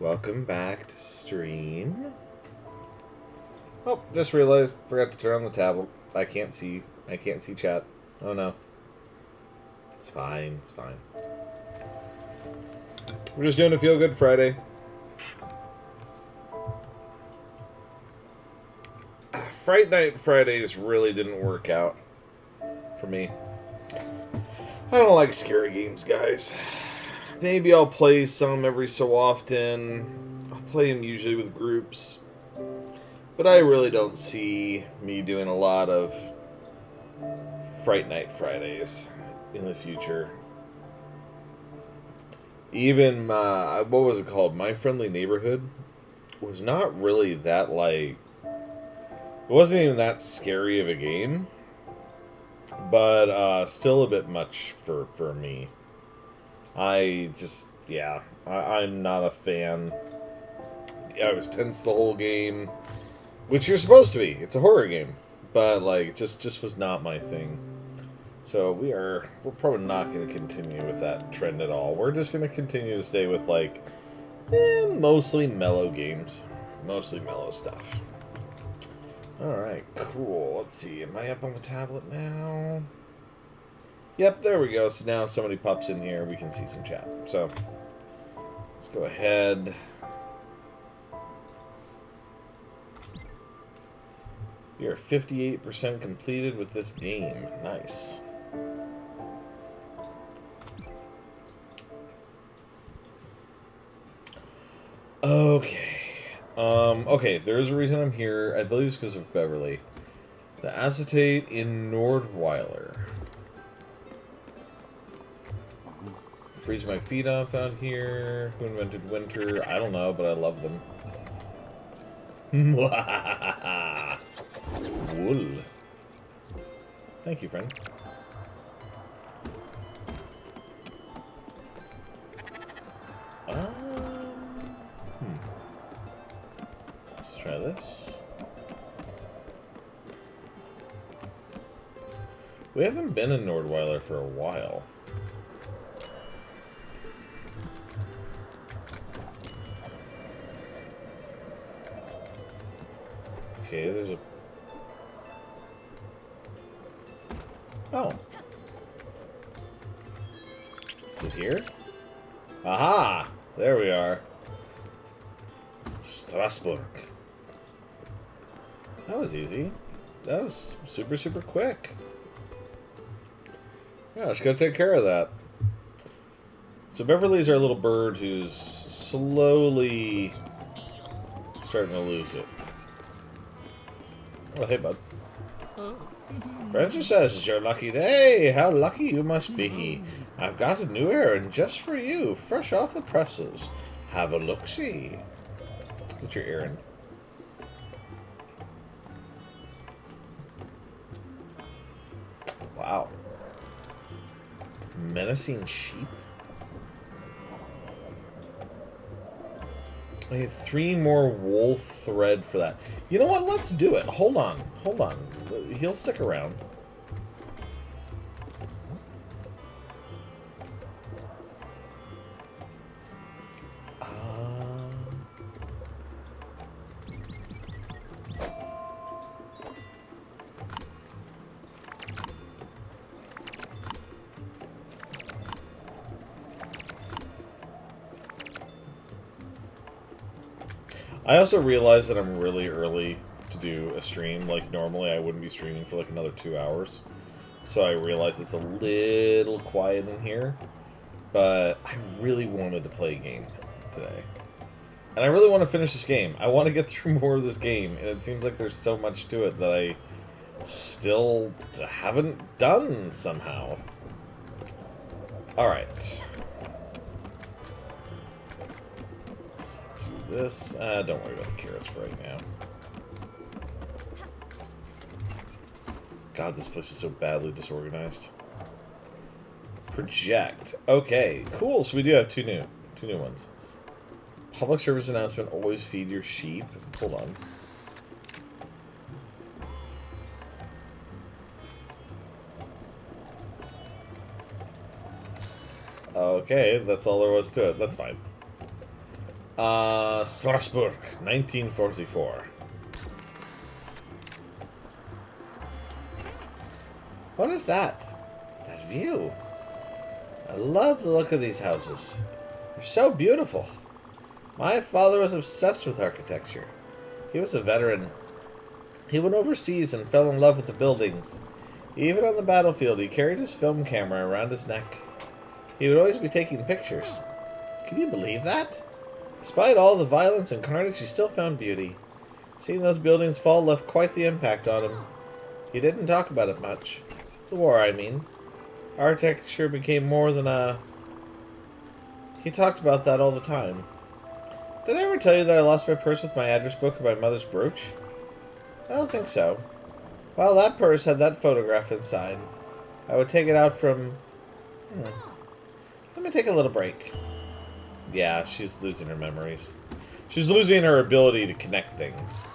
Welcome back to stream. Oh, just realized forgot to turn on the tablet. I can't see chat. Oh no. It's fine, it's fine. We're just doing a feel good Friday. Fright Night Fridays really didn't work out for me. I don't like scary games, guys. Maybe I'll play some every so often. I'll play them usually with groups. But I really don't see me doing a lot of Fright Night Fridays in the future. Even, what was it called? My Friendly Neighborhood was not really that, like... It wasn't even that scary of a game. But, still a bit much for me. I'm not a fan. I was tense the whole game. Which you're supposed to be. It's a horror game. But, like, just was not my thing. So we're probably not going to continue with that trend at all. We're just going to continue to stay with, like, mostly mellow games. Mostly mellow stuff. Alright, cool. Let's see. Am I up on the tablet now? Yep, there we go. So now somebody pops in here, we can see some chat. So, let's go ahead. We are 58% completed with this game. Nice. Okay. Okay, there is a reason I'm here. I believe it's because of Beverly. The acetate in Nordweiler. Freeze my feet off out here. Who invented winter? I don't know, but I love them. Wool. Thank you, friend. Let's try this. We haven't been in Nordweiler for a while. Okay, there's a... Oh. Is it here? Aha! There we are. Strasbourg. That was easy. That was super, super quick. Yeah, let's go take care of that. So Beverly's our little bird who's slowly starting to lose it. Oh, hey, bud. Francis says it's your lucky day. How lucky you must be. I've got a new errand just for you, fresh off the presses. Have a look-see. What's your errand? Wow. Menacing sheep? I need 3 more wool thread for that. You know what? Let's do it. Hold on. Hold on. He'll stick around. I also realized that I'm really early to do a stream. Like, normally I wouldn't be streaming for like another 2 hours. So I realized it's a little quiet in here. But I really wanted to play a game today. And I really want to finish this game. I want to get through more of this game. And it seems like there's so much to it that I still haven't done somehow. Alright. This, don't worry about the carrots for right now. God, this place is so badly disorganized. Project. Okay, cool. So we do have two new ones. Public service announcement, always feed your sheep. Hold on. Okay, that's all there was to it. That's fine. Strasbourg, 1944. What is that? That view. I love the look of these houses. They're so beautiful. My father was obsessed with architecture. He was a veteran. He went overseas and fell in love with the buildings. Even on the battlefield, he carried his film camera around his neck. He would always be taking pictures. Can you believe that? Despite all the violence and carnage, he still found beauty. Seeing those buildings fall left quite the impact on him. He didn't talk about it much. The war, I mean. Architecture became more than a... He talked about that all the time. Did I ever tell you that I lost my purse with my address book and my mother's brooch? I don't think so. Well, that purse had that photograph inside. I would take it out from... Let me take a little break. Yeah, she's losing her memories. She's losing her ability to connect things.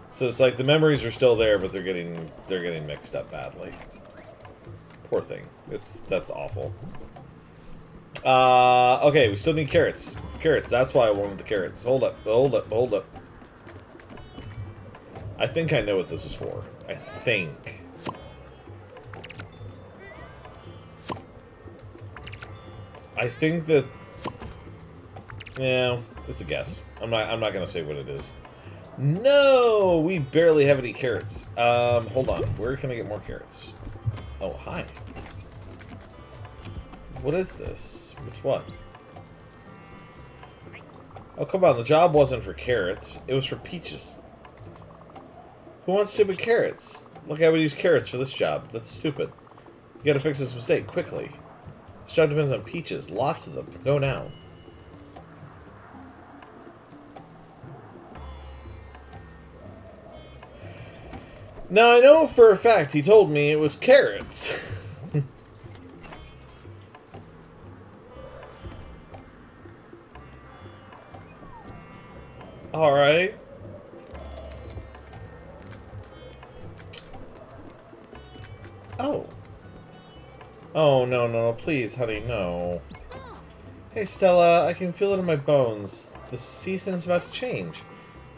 So it's like the memories are still there, but they're getting mixed up badly. Poor thing. That's awful. Okay, we still need carrots. Carrots, that's why I wanted the carrots. Hold up. I think I know what this is for. I think. I think that... Yeah, it's a guess. I'm not gonna say what it is. No! We barely have any carrots. Hold on. Where can I get more carrots? Oh, hi. What is this? What's what? Oh, come on. The job wasn't for carrots. It was for peaches. Who wants stupid carrots? Look, I would use carrots for this job. That's stupid. You gotta fix this mistake quickly. This job depends on peaches. Lots of them. Go now. Now, I know for a fact he told me it was carrots. Alright. Oh. Oh, no, please, honey, no. Hey, Stella, I can feel it in my bones. The season is about to change.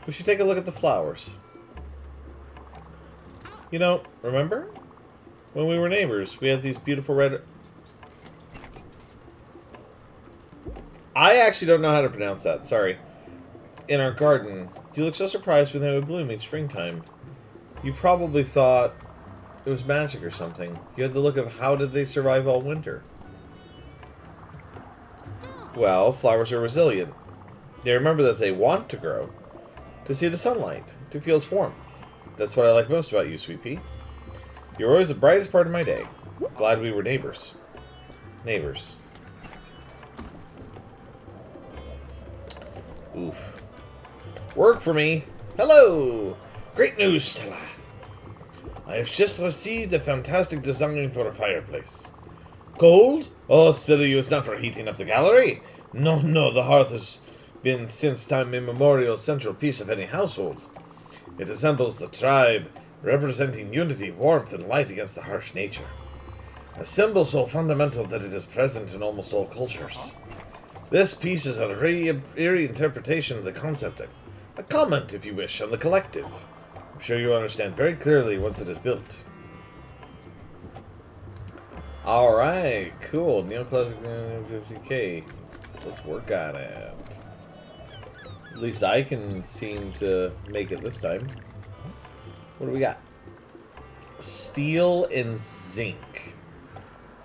We should take a look at the flowers. You know, remember? When we were neighbors, we had these beautiful red... I actually don't know how to pronounce that, sorry. In our garden. You look so surprised when they would bloom each springtime. You probably thought it was magic or something. You had the look of how did they survive all winter? Well, flowers are resilient. They remember that they want to grow. To see the sunlight. To feel its warmth. That's what I like most about you, Sweet Pea. You're always the brightest part of my day. Glad we were neighbors. Neighbors. Oof. Work for me. Hello! Great news, Stella. I have just received a fantastic design for a fireplace. Cold? Oh, silly you, it's not for heating up the gallery. No, the hearth has been since time immemorial central piece of any household. It resembles the tribe, representing unity, warmth, and light against the harsh nature. A symbol so fundamental that it is present in almost all cultures. This piece is a reinterpretation of the concept, a comment, if you wish, on the collective. I'm sure you'll understand very clearly once it is built. Alright, cool. Neoclassic 50k. Let's work on it. At least I can seem to make it this time. What do we got? Steel and zinc.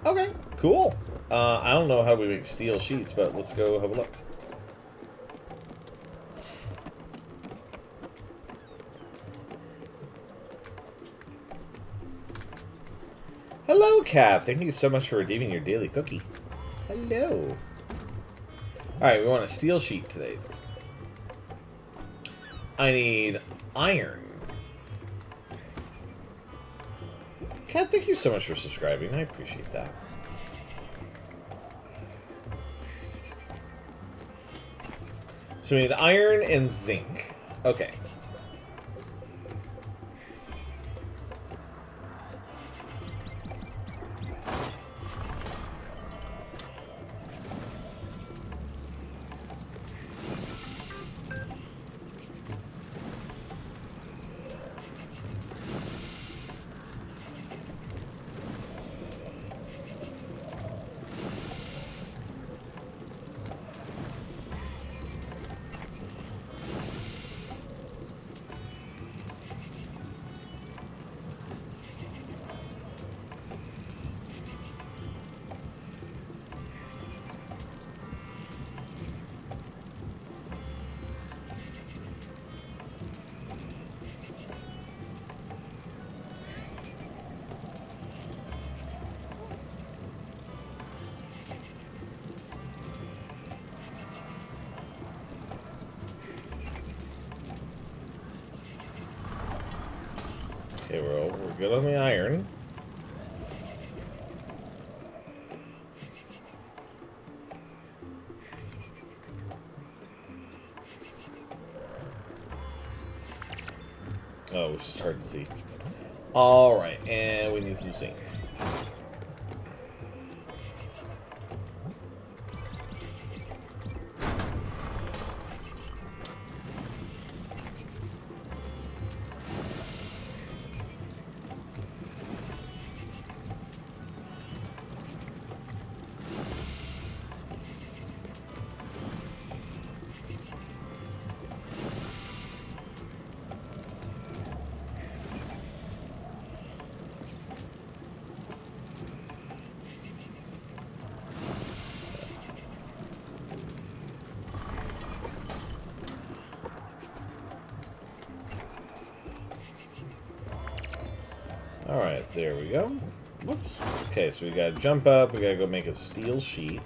Okay, cool. I don't know how we make steel sheets, but let's go have a look. Hello, Cat. Thank you so much for redeeming your daily cookie. Hello. Alright, we want a steel sheet today. I need iron. Cat, thank you so much for subscribing. I appreciate that. So we need iron and zinc. Okay. Okay, we're good on the iron. Oh, it's just hard to see. Alright, and we need some zinc. Alright, there we go. Whoops. Okay, so we gotta jump up, we gotta go make a steel sheet.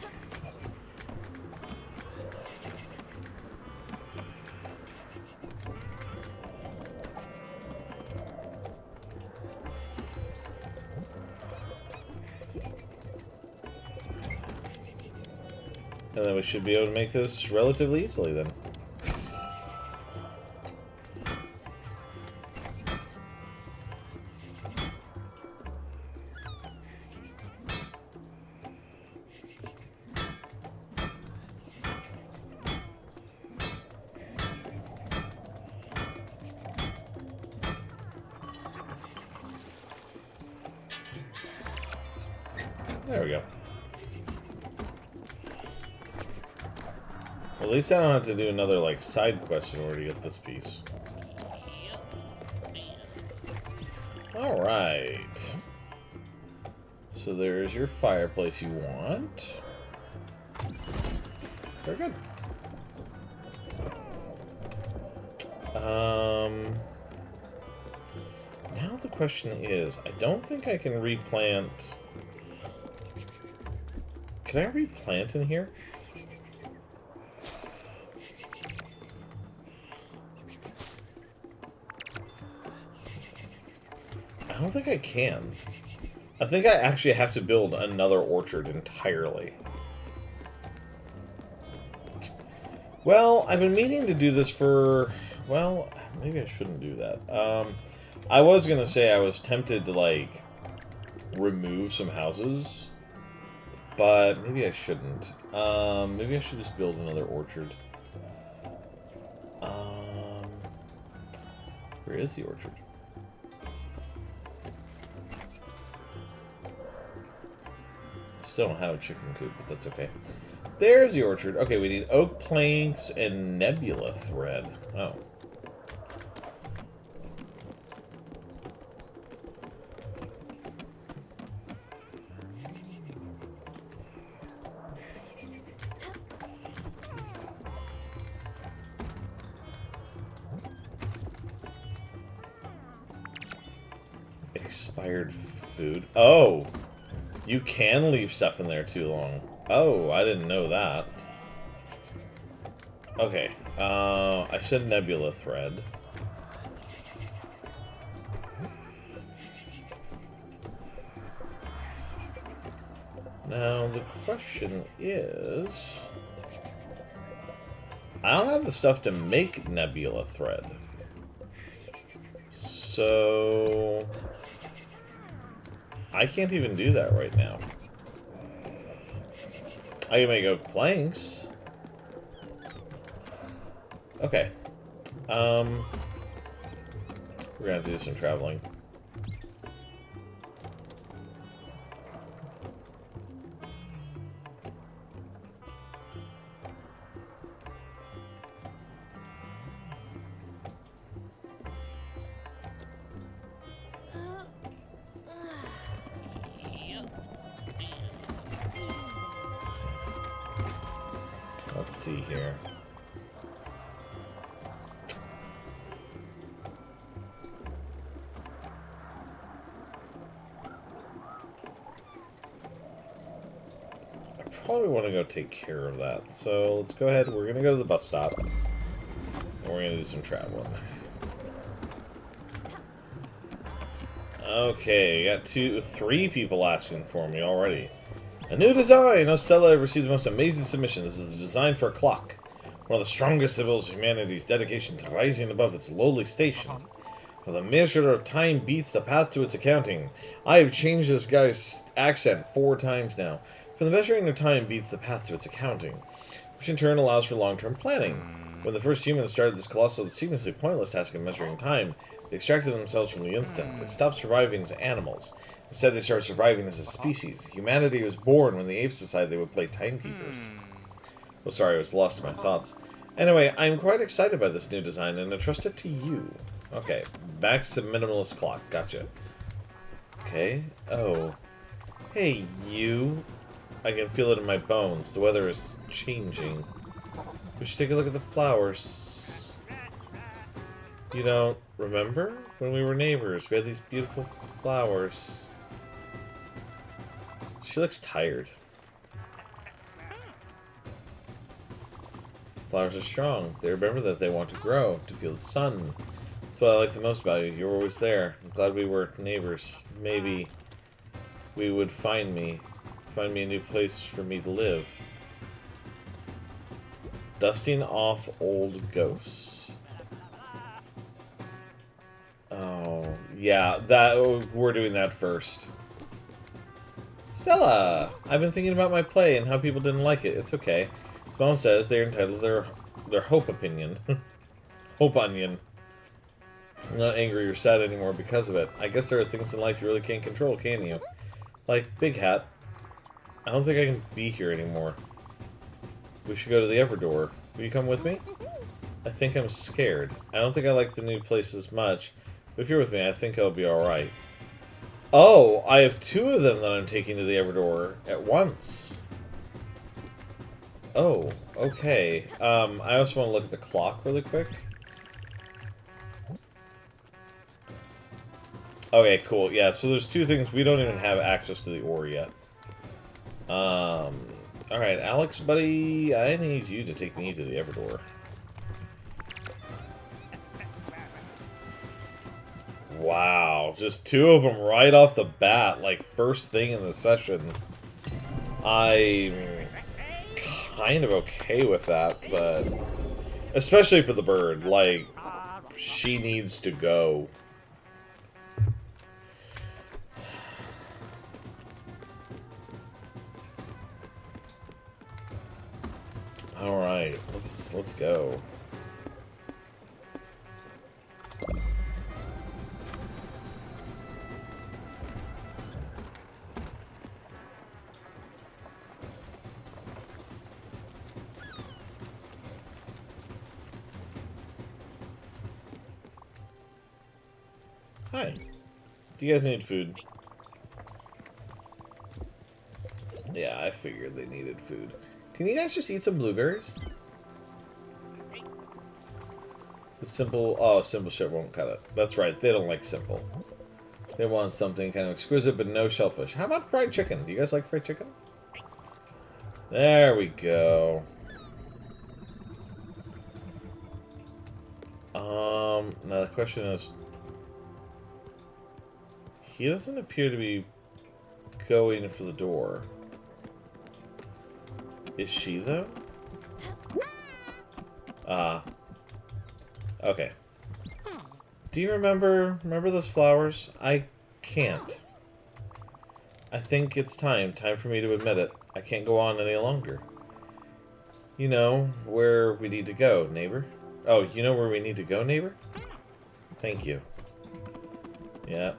And then we should be able to make this relatively easily then. There we go. Well, at least I don't have to do another, like, side quest in order to get this piece. Alright. So there's your fireplace you want. Very good. Now the question is, I don't think I can replant... Can I replant in here? I don't think I can. I think I actually have to build another orchard entirely. Well, I've been meaning to do this for... Well, maybe I shouldn't do that. I was going to say I was tempted to, like, remove some houses. But maybe I shouldn't. Maybe I should just build another orchard. Where is the orchard? Still don't have a chicken coop, but that's okay. There's the orchard. Okay, we need oak planks and nebula thread. Oh. Expired food. Oh! You can leave stuff in there too long. Oh, I didn't know that. Okay. I said nebula thread. Now, the question is... I don't have the stuff to make nebula thread. So... I can't even do that right now. I can make oak planks. Okay. We're gonna have to do some traveling. Let's see here. I probably want to go take care of that. So let's go ahead. We're going to go to the bus stop. And we're going to do some traveling. Okay, got three people asking for me already. A new design! Stella received the most amazing submission. This is a design for a clock. One of the strongest symbols of humanity's dedication to rising above its lowly station. For the measure of time beats the path to its accounting. I have changed this guy's accent 4 times now. For the measuring of time beats the path to its accounting, which in turn allows for long-term planning. When the first humans started this colossal, seemingly pointless task of measuring time, they extracted themselves from the instant. They stopped surviving as animals. Instead, they started surviving as a species. Humanity was born when the apes decided they would play timekeepers. Oh, sorry, I was lost in my thoughts. Anyway, I'm quite excited by this new design and entrust it to you. Okay, back to minimalist clock. Gotcha. Okay. Oh. Hey, you. I can feel it in my bones. The weather is changing. We should take a look at the flowers. You don't remember? When we were neighbors, we had these beautiful flowers. She looks tired. Flowers are strong. They remember that they want to grow, to feel the sun. That's what I like the most about you. You're always there. I'm glad we were neighbors. Maybe we would find me a new place for me to live. Dusting off old ghosts. Oh, yeah, we're doing that first. Stella! I've been thinking about my play and how people didn't like it. It's okay. Simone says they're entitled to their hope opinion. Hope onion. I'm not angry or sad anymore because of it. I guess there are things in life you really can't control, can you? Like Big Hat. I don't think I can be here anymore. We should go to the Everdor. Will you come with me? I think I'm scared. I don't think I like the new place as much, but if you're with me, I think I'll be alright. Oh, I have 2 of them that I'm taking to the Everdor at once. Oh, okay. I also want to look at the clock really quick. Okay, cool. Yeah, so there's 2 things. We don't even have access to the ore yet. Alright, Alex, buddy, I need you to take me to the Everdor. Wow, just 2 of them right off the bat, like first thing in the session. I'm kind of okay with that, but especially for the bird, like, she needs to go. Alright, let's go. Hi. Do you guys need food? Yeah, I figured they needed food. Can you guys just eat some blueberries? The simple... Oh, simple shit won't cut it. That's right, they don't like simple. They want something kind of exquisite, but no shellfish. How about fried chicken? Do you guys like fried chicken? There we go. Now the question is... He doesn't appear to be going for the door. Is she, though? Okay. Do you remember those flowers? I can't. I think it's time for me to admit it. I can't go on any longer. You know where we need to go, neighbor? Oh, you know where we need to go, neighbor? Thank you. Yeah.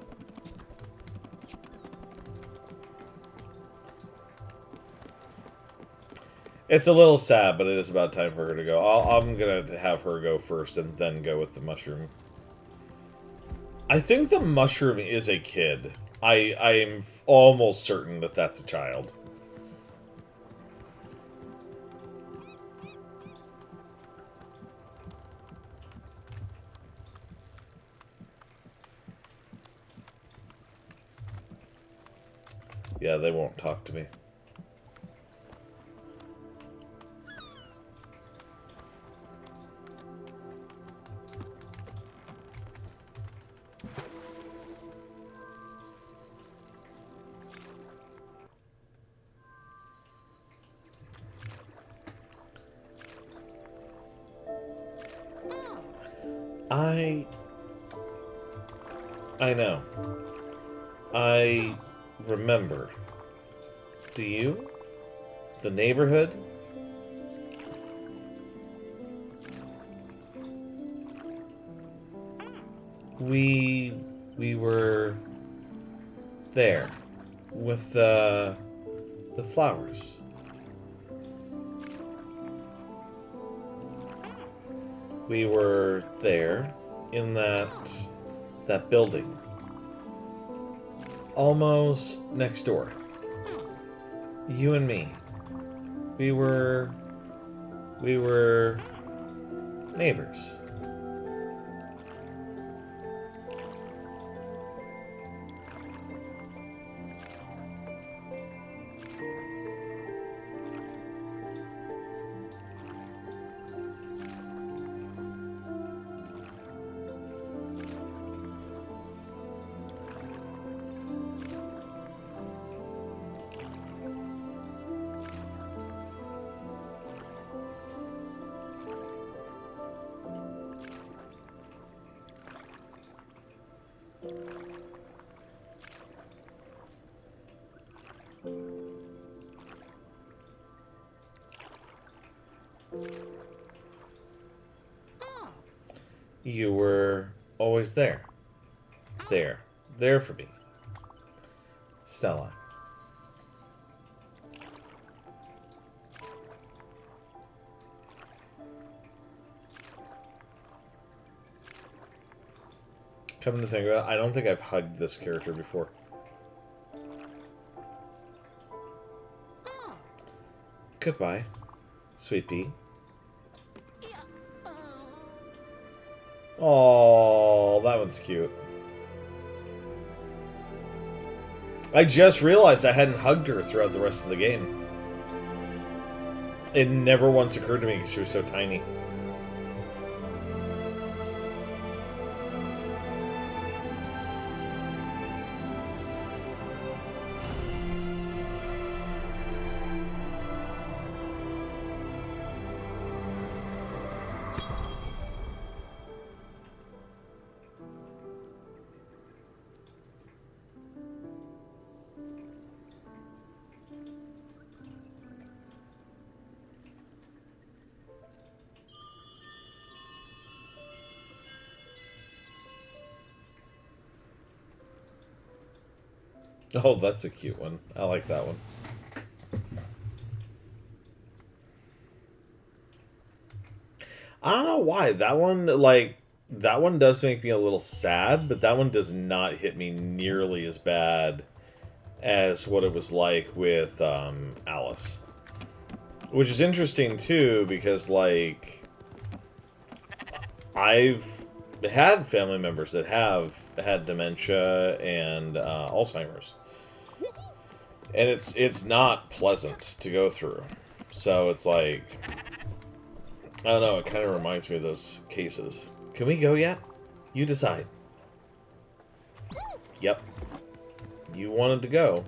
It's a little sad, but it is about time for her to go. I'm gonna have her go first and then go with the mushroom. I think the mushroom is a kid. I'm almost certain that that's a child. Yeah, they won't talk to me. I know. I remember. Do you? The neighborhood? We were there with the flowers. We were there in that building. Almost next door. You and me. We were neighbors. You were always there. There for me. Stella. Come to think of it, I don't think I've hugged this character before. Goodbye, sweet pea. Oh, that one's cute. I just realized I hadn't hugged her throughout the rest of the game. It never once occurred to me because she was so tiny. Oh, that's a cute one. I like that one. I don't know why. That one does make me a little sad, but that one does not hit me nearly as bad as what it was like with Alice. Which is interesting, too, because, like, I've had family members that have had dementia and Alzheimer's. And it's not pleasant to go through. So it's like, I don't know, it kind of reminds me of those cases. Can we go yet? You decide. Yep. You wanted to go.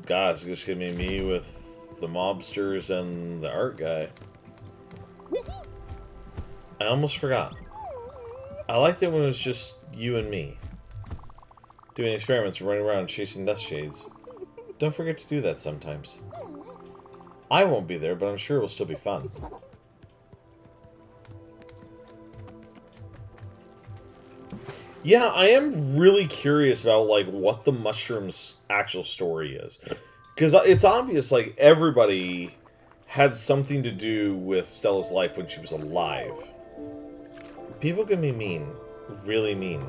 God, it's just gonna be me with the mobsters and the art guy. I almost forgot. I liked it when it was just you and me. Doing experiments, running around chasing dust shades. Don't forget to do that sometimes. I won't be there, but I'm sure it will still be fun. Yeah, I am really curious about, like, what the mushroom's actual story is. Because it's obvious, like, everybody had something to do with Stella's life when she was alive. People can be mean. Really mean.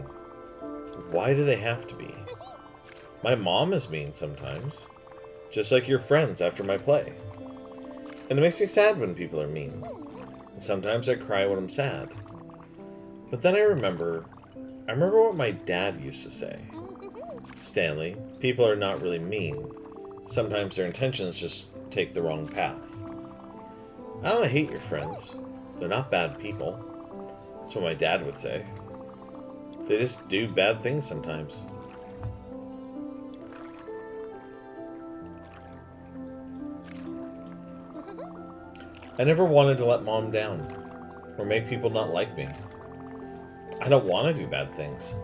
Why do they have to be? My mom is mean sometimes. Just like your friends after my play. And it makes me sad when people are mean. And sometimes I cry when I'm sad. But then I remember what my dad used to say. Stanley, people are not really mean. Sometimes their intentions just take the wrong path. I don't hate your friends. They're not bad people. That's what my dad would say. They just do bad things sometimes. I never wanted to let Mom down or make people not like me. I don't want to do bad things,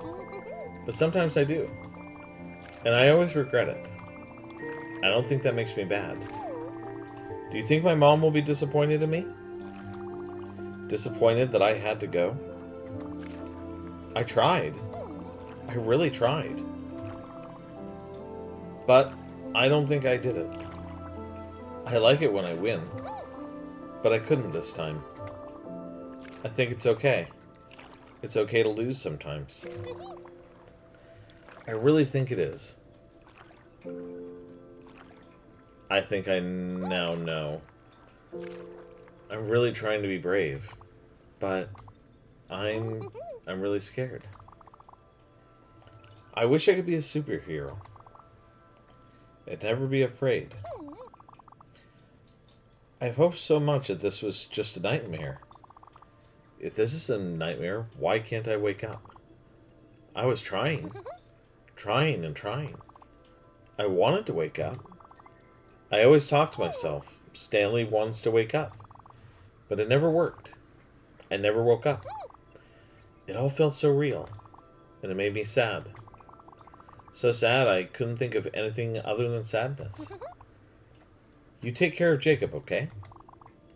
but sometimes I do. And I always regret it. I don't think that makes me bad. Do you think my mom will be disappointed in me? Disappointed that I had to go? I tried. I really tried. But I don't think I did it. I like it when I win. But I couldn't this time. I think it's okay. It's okay to lose sometimes. I really think it is. I think I now know. I'm really trying to be brave, but I'm really scared. I wish I could be a superhero. I'd never be afraid. I've hoped so much that this was just a nightmare. If this is a nightmare, why can't I wake up? I was trying. Trying and trying. I wanted to wake up. I always talk to myself. Stanley wants to wake up. But it never worked. I never woke up. It all felt so real. And it made me sad. So sad I couldn't think of anything other than sadness. You take care of Jacob, okay?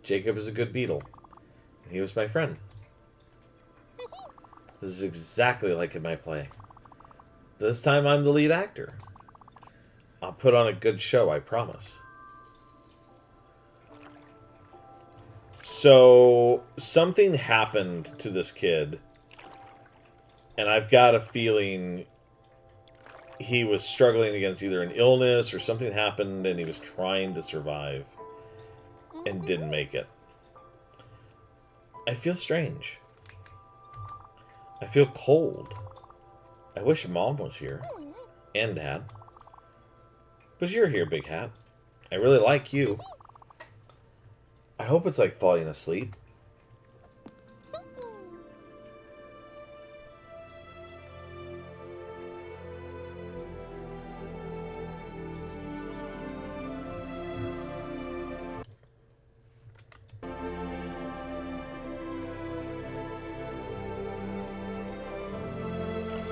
Jacob is a good beetle. And he was my friend. This is exactly like in my play. This time I'm the lead actor. I'll put on a good show, I promise. So, something happened to this kid. And I've got a feeling he was struggling against either an illness or something happened and he was trying to survive and didn't make it. I feel strange. I feel cold. I wish Mom was here. And Dad. But you're here, Big Hat. I really like you. I hope it's like falling asleep.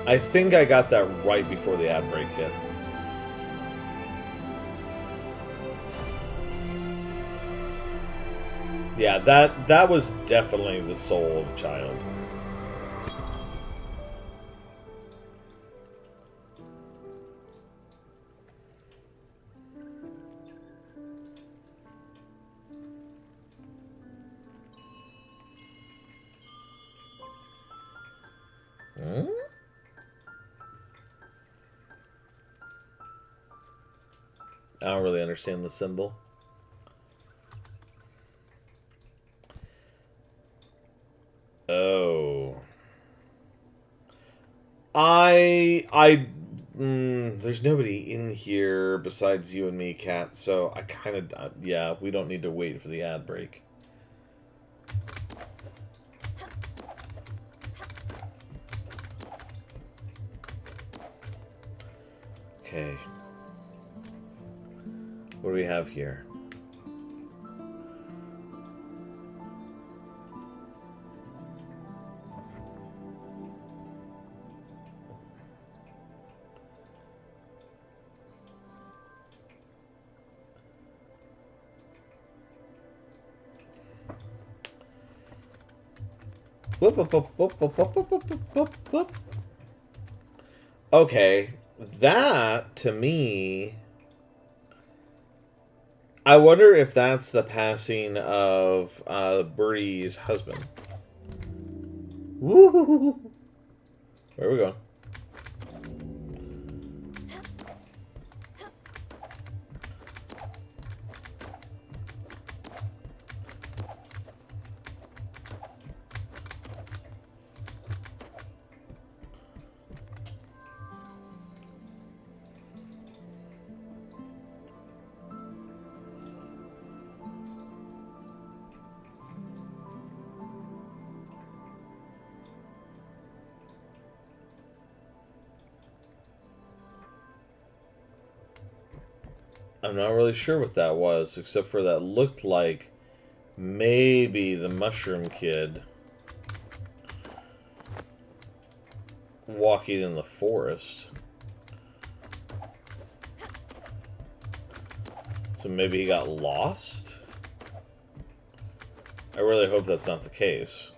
I think I got that right before the ad break hit. Yeah, that was definitely the soul of a child. Hmm? I don't really understand the symbol. Oh. There's nobody in here besides you and me, Kat, so I kind of, yeah, we don't need to wait for the ad break. Okay. What do we have here? Whoop, whoop, whoop, whoop, whoop, whoop, whoop, whoop, whoop, whoop. Okay, that, to me... I wonder if that's the passing of Birdie's husband. Woo! Where are we going? I'm not really sure what that was, except for that looked like maybe the Mushroom Kid walking in the forest. So maybe he got lost? I really hope that's not the case.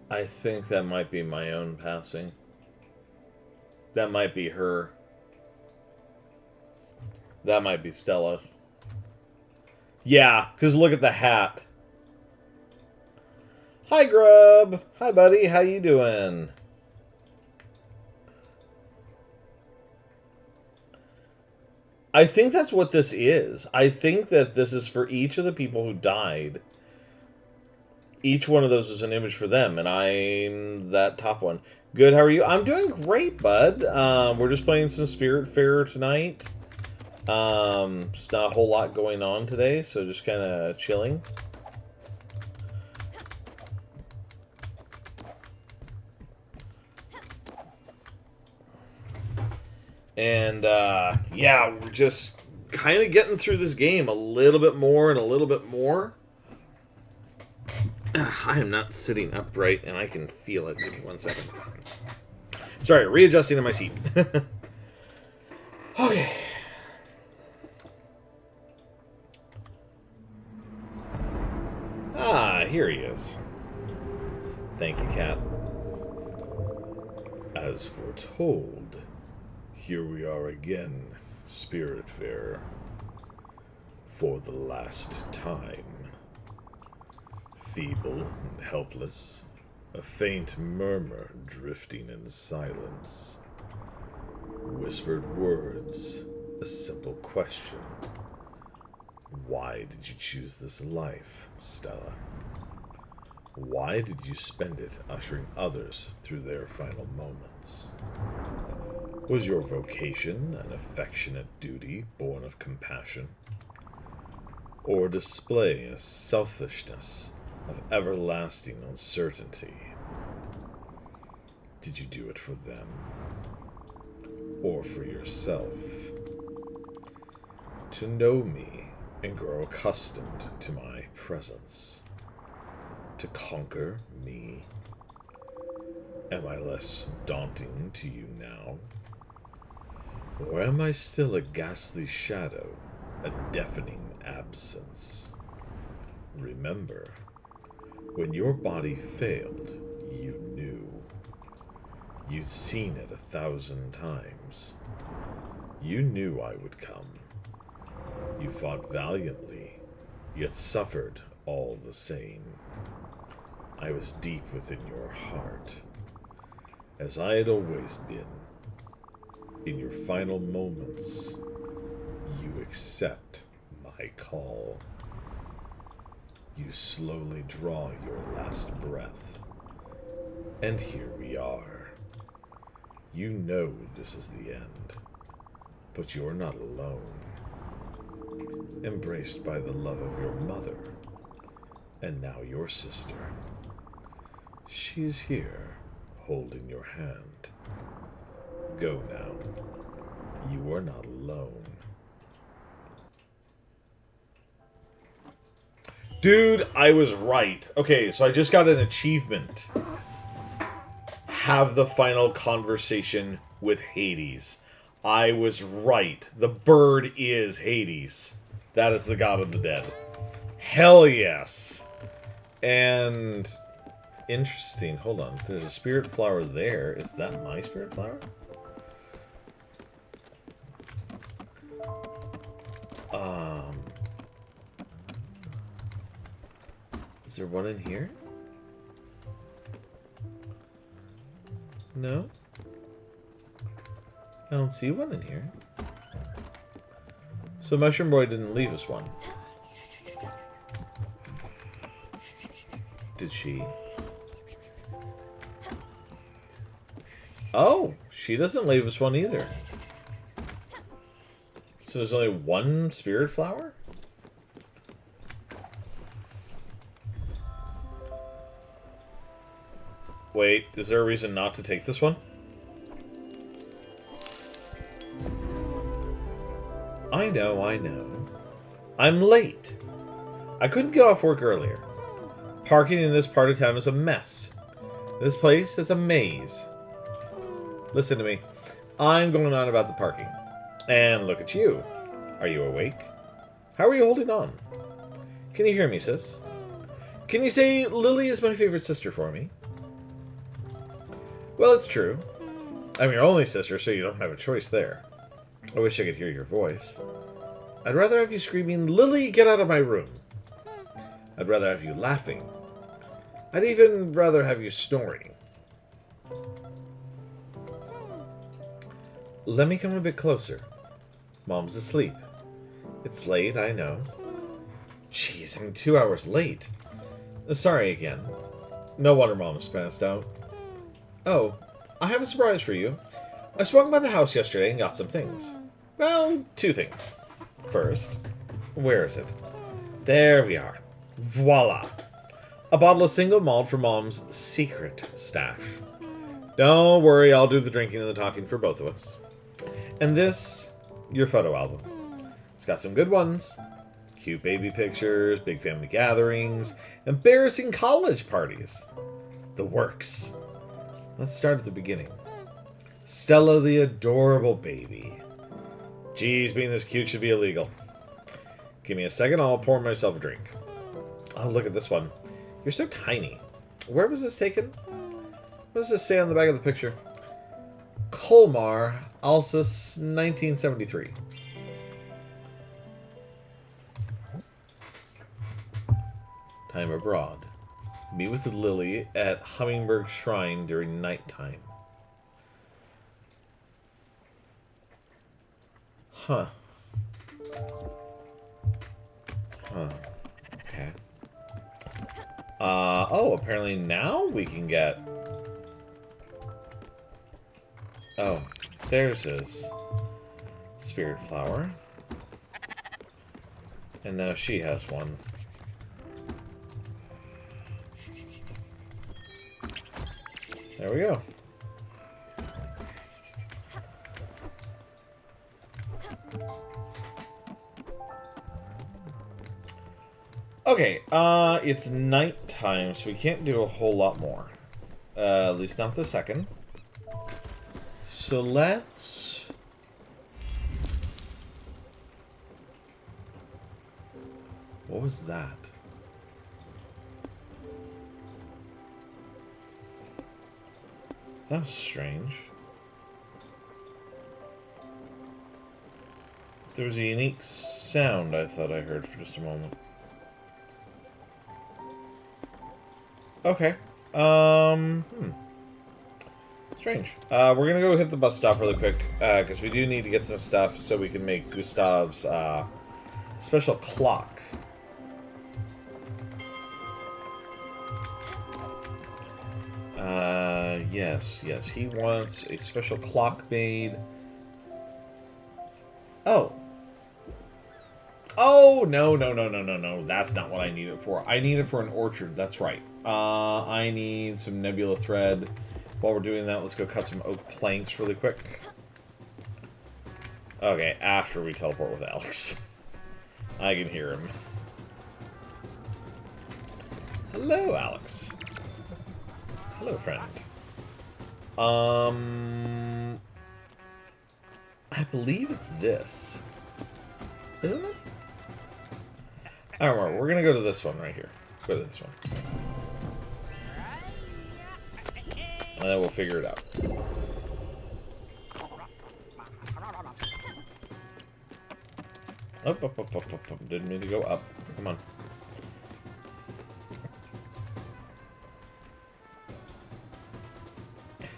I think that might be my own passing. That might be her. That might be Stella. Yeah, because look at the hat. Hi, Grub. Hi, buddy. How you doing? I think that's what this is. I think that this is for each of the people who died. Each one of those is an image for them, and I'm that top one. Good, how are you? I'm doing great, bud. We're just playing some Spiritfarer tonight. There's not a whole lot going on today, so just kind of chilling. And, yeah, we're just kind of getting through this game a little bit more and a little bit more. I am not sitting upright, and I can feel it. Give me 1 second. Sorry, readjusting in my seat. Okay. Ah, here he is. Thank you, Cat. As foretold, here we are again, Spiritfarer. For the last time. Feeble and helpless, a faint murmur drifting in silence. Whispered words, a simple question. Why did you choose this life, Stella? Why did you spend it ushering others through their final moments? Was your vocation an affectionate duty born of compassion? Or a display of selfishness of everlasting uncertainty? Did you do it for them? Or for yourself? To know me and grow accustomed to my presence? To conquer me? Am I less daunting to you now? Or am I still a ghastly shadow, a deafening absence? Remember, when your body failed, you knew. You'd seen it 1,000 times. You knew I would come. You fought valiantly, yet suffered all the same. I was deep within your heart, as I had always been. In your final moments, you accept my call. You slowly draw your last breath. And here we are. You know this is the end. But you're not alone. Embraced by the love of your mother. And now your sister. She is here, holding your hand. Go now. You are not alone. Dude, I was right. Okay, so I just got an achievement. Have the final conversation with Hades. I was right. The bird is Hades. That is the god of the dead. Hell yes. And interesting. Hold on. There's a spirit flower there. Is that my spirit flower? Is there one in here? No? I don't see one in here. So Mushroom Boy didn't leave us one. Did she? Oh, she doesn't leave us one either. So there's only one spirit flower? Wait, is there a reason not to take this one? I know, I know. I'm late. I couldn't get off work earlier. Parking in this part of town is a mess. This place is a maze. Listen to me. I'm going on about the parking. And look at you. Are you awake? How are you holding on? Can you hear me, sis? Can you say Lily is my favorite sister for me? Well, it's true. I'm your only sister, so you don't have a choice there. I wish I could hear your voice. I'd rather have you screaming, Lily, get out of my room. I'd rather have you laughing. I'd even rather have you snoring. Let me come a bit closer. Mom's asleep. It's late, I know. Jeez, I'm 2 hours late. Sorry again. No wonder Mom's passed out. Oh, I have a surprise for you. I swung by the house yesterday and got some things. Well, 2 things. First, where is it? There we are. Voila! A bottle of single malt from Mom's secret stash. Don't worry, I'll do the drinking and the talking for both of us. And this, your photo album. It's got some good ones. Cute baby pictures, big family gatherings, embarrassing college parties. The works. Let's start at the beginning. Stella the adorable baby. Geez, being this cute should be illegal. Give me a second, I'll pour myself a drink. Oh, look at this one. You're so tiny. Where was this taken? What does this say on the back of the picture? Colmar, Alsace, 1973. Time abroad. Meet with Lily at Hummingbird Shrine during nighttime. Huh. Huh. Okay. Oh, apparently now we can get... Oh, there's his spirit flower. And now she has one. There we go. Okay, it's nighttime, so we can't do a whole lot more. At least not the second. So let's... What was that? That was strange. There was a unique sound I thought I heard for just a moment. Okay. Strange. We're gonna go hit the bus stop really quick, because we do need to get some stuff so we can make Gustav's, special clock. Yes, he wants a special clock made. Oh. Oh, no. That's not what I need it for. I need it for an orchard, that's right. I need some nebula thread. While we're doing that, let's go cut some oak planks really quick. Okay, after we teleport with Alex. I can hear him. Hello, Alex. Hello, friend. I believe it's this. Isn't it? I don't know. We're gonna go to this one right here. Go to this one. And then we'll figure it out. Up. Didn't mean to go up. Come on.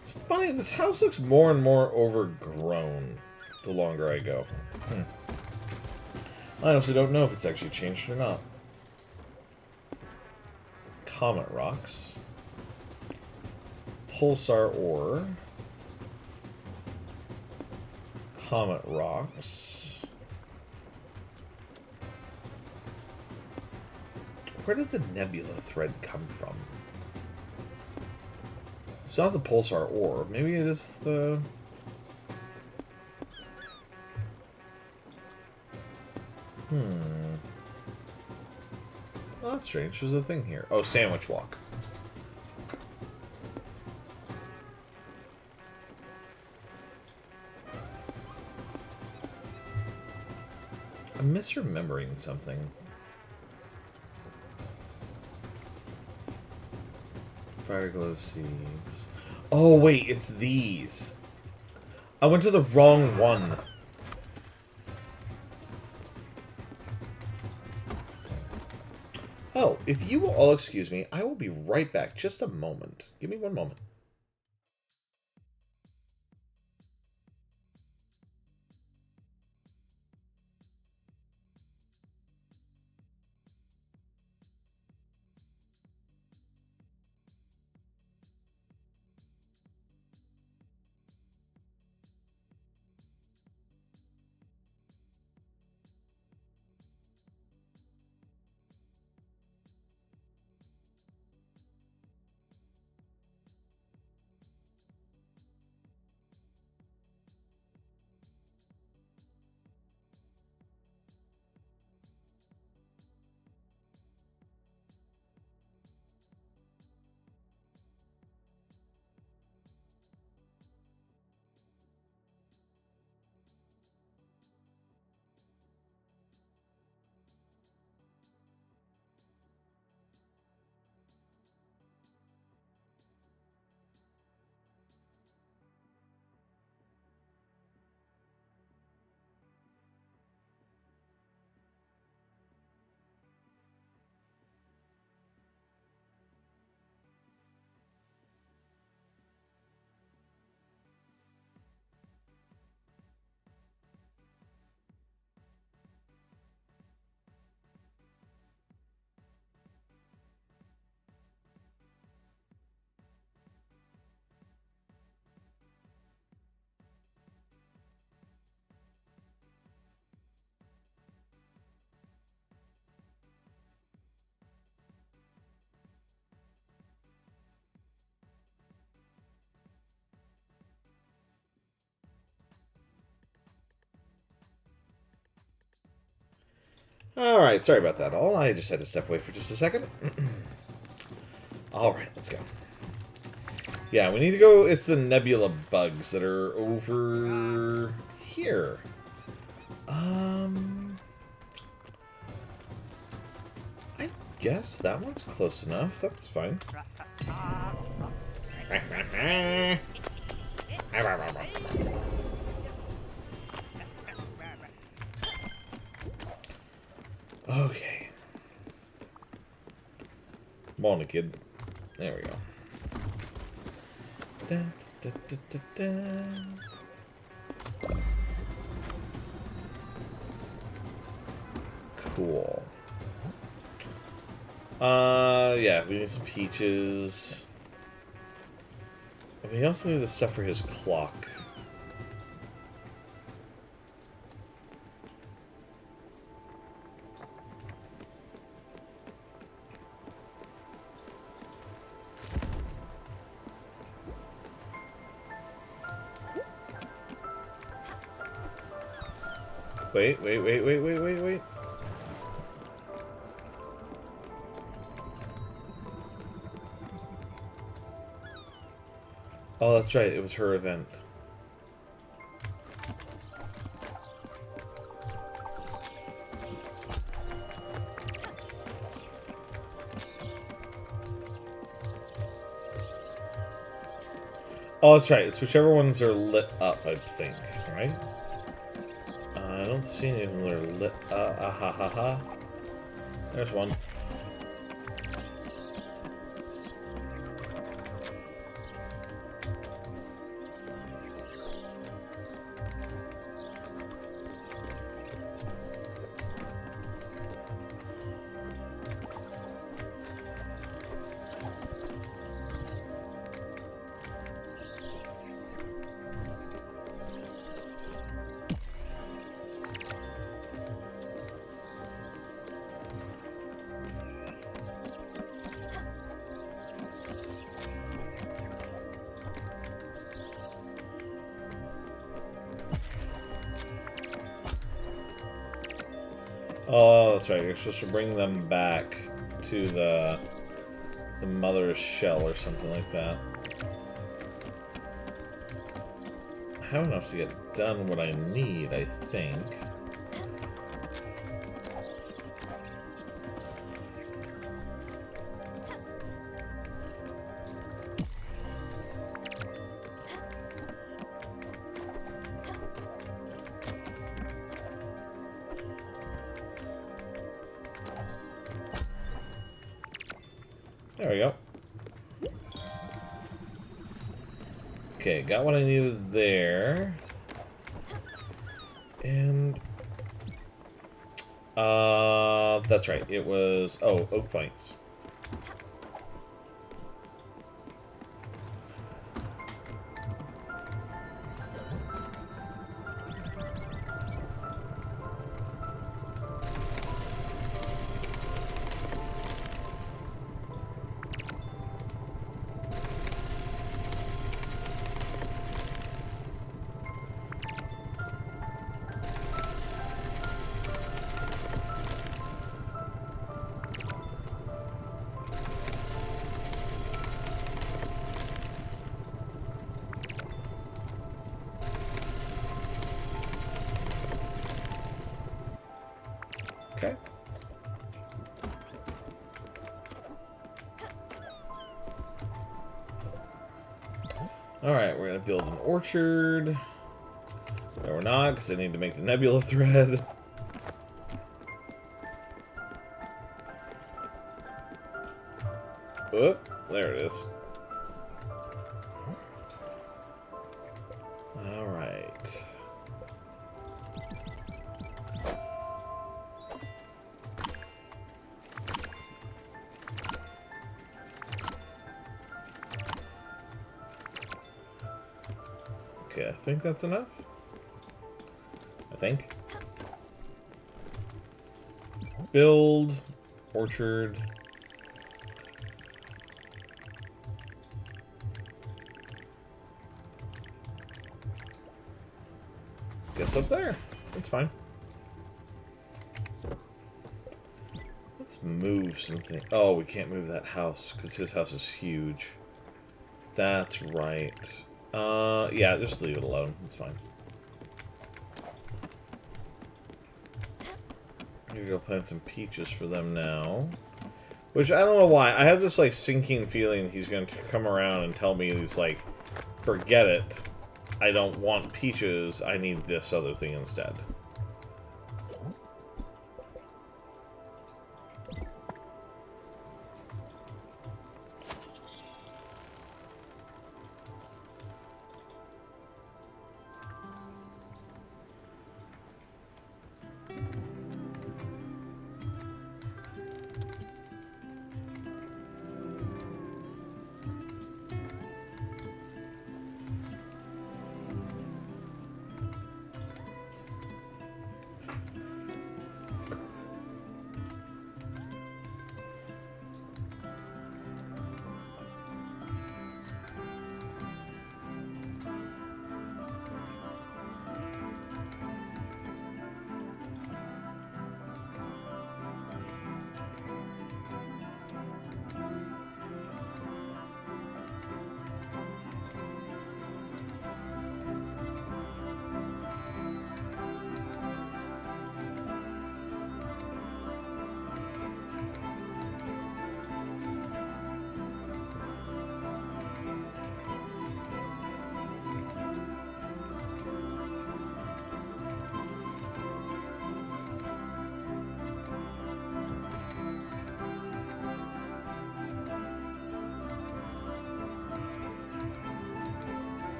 It's funny, this house looks more and more overgrown the longer I go. I honestly don't know if it's actually changed or not. Comet rocks. Pulsar ore. Comet Rocks. Where did the nebula thread come from? It's not the pulsar ore. Maybe it is the... Oh, that's strange. There's a thing here. Oh, Sandwich Walk. I'm misremembering something. Fire glow seeds. Oh, wait, it's these. I went to the wrong one. Oh, if you will all excuse me, I will be right back. Just a moment. Give me one moment. Alright, sorry about that all. I just had to step away for just a second. Alright, let's go. Yeah, we need to go... It's the nebula bugs that are over here. I guess that one's close enough. That's fine. Okay. Come on, kid. There we go. Da, da, da, da, da. Cool. Yeah, we need some peaches. And we also need the stuff for his clock. Wait. Oh, that's right. It was her event. Oh, that's right. It's whichever ones are lit up, I think. Right? I don't see any of them that are lit. Ha ha ha. There's one. Oh, that's right. You're supposed to bring them back to the mother's shell or something like that. I have enough to get done what I need, I think. There we go. Okay, got what I needed there. And that's right. It was oak planks. Okay. Alright, we're going to build an orchard. No, we're not, because I need to make the nebula thread. Oop, there it is. Alright. Okay, I think that's enough. I think. Build, orchard. Guess up there. That's fine. Let's move something. Oh, we can't move that house because his house is huge. That's right. Yeah, just leave it alone. It's fine. I'm gonna go plant some peaches for them now. Which, I don't know why. I have this, like, sinking feeling he's going to come around and tell me he's like, forget it. I don't want peaches. I need this other thing instead.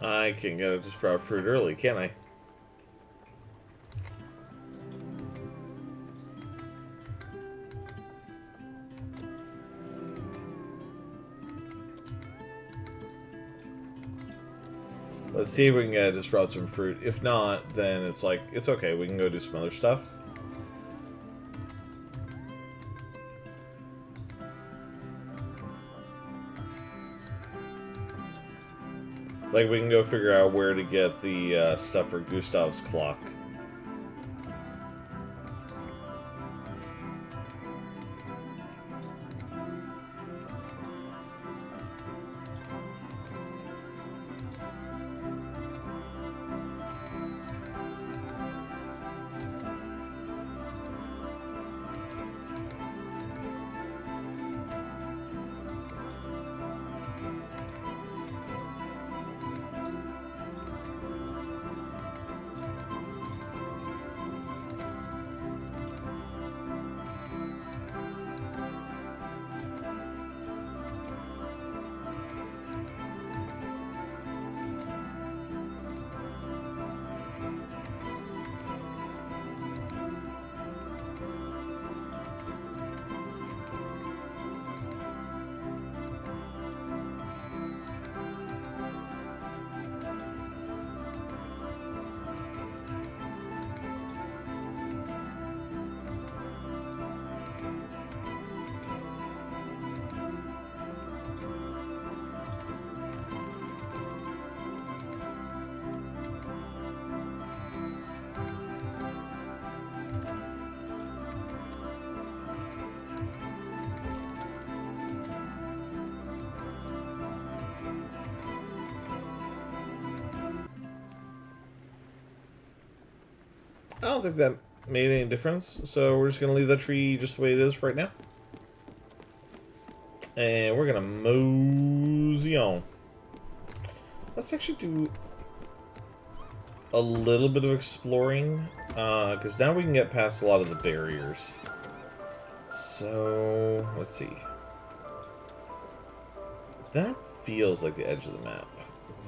I can get it to sprout fruit early, can't I? Let's see if we can get it to sprout some fruit. If not, then it's like, it's okay. We can go do some other stuff. Like, we can go figure out where to get the stuff for Gustav's clock. I don't think that made any difference, so we're just going to leave that tree just the way it is right now. And we're going to mosey on. Let's actually do a little bit of exploring, because now we can get past a lot of the barriers. So, let's see. That feels like the edge of the map.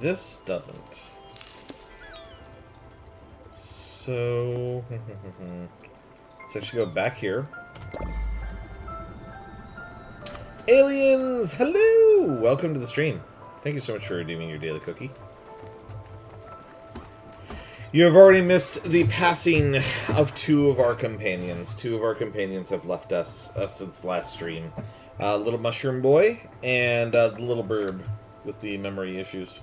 This doesn't. So, let's actually go back here. Aliens, hello! Welcome to the stream. Thank you so much for redeeming your daily cookie. You have already missed the passing of two of our companions. Two of our companions have left us since last stream. Little Mushroom Boy and the Little Bird with the memory issues.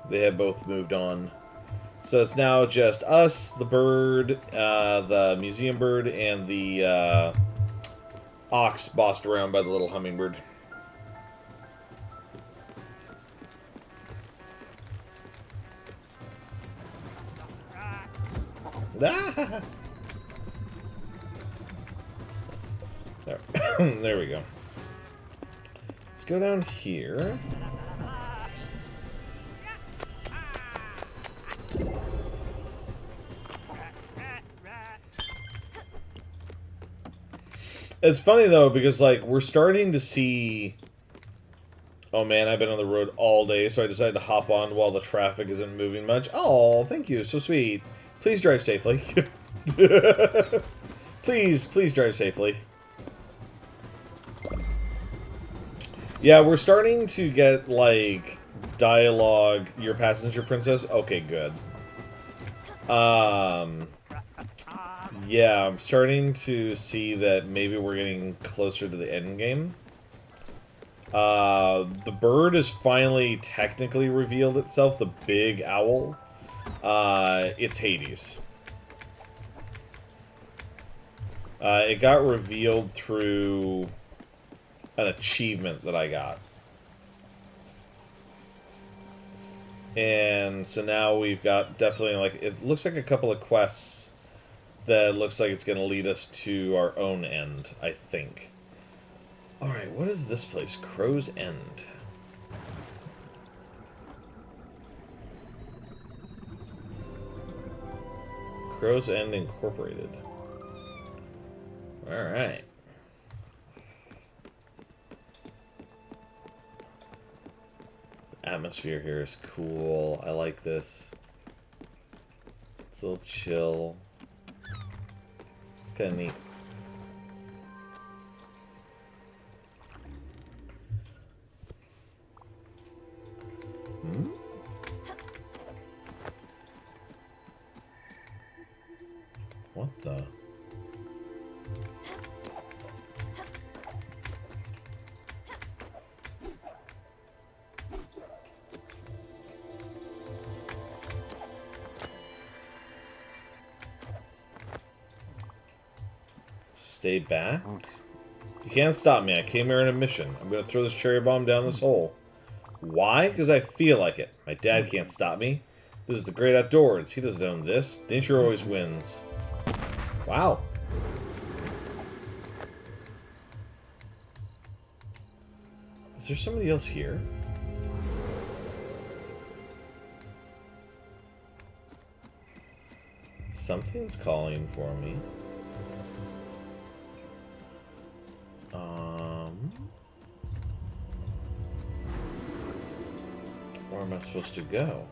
They have both moved on. So it's now just us, the bird, the museum bird, and the ox bossed around by the little hummingbird. Ah! There. There we go. Let's go down here. It's funny though, because like we're starting to see. Oh man, I've been on the road all day, so I decided to hop on while the traffic isn't moving much. Oh, thank you, so sweet. Please drive safely. Please drive safely. Yeah, we're starting to get like dialogue. Your passenger princess. Okay, good. Yeah, I'm starting to see that maybe we're getting closer to the end game. The bird has finally technically revealed itself, the big owl. It's Hades. It got revealed through an achievement that I got. And so now we've got definitely, like, it looks like a couple of quests that looks like it's going to lead us to our own end, I think. Alright, what is this place? Crow's End. Crow's End Incorporated. Alright. Atmosphere here is cool. I like this. It's a little chill. It's kind of neat. Hmm? What the? Stay back? You can't stop me. I came here on a mission. I'm going to throw this cherry bomb down this hole. Why? Because I feel like it. My dad can't stop me. This is the great outdoors. He doesn't own this. Nature always wins. Wow. Is there somebody else here? Something's calling for me. Where am I supposed to go?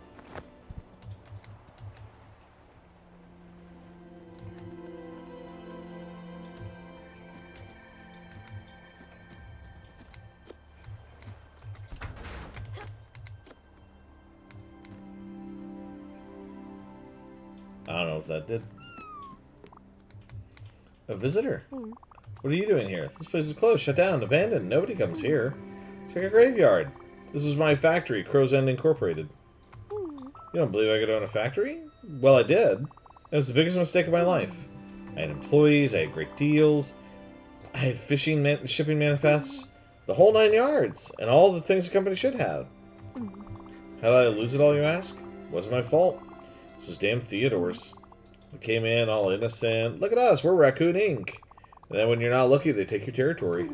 I don't know if that did. A visitor? What are you doing here? This place is closed, shut down, abandoned. Nobody comes here. It's like a graveyard. This is my factory, Crow's End Incorporated. You don't believe I could own a factory? Well, I did. It was the biggest mistake of my life. I had employees, I had great deals, I had shipping manifests, the whole 9 yards, and all the things a company should have. How did I lose it all, you ask? It wasn't my fault. This was damn Theodore's. We came in all innocent. Look at us, we're Raccoon Inc. And then when you're not looking, they take your territory.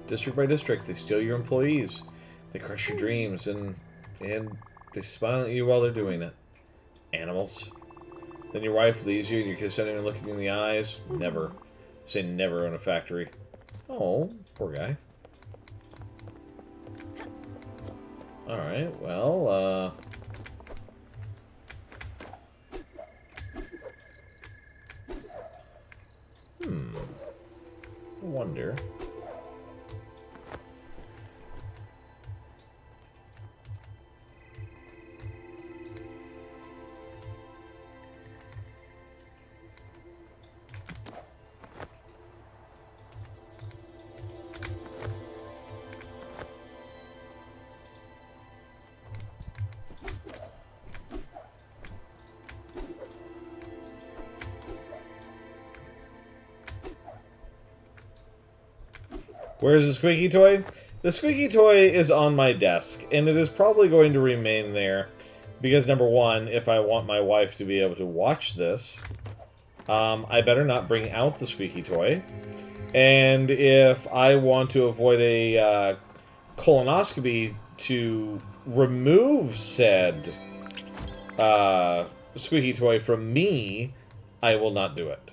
District by district, they steal your employees. They crush your dreams, and they smile at you while they're doing it. Animals. Then your wife leaves you, and your kids don't even look you in the eyes. Never. Say never own a factory. Oh, poor guy. Alright, well, I wonder. Where's the squeaky toy? The squeaky toy is on my desk, and it is probably going to remain there. Because, number one, if I want my wife to be able to watch this, I better not bring out the squeaky toy. And if I want to avoid a colonoscopy to remove said squeaky toy from me, I will not do it.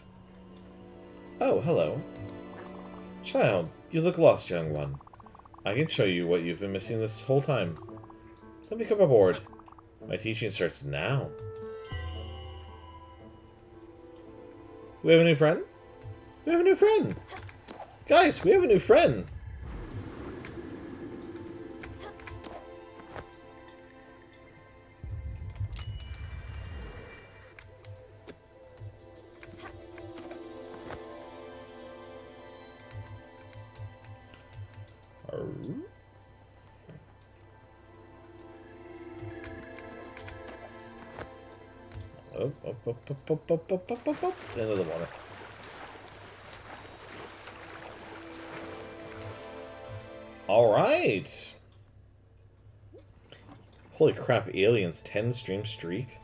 Oh, hello. Child, you look lost, young one. I can show you what you've been missing this whole time. Let me come aboard. My teaching starts now. We have a new friend? We have a new friend! Guys, we have a new friend! Up, into the water. Alright! Holy crap, aliens, 10 stream streak?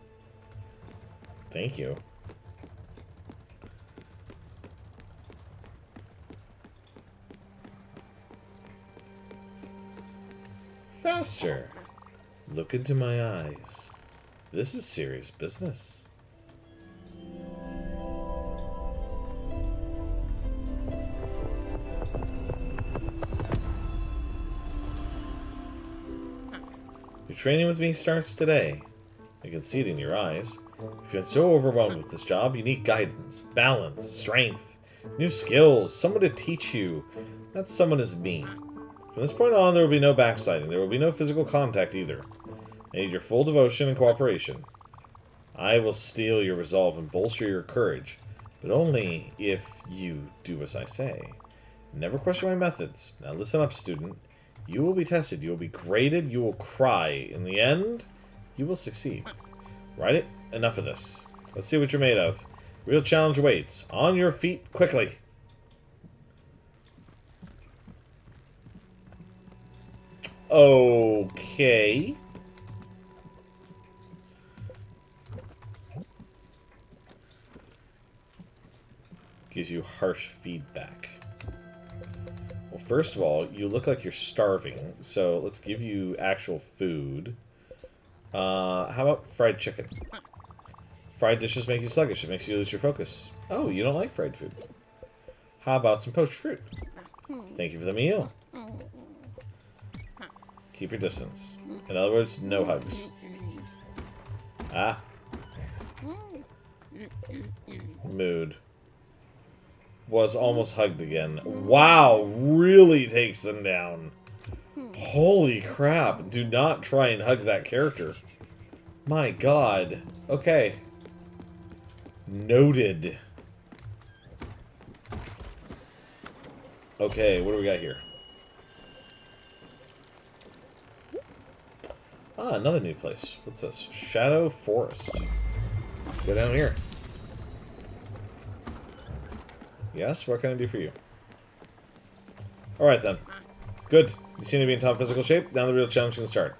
Thank you. Faster! Look into my eyes. This is serious business. Your training with me starts today. I can see it in your eyes. If you're so overwhelmed with this job, you need guidance, balance, strength, new skills, someone to teach you. That someone is me. From this point on, there will be no backsliding. There will be no physical contact either. I need your full devotion and cooperation. I will steel your resolve and bolster your courage, but only if you do as I say. Never question my methods. Now listen up, student. You will be tested. You will be graded. You will cry. In the end, you will succeed. Right it? Enough of this. Let's see what you're made of. Real challenge waits. On your feet, quickly. Okay. Gives you harsh feedback. Well, first of all, you look like you're starving, so let's give you actual food. How about fried chicken? Fried dishes make you sluggish. It makes you lose your focus. Oh, you don't like fried food. How about some poached fruit? Thank you for the meal. Keep your distance. In other words, no hugs. Ah. Mood. Was almost hugged again. Wow, really takes them down. Holy crap. Do not try and hug that character. My god. Okay. Noted. Okay, what do we got here? Ah, another new place. What's this? Shadow Forest. Let's go down here. Yes, what can I do for you? Alright then. Good. You seem to be in top physical shape. Now the real challenge can start.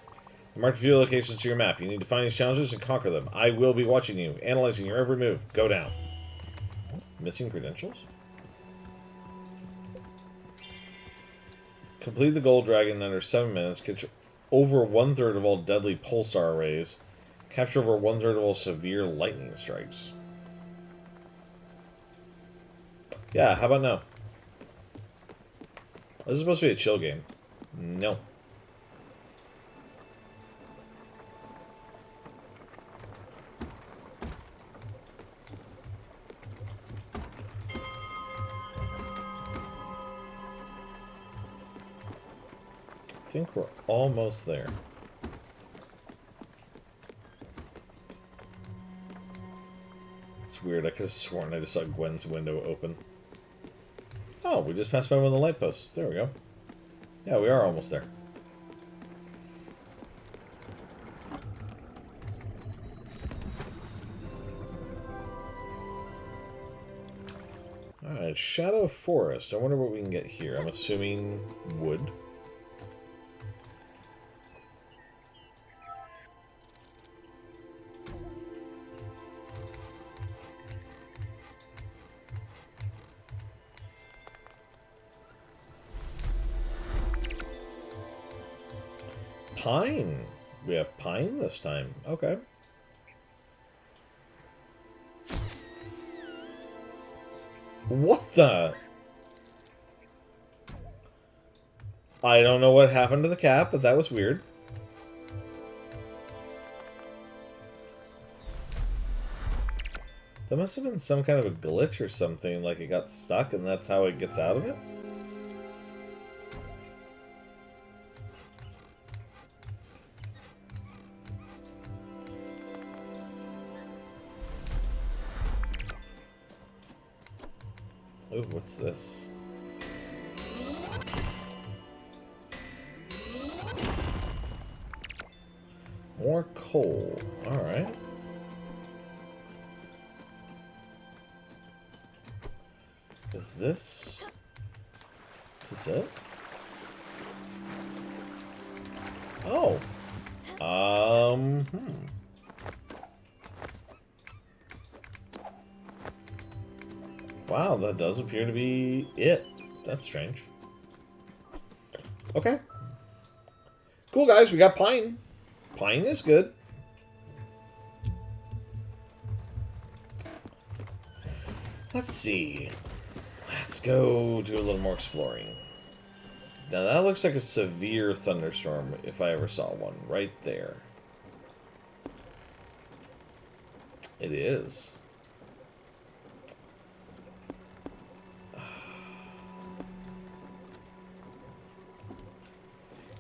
I marked a few locations to your map. You need to find these challenges and conquer them. I will be watching you, analyzing your every move. Go down. Missing credentials? Complete the gold dragon in under 7 minutes. Get over 1/3 of all deadly pulsar rays. Capture over 1/3 of all severe lightning strikes. Yeah, how about no? This is supposed to be a chill game. No. I think we're almost there. It's weird, I could have sworn I just saw Gwen's window open. Oh, we just passed by one of the light posts. There we go. Yeah, we are almost there. Alright, Shadow Forest. I wonder what we can get here. I'm assuming wood. Pine. We have pine this time. Okay. What the? I don't know what happened to the cat, but that was weird. That must have been some kind of a glitch or something, like it got stuck and that's how it gets out of it? Ooh, what's this? More coal. Alright. Is this... Is this it? Oh. Wow, that does appear to be it. That's strange. Okay. Cool, guys. We got pine. Pine is good. Let's see. Let's go do a little more exploring. Now that looks like a severe thunderstorm if I ever saw one. Right there. It is.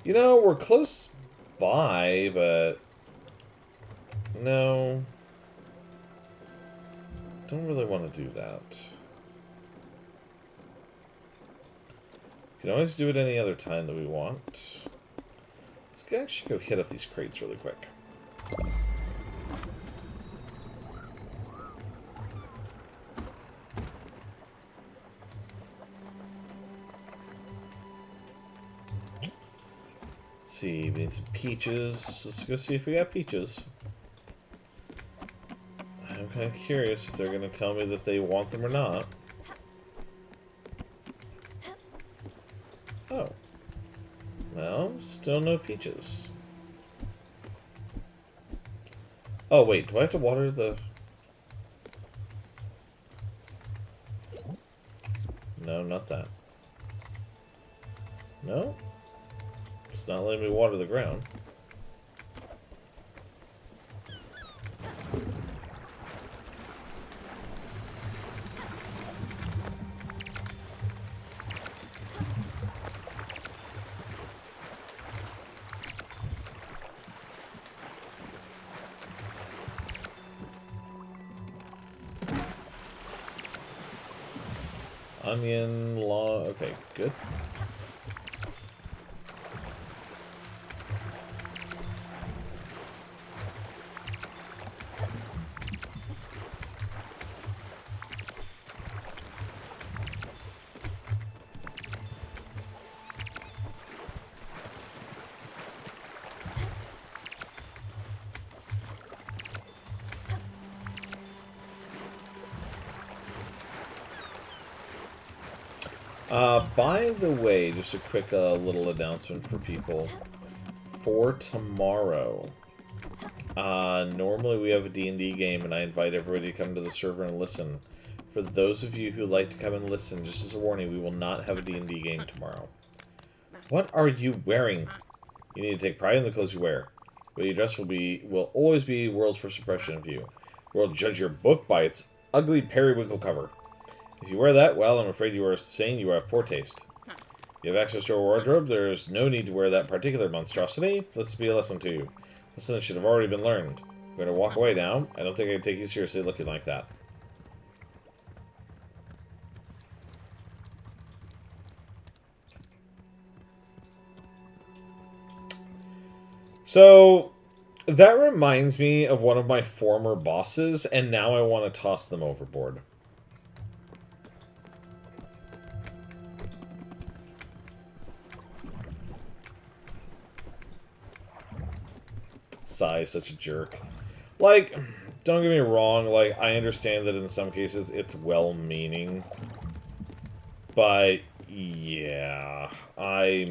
You know, we're close by, but... No. Don't really want to do that. We can always do it any other time that we want. Let's actually go hit up these crates really quick. Let's see, we need some peaches. Let's go see if we got peaches. I'm kind of curious if they're going to tell me that they want them or not. Oh. No, still no peaches. Oh, wait, do I have to water the... No, not that. No? It's not letting me water the ground. Onion, law... Okay, good. By the way, just a quick little announcement for people. For tomorrow, normally we have a D&D game, and I invite everybody to come to the server and listen. For those of you who like to come and listen, just as a warning, we will not have a D&D game tomorrow. What are you wearing? You need to take pride in the clothes you wear. The way you dress will always be world's first impression of you. The world will judge your book by its ugly periwinkle cover. If you wear that, well, I'm afraid you are saying you have poor taste. If you have access to a wardrobe, there's no need to wear that particular monstrosity. Let's be a lesson to you. Lesson that should have already been learned. You better walk away now. I don't think I can take you seriously looking like that. So, that reminds me of one of my former bosses, and now I want to toss them overboard. Sai, such a jerk. Like, don't get me wrong, like, I understand that in some cases it's well-meaning. But, yeah, I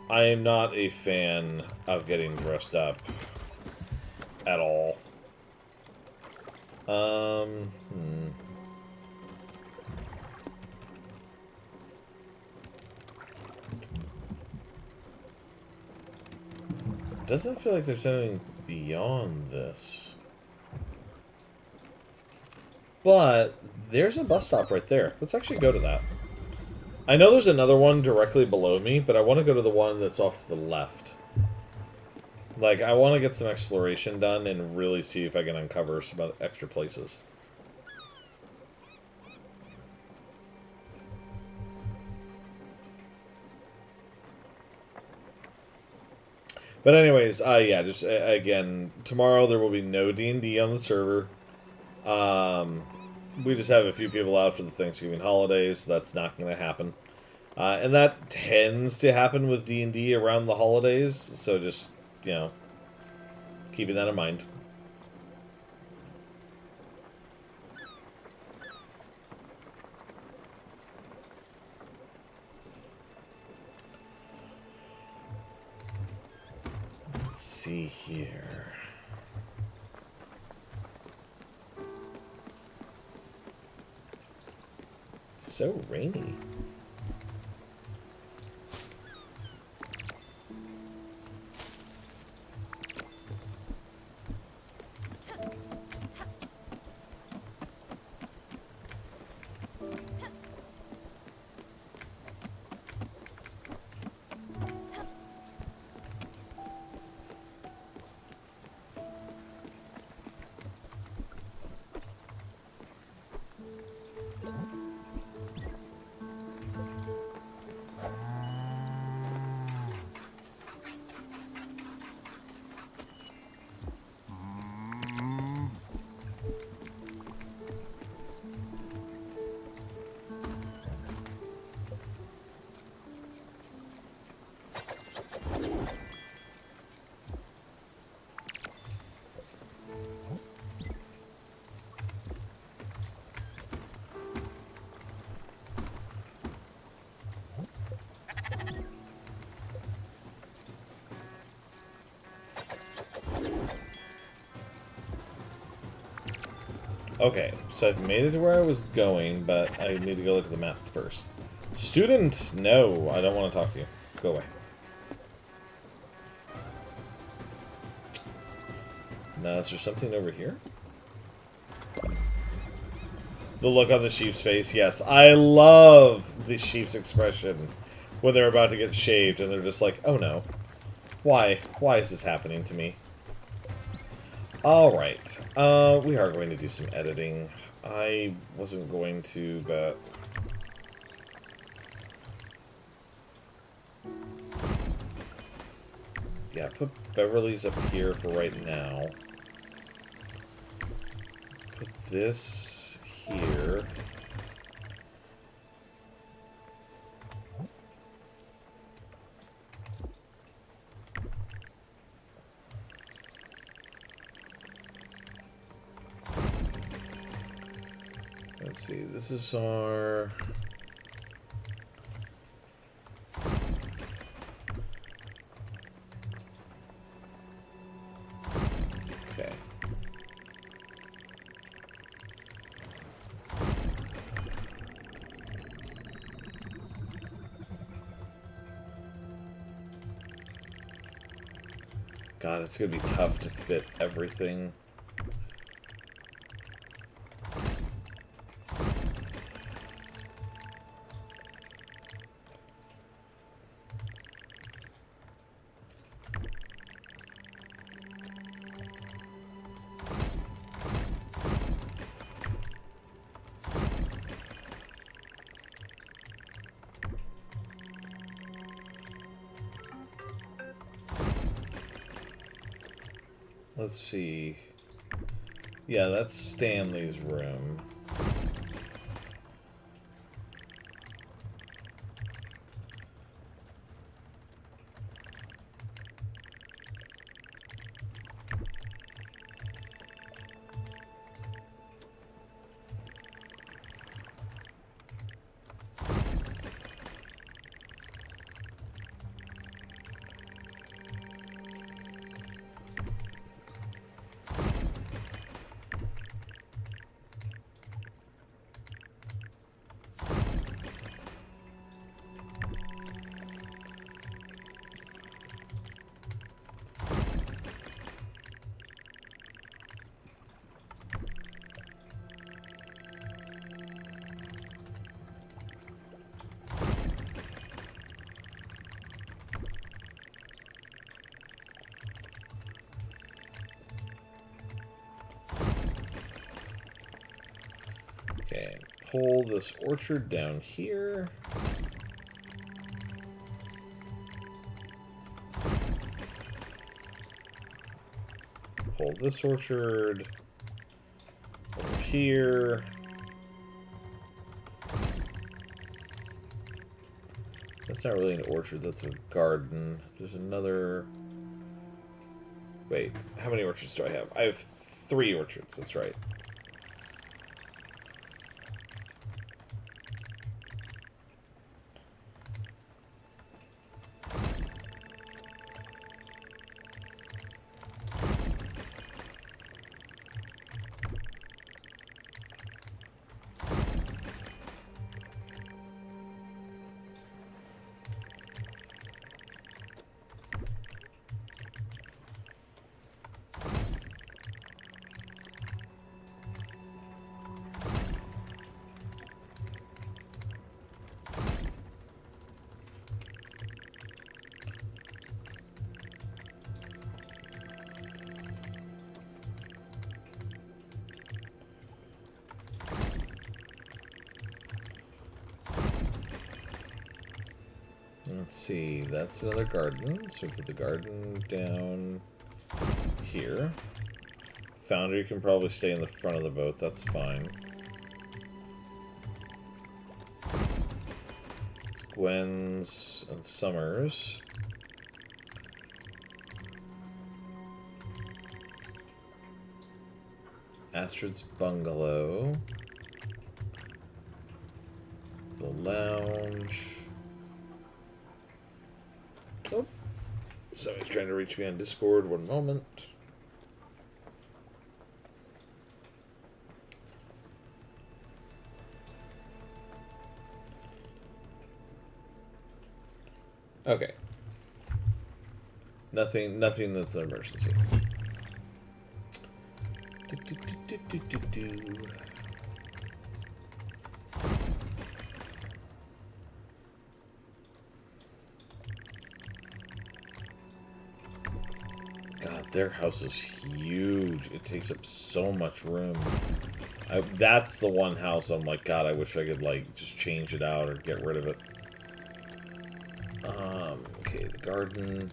am not a fan of getting dressed up at all. Doesn't feel like there's anything beyond this. But there's a bus stop right there. Let's actually go to that. I know there's another one directly below me, but I want to go to the one that's off to the left. Like, I want to get some exploration done and really see if I can uncover some extra places. But anyways, yeah, just, again, tomorrow there will be no D&D on the server. We just have a few people out for the Thanksgiving holidays, so that's not going to happen. And that tends to happen with D&D around the holidays, so just, you know, keeping that in mind. Let's see here. so rainy. Okay, so I've made it to where I was going, but I need to go look at the map first. Student! No, I don't want to talk to you. Go away. Now, is there something over here? The look on the sheep's face, yes. I love the sheep's expression when they're about to get shaved and they're just like, oh no. Why? Why is this happening to me? Alright. We are going to do some editing. I wasn't going to, but... yeah, put Beverly's up here for right now. Put this here. Let's see, this is our... okay. God, it's gonna be tough to fit everything. Let's see. Yeah, that's Stanley's room. Okay, pull this orchard down here. Pull this orchard over here. That's not really an orchard, that's a garden. There's another... wait, how many orchards do I have? I have 3 orchards, that's right. Let's see, that's another garden. So put the garden down here. Foundry can probably stay in the front of the boat, that's fine. It's Gwen's and Summer's. Astrid's bungalow. The lounge. Oh. Somebody's trying to reach me on Discord. One moment. Okay. Nothing that's an emergency. God, their house is huge. It takes up so much room. That's the one house I'm like, God, I wish I could, like, just change it out or get rid of it. Okay, the garden.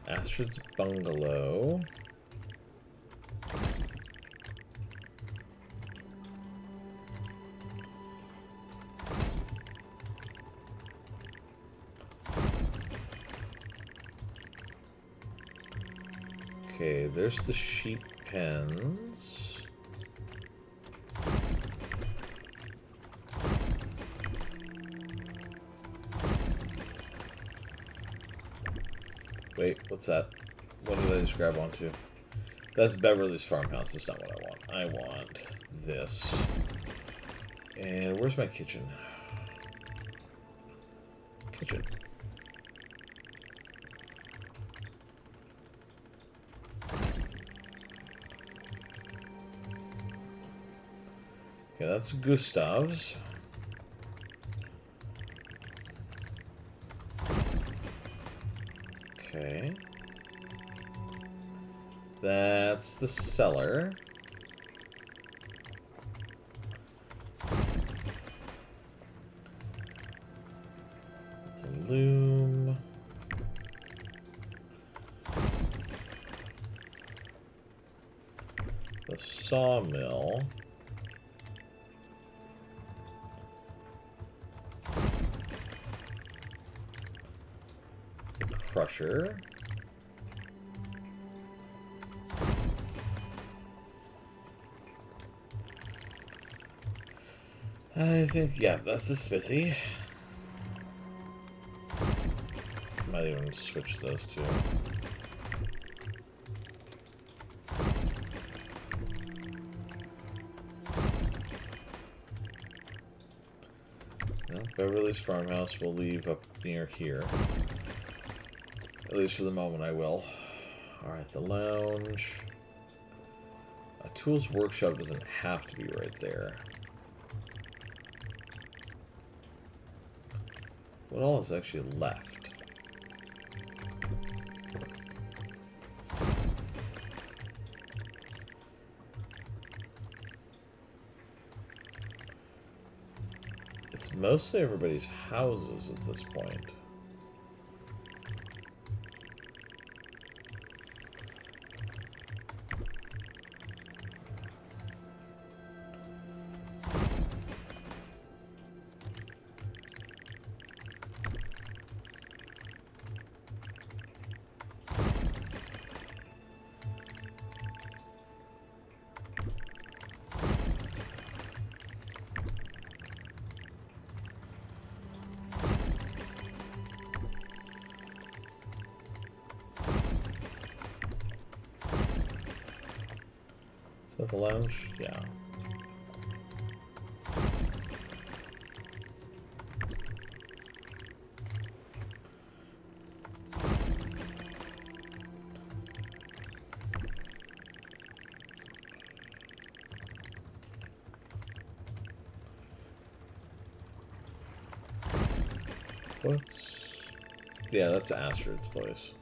Astrid's bungalow. Okay, there's the sheep pens. Wait, what's that? What did I just grab onto? That's Beverly's farmhouse. That's not what I want. I want this. And where's my kitchen? Kitchen. Okay, that's Gustav's. Okay. That's the cellar. The loom. The sawmill. The crusher. I think, yeah, that's the smithy. Might even switch those two. No, Beverly's farmhouse will leave up near here. At least for the moment I will. Alright, the lounge. A tools workshop doesn't have to be right there. What all is actually left? It's mostly everybody's houses at this point. Is that the lounge? Yeah. What's... Yeah, that's Astrid's place.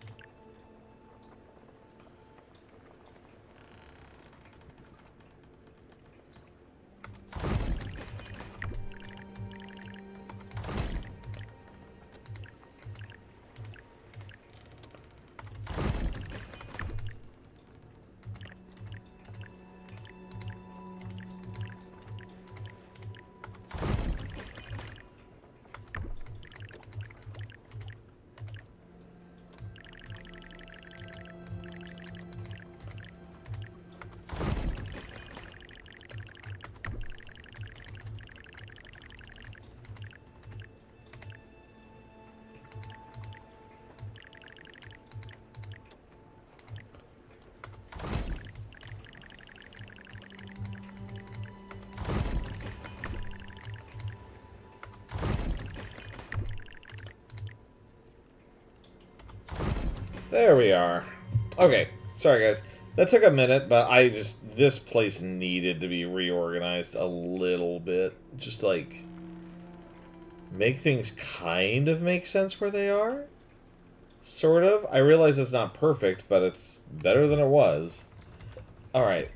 There we are. Okay, sorry guys. That took a minute, but this place needed to be reorganized a little bit. Just like, make things kind of make sense where they are. Sort of. I realize it's not perfect, but it's better than it was. Alright,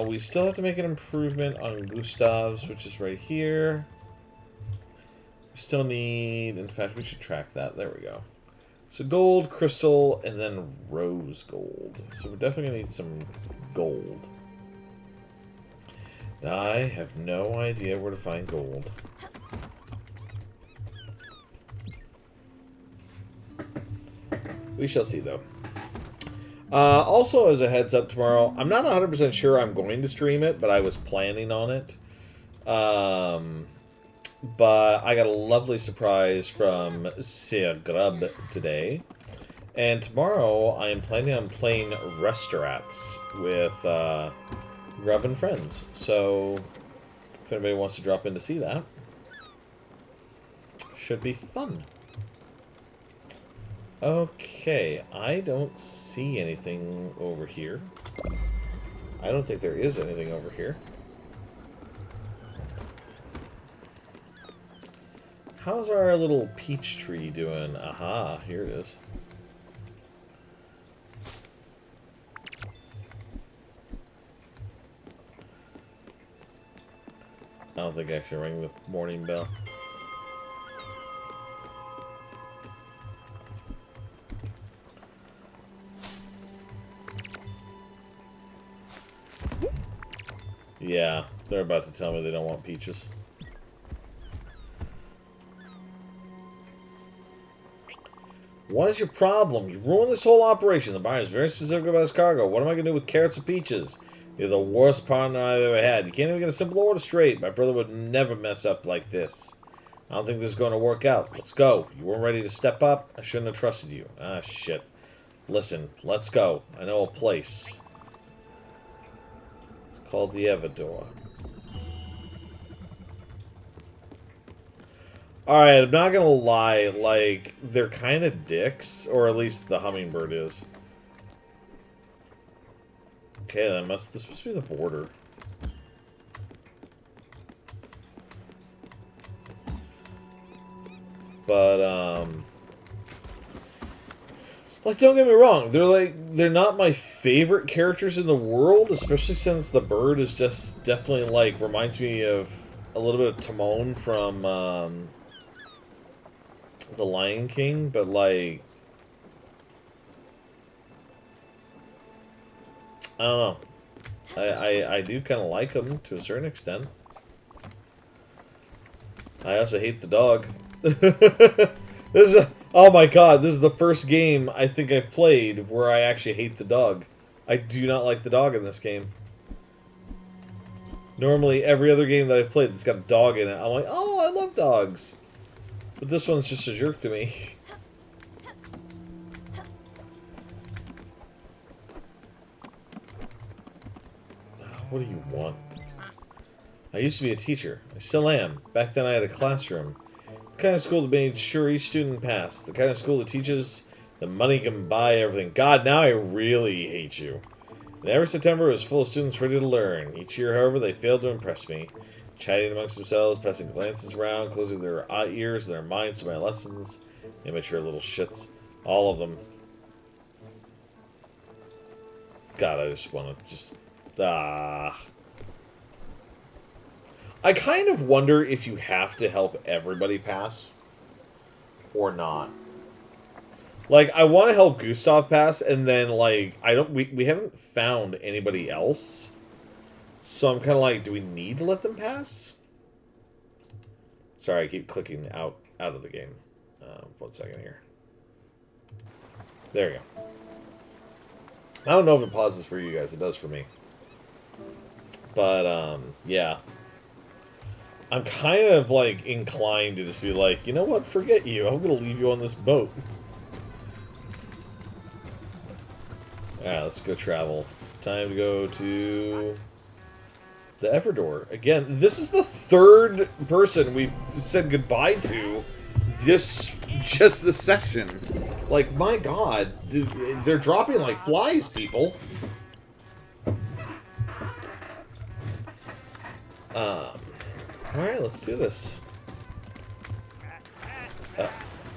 we still have to make an improvement on Gustav's, which is right here. We still need, in fact, we should track that. There we go. So gold, crystal, and then rose gold. So we're definitely going to need some gold. Now, I have no idea where to find gold. We shall see, though. Also, as a heads up tomorrow, I'm not 100% sure I'm going to stream it, but I was planning on it. But I got a lovely surprise from Sir Grub today. And tomorrow, I am planning on playing Restaurants with Grub and friends. So, if anybody wants to drop in to see that, should be fun. Okay, I don't see anything over here. I don't think there is anything over here. How's our little peach tree doing? Aha, here it is. I don't think I should ring the morning bell. Yeah, they're about to tell me they don't want peaches. What is your problem? You've ruined this whole operation. The buyer is very specific about his cargo. What am I going to do with carrots and peaches? You're the worst partner I've ever had. You can't even get a simple order straight. My brother would never mess up like this. I don't think this is going to work out. Let's go. You weren't ready to step up. I shouldn't have trusted you. Ah, shit. Listen, let's go. I know a place. It's called the Evador. Alright, I'm not gonna lie, like, they're kind of dicks, or at least the hummingbird is. Okay, this must be the border. But, like, don't get me wrong, they're not my favorite characters in the world, especially since the bird is just definitely, like, reminds me of a little bit of Timon from, The Lion King, but like, I don't know. I do kind of like him to a certain extent. I also hate the dog. Oh my god, this is the first game I think I've played where I actually hate the dog. I do not like the dog in this game. Normally, every other game that I've played that's got a dog in it, I'm like, oh, I love dogs. But this one's just a jerk to me. What do you want? I used to be a teacher. I still am. Back then I had a classroom. The kind of school that made sure each student passed. The kind of school that teaches that money can buy everything. God, now I really hate you. And every September it was full of students ready to learn. Each year, however, they failed to impress me. Chatting amongst themselves, passing glances around, closing their ears and their minds to my lessons. Immature little shits. All of them. God, I just want to just... I kind of wonder if you have to help everybody pass. Or not. Like, I want to help Gustav pass, and then, like, we haven't found anybody else. So I'm kind of like, do we need to let them pass? Sorry, I keep clicking out of the game. 1 second here. There we go. I don't know if it pauses for you guys. It does for me. But, yeah. I'm kind of, like, inclined to just be like, you know what? Forget you. I'm going to leave you on this boat. Alright, let's go travel. Time to go to... the Evador. Again, this is the third person we've said goodbye to this just the session. Like, my god. They're dropping like flies, people. Alright, let's do this.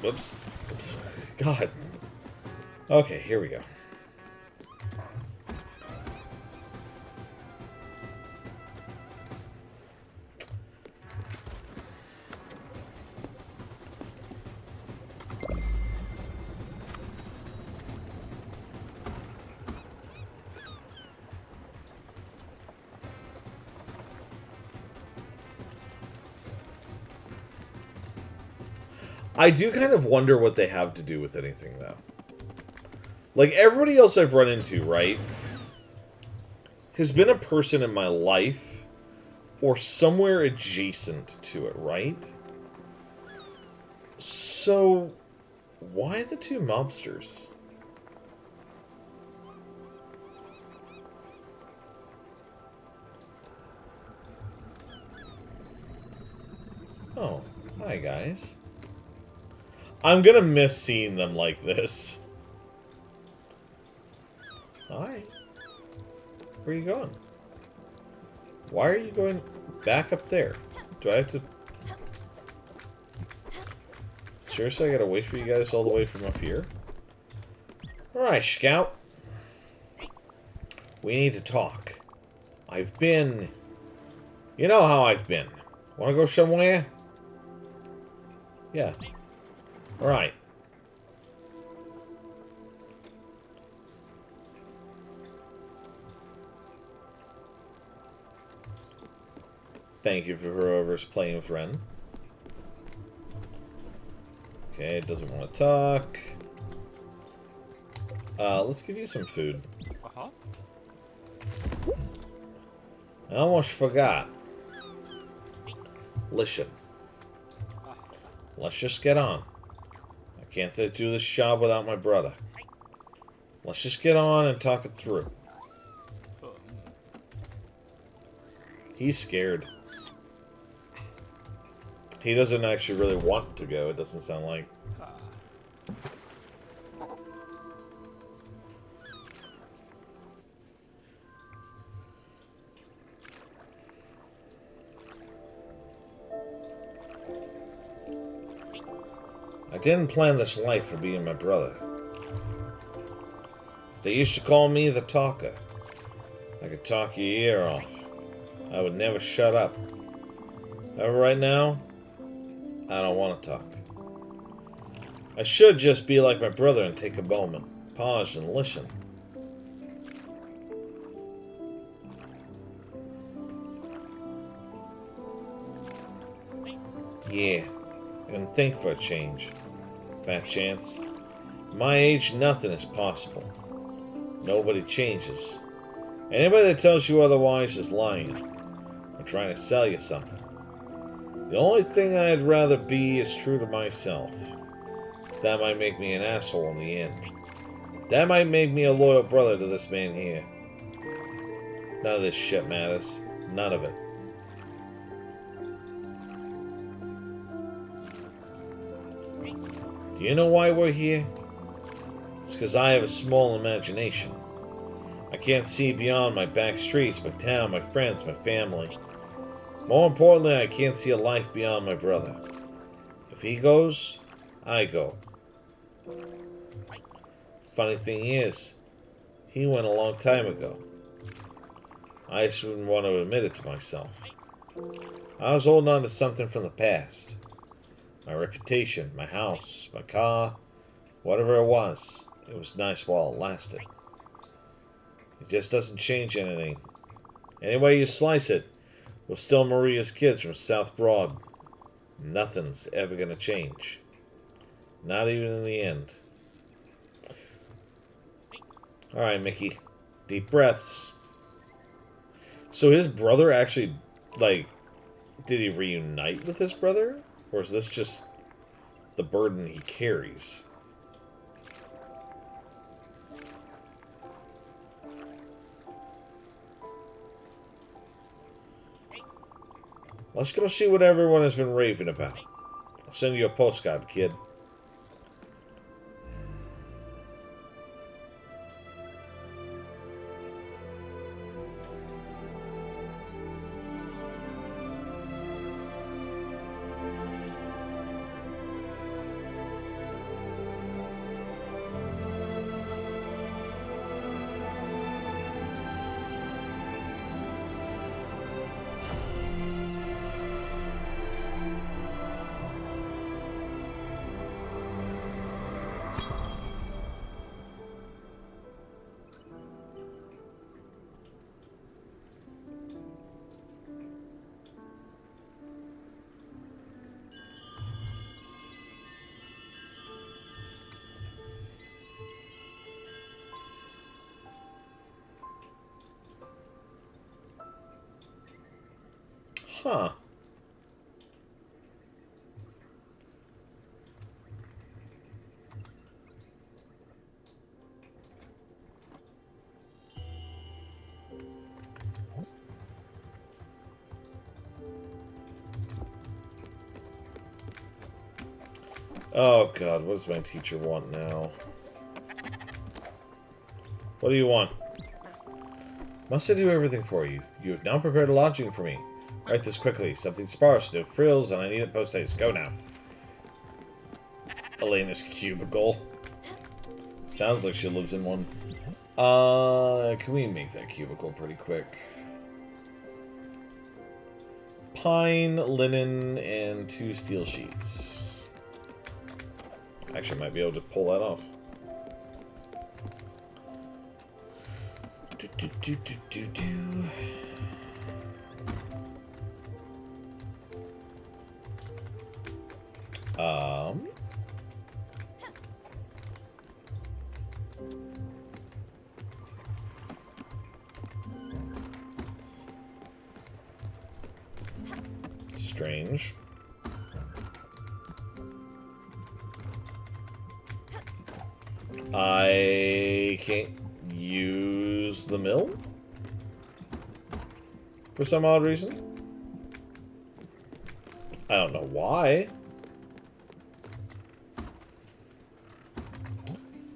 Whoops. Oops. God. Okay, here we go. I do kind of wonder what they have to do with anything, though. Like, everybody else I've run into, right, has been a person in my life or somewhere adjacent to it, right? So, why the two mobsters? Oh, hi, guys. I'm gonna miss seeing them like this. Hi. Where are you going? Why are you going back up there? Do I have to... Seriously, I gotta wait for you guys all the way from up here? Alright, Scout. We need to talk. I've been... You know how I've been. Wanna go somewhere? Yeah. Alright. Thank you for whoever's playing with Ren. Okay, it doesn't want to talk. Let's give you some food. I almost forgot. Listen. Let's just get on. I can't do this job without my brother. Let's just get on and talk it through. He's scared. He doesn't actually really want to go, it doesn't sound like. I didn't plan this life for being my brother. They used to call me the talker. I could talk your ear off. I would never shut up. However, right now, I don't want to talk. I should just be like my brother and take a moment, pause and listen. Yeah, I can think for a change. Fat chance. My age, nothing is possible. Nobody changes. Anybody that tells you otherwise is lying. Or trying to sell you something. The only thing I'd rather be is true to myself. That might make me an asshole in the end. That might make me a loyal brother to this man here. None of this shit matters. None of it. Do you know why we're here? It's because I have a small imagination. I can't see beyond my back streets, my town, my friends, my family. More importantly, I can't see a life beyond my brother. If he goes, I go. Funny thing is, he went a long time ago. I just wouldn't want to admit it to myself. I was holding on to something from the past. My reputation, my house, my car, whatever it was. It was nice while it lasted. It just doesn't change anything. Any way you slice it, we're still Maria's kids from South Broad. Nothing's ever gonna change. Not even in the end. Alright, Mickey. Deep breaths. So his brother actually, like, did he reunite with his brother? Or is this just the burden he carries? Let's go see what everyone has been raving about. I'll send you a postcard, kid. Huh. Oh god, what does my teacher want now? What do you want? Must I do everything for you? You have now prepared a lodging for me. Write this quickly. Something sparse, no frills, and I need it post-haste. Go now. Elena's cubicle. Sounds like she lives in one. Can we make that cubicle pretty quick? Pine, linen, and 2 steel sheets. Actually, I might be able to pull that off. Strange. I can't use the mill for some odd reason. I don't know why.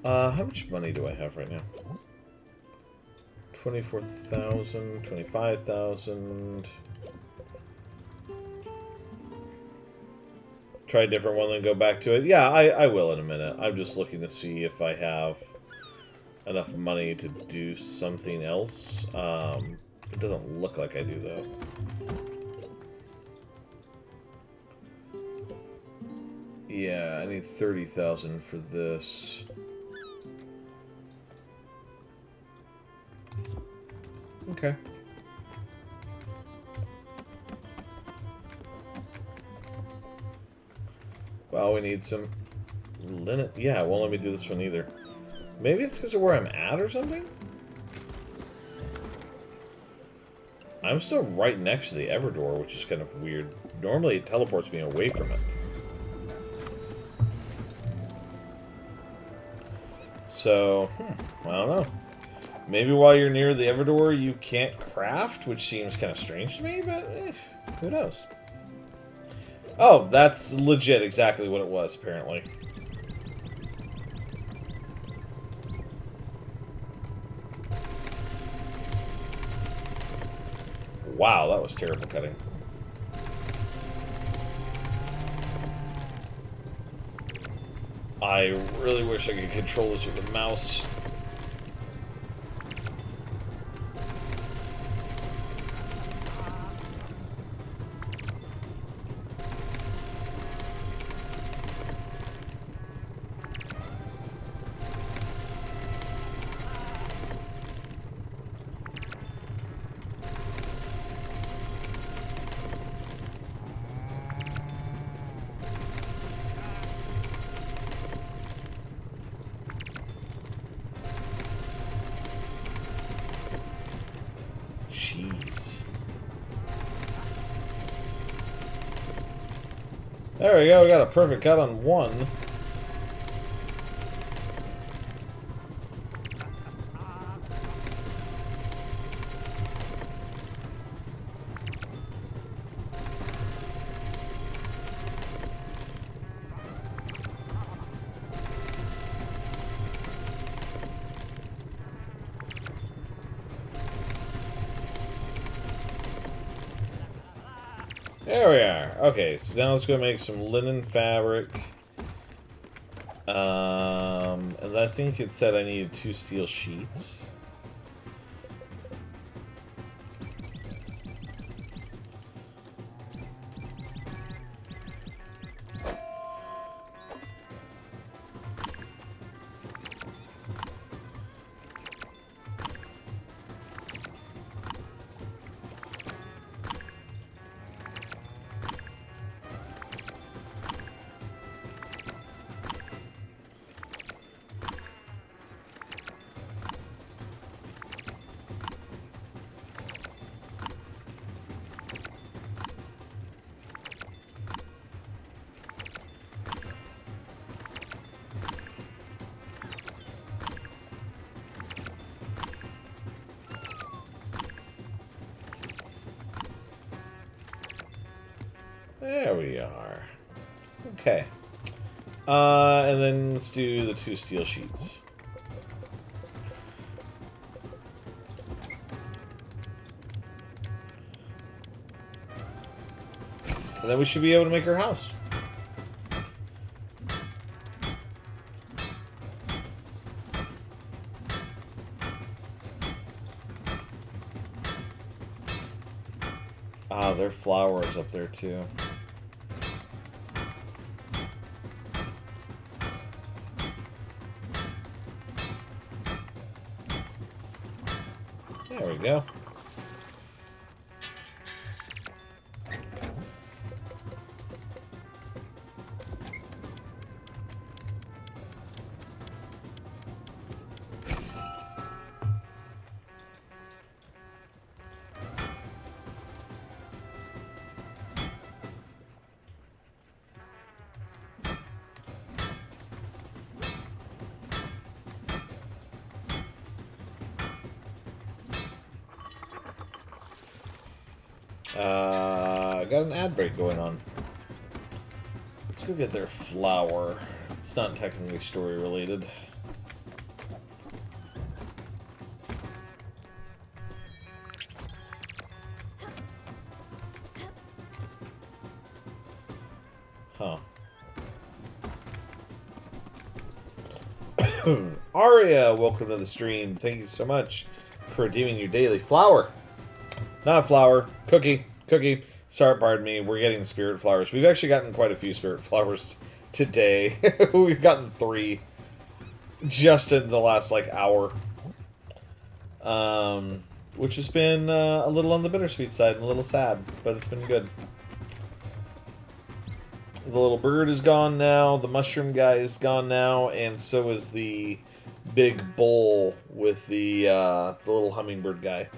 How much money do I have right now? 24,000, 25,000. Try a different one, then go back to it. Yeah, I will in a minute. I'm just looking to see if I have enough money to do something else. It doesn't look like I do, though. Yeah, I need 30,000 for this. Okay. Well, we need some linen. Yeah, it won't let me do this one either. Maybe it's because of where I'm at or something? I'm still right next to the Everdor, which is kind of weird. Normally it teleports me away from it. So, I don't know. Maybe while you're near the Everdor you can't craft, which seems kind of strange to me, but who knows? Oh, that's legit exactly what it was, apparently. Wow, that was terrible cutting. I really wish I could control this with a mouse. Jeez. There we go, we got a perfect cut on one. There we are. Okay, so now let's go make some linen fabric. And I think it said I needed 2 steel sheets. we are. Okay. And then let's do the 2 steel sheets. And then we should be able to make our house. Ah, there are flowers up there too. There we go. Got an ad break going on. Let's go get their flour. It's not technically story related. Huh. Aria, welcome to the stream. Thank you so much for redeeming your daily flour. Not flour. Cookie. Cookie. Sorry, pardon me. We're getting spirit flowers. We've actually gotten quite a few spirit flowers today. We've gotten 3 just in the last, like, hour. Which has been a little on the bittersweet side and a little sad, but it's been good. The little bird is gone now. The mushroom guy is gone now, and so is the big bowl with the little hummingbird guy.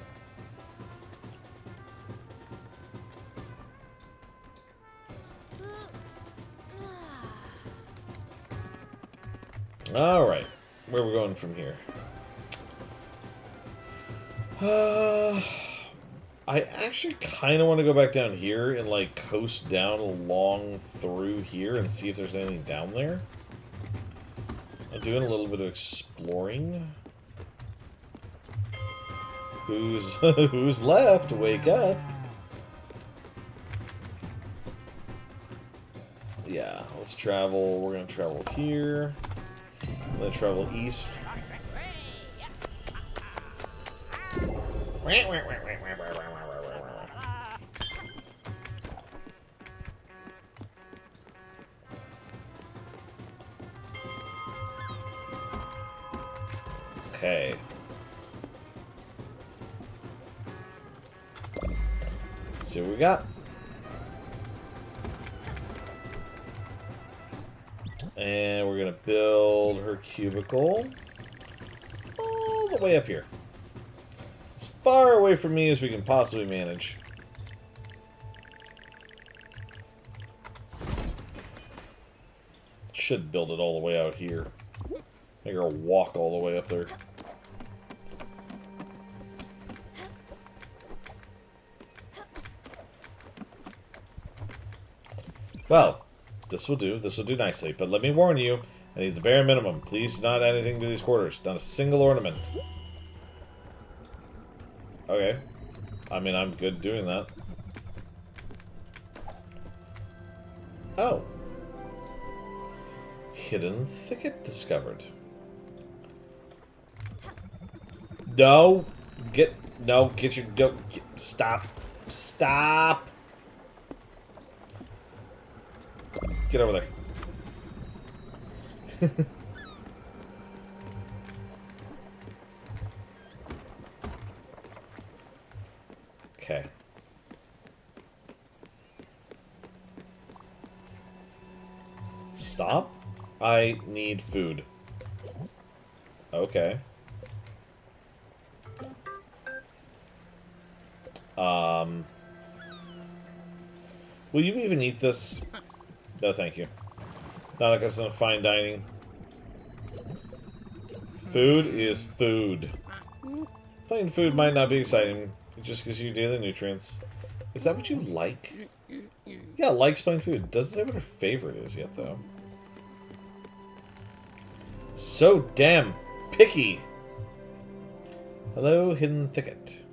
Alright, where are we going from here? I actually kind of want to go back down here and, like, coast down along through here and see if there's anything down there. I'm doing a little bit of exploring. Who's left? Wake up. Yeah, let's travel. We're going to travel here. I'm going to travel east. Okay. Let's see what we got. And we're going to build her cubicle all the way up here. As far away from me as we can possibly manage. Should build it all the way out here. Make her walk all the way up there. Well, this will do. This will do nicely. But let me warn you, I need the bare minimum. Please do not add anything to these quarters. Not a single ornament. Okay. I mean, I'm good doing that. Oh. Hidden thicket discovered. No. Get your... Stop. Stop. Get over there. Okay. Stop. I need food. Okay. Will you even eat this? No, thank you. Not like I'm fine dining. Food is food. Plain food might not be exciting. It just gives you daily nutrients. Is that what you like? Yeah, likes playing food. Doesn't say what her favorite is yet, though. So damn picky. Hello, hidden thicket.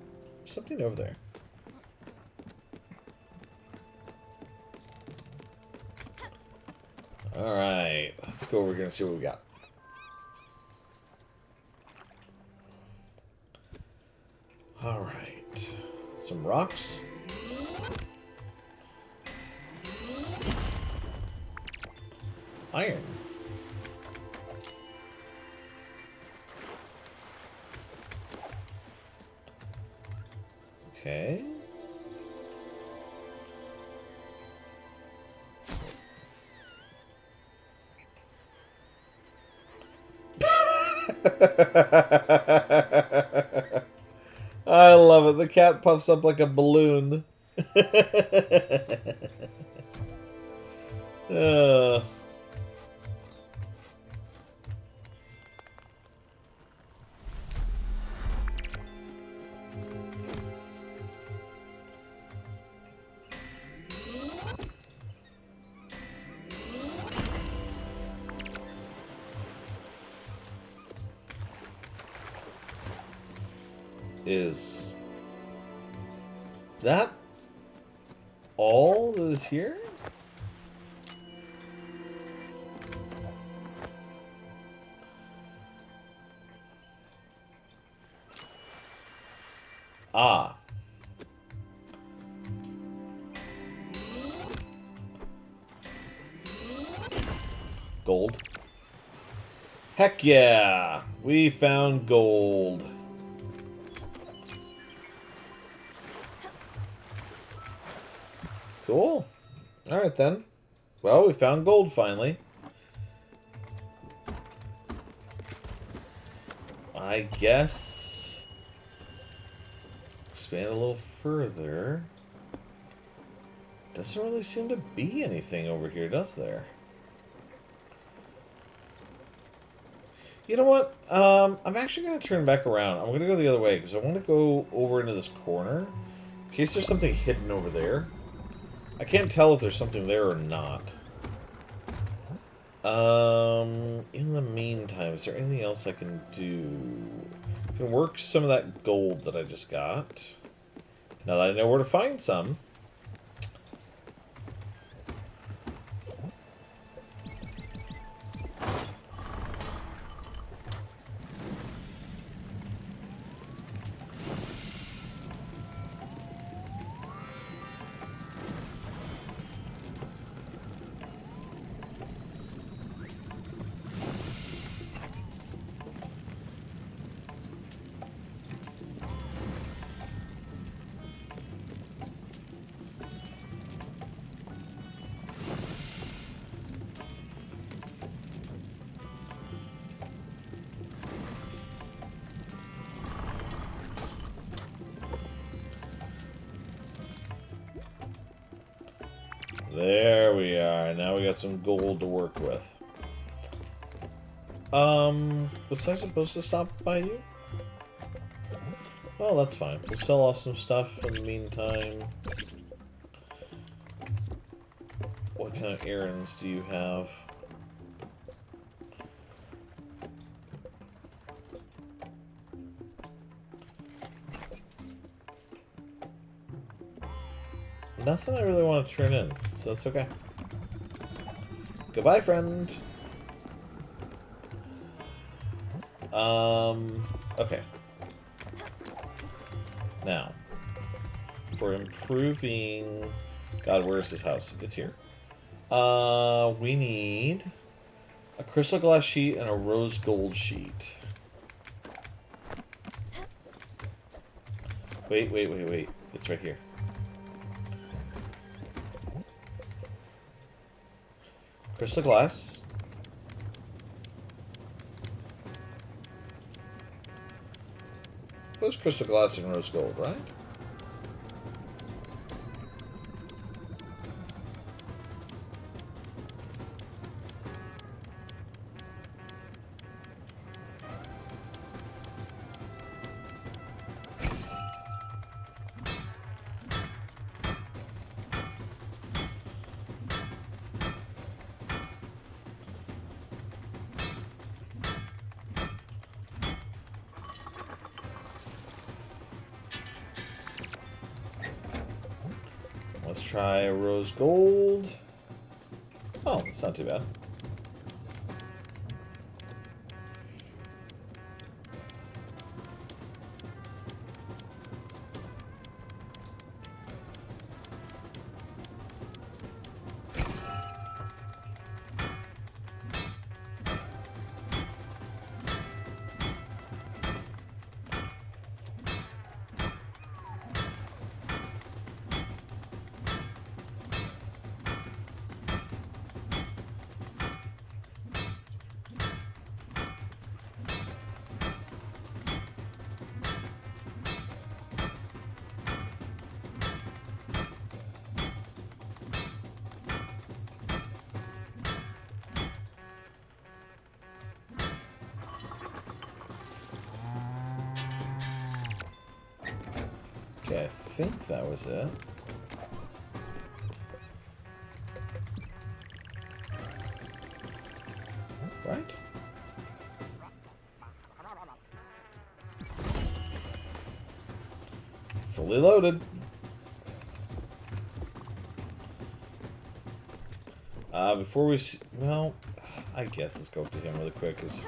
Something over there. Alright, let's go over here and see what we got. Alright. Some rocks. Iron. Okay. I love it. The cat puffs up like a balloon. uh. Is that all that is here? Ah. Gold. Heck yeah! We found gold. Cool. Alright then. Well, we found gold finally. I guess... expand a little further. Doesn't really seem to be anything over here, does there? You know what? I'm actually going to turn back around. I'm going to go the other way, because I want to go over into this corner. In case there's something hidden over there. I can't tell if there's something there or not. In the meantime, is there anything else I can do? I can work some of that gold that I just got. Now that I know where to find some. There we are. Now we got some gold to work with. Was I supposed to stop by you? Well, that's fine. We'll sell off some stuff in the meantime. What kind of errands do you have? Nothing I really want to turn in, so that's okay. Goodbye, friend. Okay. Now, for improving... God, where's this house? It's here. We need a crystal glass sheet and a rose gold sheet. Wait. It's right here. Crystal glass. It was crystal glass and rose gold, right? try rose gold. Oh, that's not too bad. Okay, I think that was it. Right? Fully loaded. Before we well, I guess let's go up to him really quick, because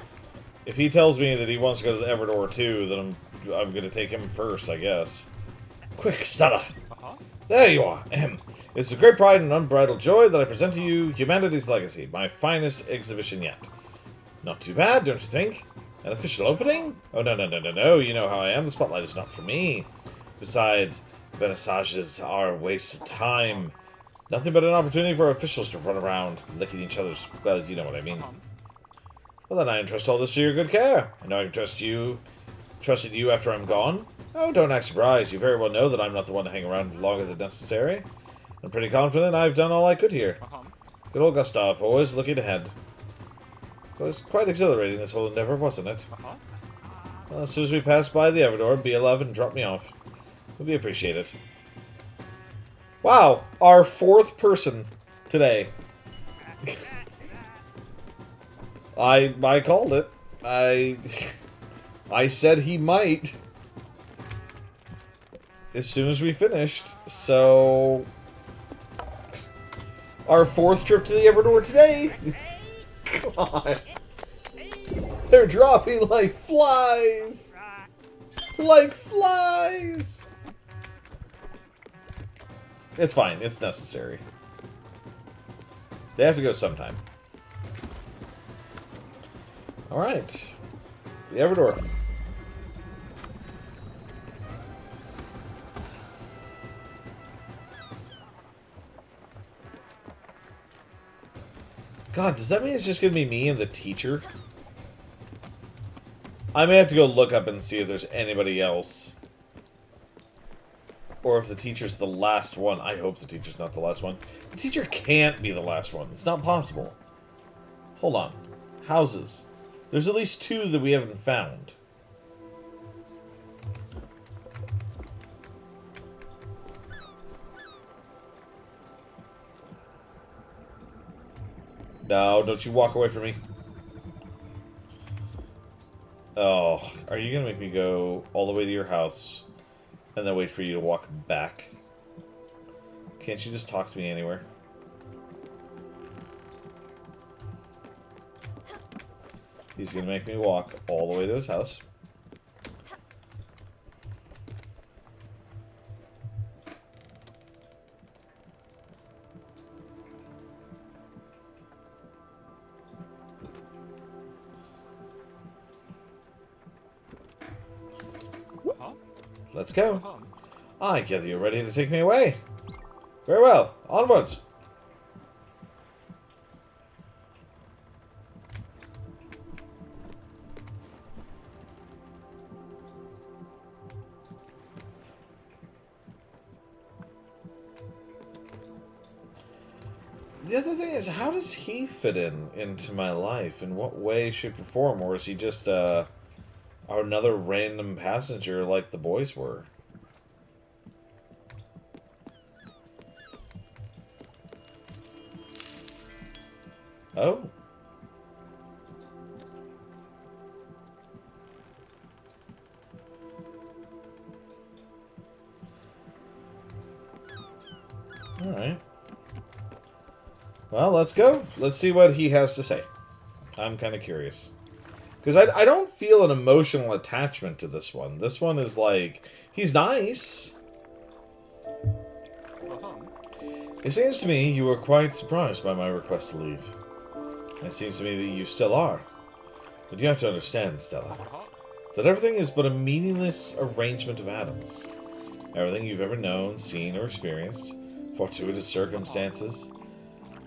if he tells me that he wants to go to the Everdor too, then I'm going to take him first, I guess. Quick, Stella! There you are! It's with great pride and unbridled joy that I present to you Humanity's Legacy, my finest exhibition yet. Not too bad, don't you think? An official opening? Oh, no. You know how I am. The spotlight is not for me. Besides, vernissages are a waste of time. Nothing but an opportunity for officials to run around, licking each other's... Well, you know what I mean. Well, then I entrust all this to your good care. I know I can trusted you after I'm gone. Oh, don't act surprised. You very well know that I'm not the one to hang around longer than necessary. I'm pretty confident I've done all I could here. Good old Gustav, always looking ahead. It was quite exhilarating, this whole endeavor, wasn't it? Well, as soon as we pass by the Everdor, be alive and drop me off. Would be appreciated. Wow, our fourth person today. I called it. I said he might as soon as we finished. So our fourth trip to the Everdor today. God. They're dropping like flies. Like flies. It's fine. It's necessary. They have to go sometime. Alright. The Everdor. God, does that mean it's just going to be me and the teacher? I may have to go look up and see if there's anybody else. Or if the teacher's the last one. I hope the teacher's not the last one. The teacher can't be the last one. It's not possible. Hold on. Houses. There's at least 2 that we haven't found. No, don't you walk away from me. Oh, are you gonna make me go all the way to your house and then wait for you to walk back? Can't you just talk to me anywhere? He's gonna make me walk all the way to his house. Let's go. I gather you're ready to take me away. Very well. Onwards. The other thing is, how does he fit into my life? In what way, shape, or form? Or is he just another random passenger like the boys were? Oh. Alright. Well, let's go. Let's see what he has to say. I'm kind of curious. Because I don't feel an emotional attachment to this one. This one is like, he's nice. It seems to me you were quite surprised by my request to leave. It seems to me that you still are. But you have to understand, Stella, that everything is but a meaningless arrangement of atoms. Everything you've ever known, seen, or experienced, fortuitous circumstances.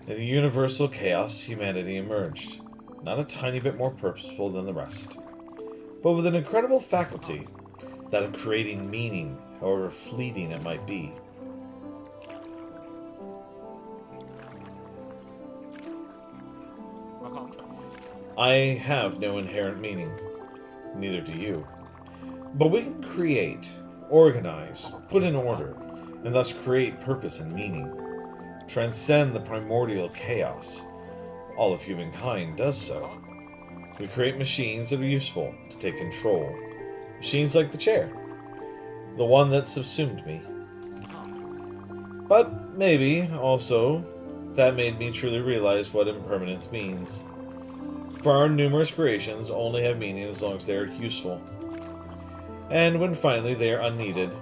In the universal chaos, humanity emerged, not a tiny bit more purposeful than the rest, but with an incredible faculty, that of creating meaning, however fleeting it might be. I have no inherent meaning, neither do you. But we can create, organize, put in order, and thus create purpose and meaning. Transcend the primordial chaos. All of humankind does so. We create machines that are useful to take control. Machines like the chair. The one that subsumed me. But maybe, also, that made me truly realize what impermanence means. For our numerous creations only have meaning as long as they are useful. And when finally they are unneeded,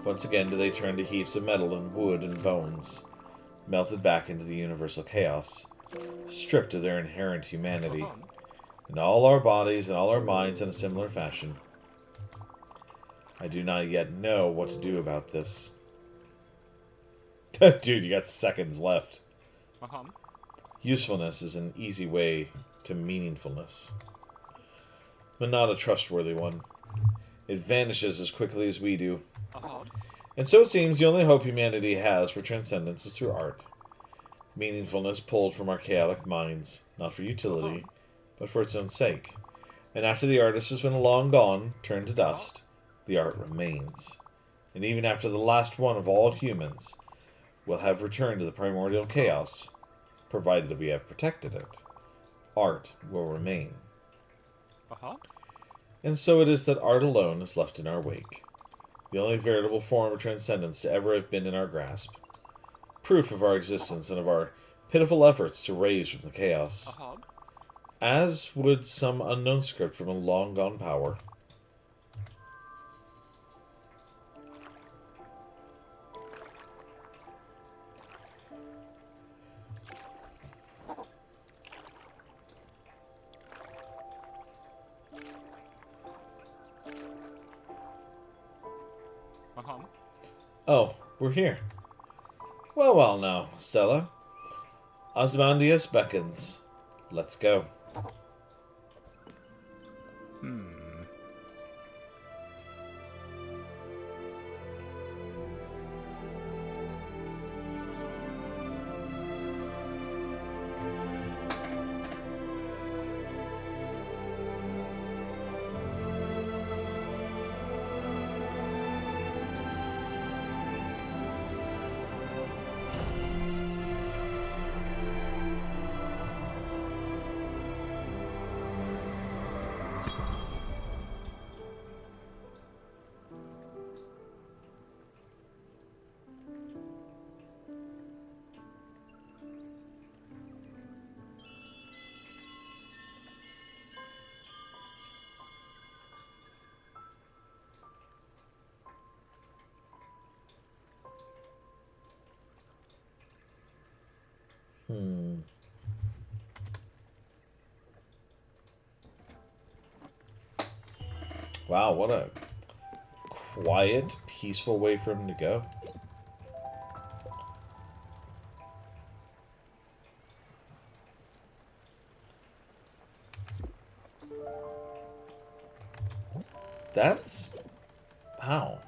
once again do they turn to heaps of metal and wood and bones, melted back into the universal chaos, stripped of their inherent humanity, and all our bodies and all our minds in a similar fashion. I do not yet know what to do about this. Dude, you got seconds left. Usefulness is an easy way to meaningfulness, but not a trustworthy one. It vanishes as quickly as we do. And so it seems the only hope humanity has for transcendence is through art. Meaningfulness pulled from our chaotic minds, not for utility, but for its own sake. And after the artist has been long gone, turned to dust, the art remains. And even after the last one of all humans will have returned to the primordial chaos, provided that we have protected it, art will remain. And so it is that art alone is left in our wake, the only veritable form of transcendence to ever have been in our grasp, proof of our existence and of our pitiful efforts to raise from the chaos, as would some unknown script from a long-gone power. Oh, we're here. Well, well now, Stella. Osmandius beckons. Let's go. Wow, what a quiet, peaceful way for him to go. That's... how?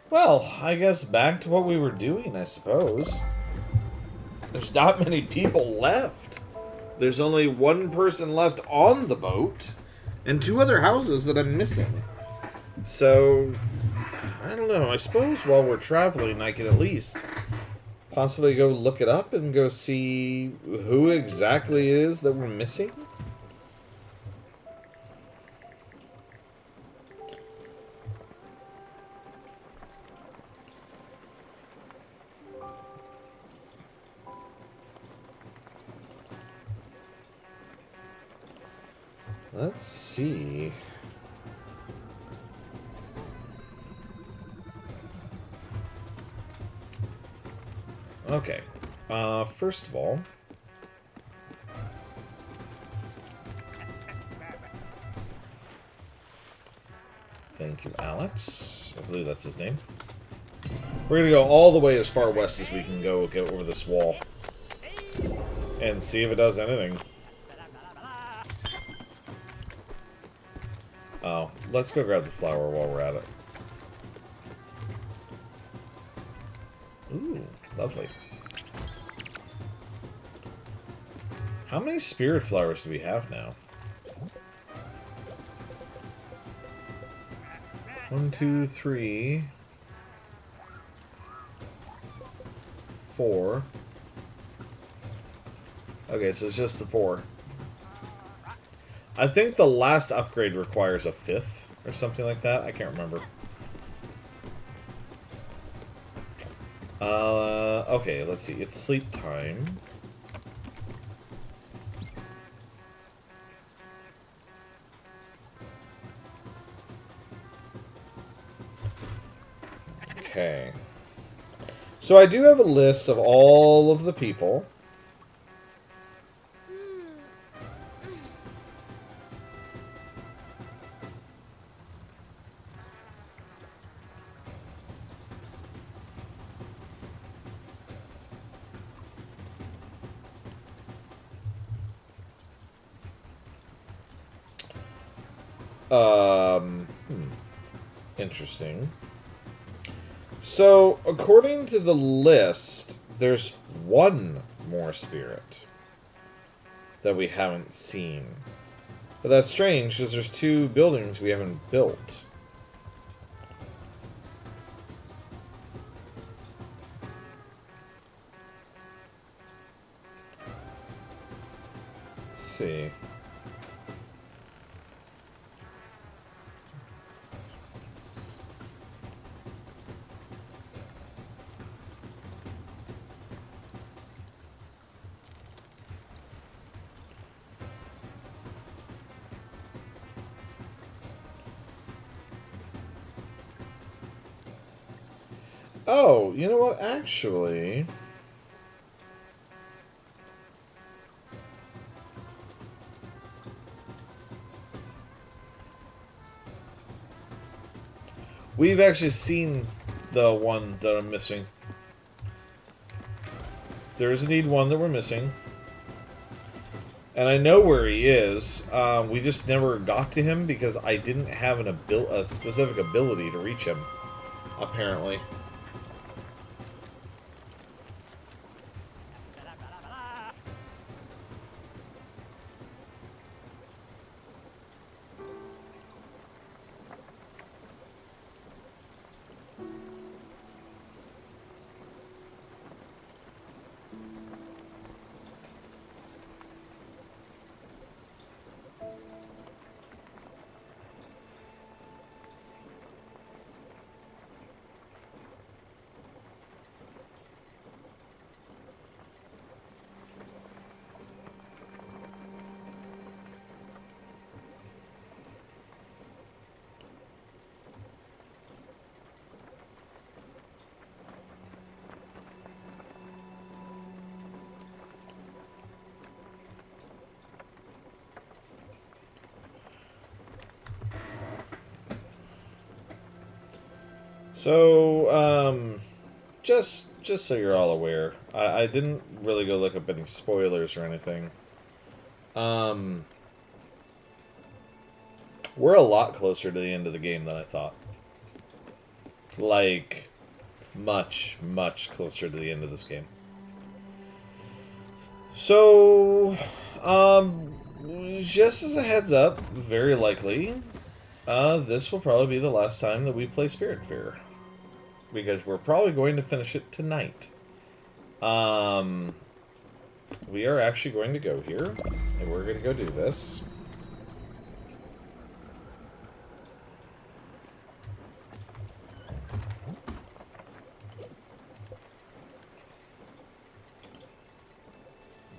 Well, I guess back to what we were doing, I suppose. There's not many people left. There's only one person left on the boat, and 2 other houses that I'm missing. So, I don't know. I suppose while we're traveling, I can at least possibly go look it up and go see who exactly it is that we're missing. Let's see. Okay. First of all, thank you, Alex. I believe that's his name. We're gonna go all the way as far west as we can go, get over this wall, and see if it does anything. Oh, let's go grab the flower while we're at it. Ooh, lovely. How many spirit flowers do we have now? 1, 2, 3, 4. Okay, so it's just the 4. I think the last upgrade requires a 5th or something like that. I can't remember. Okay, let's see. It's sleep time. Okay. So I do have a list of all of the people. Interesting. So, according to the list, there's 1 more spirit that we haven't seen. But that's strange, because there's 2 buildings we haven't built. Let's see. Oh, you know what? Actually, we've actually seen the one that I'm missing. There is indeed one that we're missing. And I know where he is. We just never got to him because I didn't have a specific ability to reach him, apparently. So, just so you're all aware, I didn't really go look up any spoilers or anything. We're a lot closer to the end of the game than I thought. Like, much, much closer to the end of this game. So, Just as a heads up, very likely, this will probably be the last time that we play Spiritfarer. Because we're probably going to finish it tonight. We are actually going to go here, and we're going to go do this.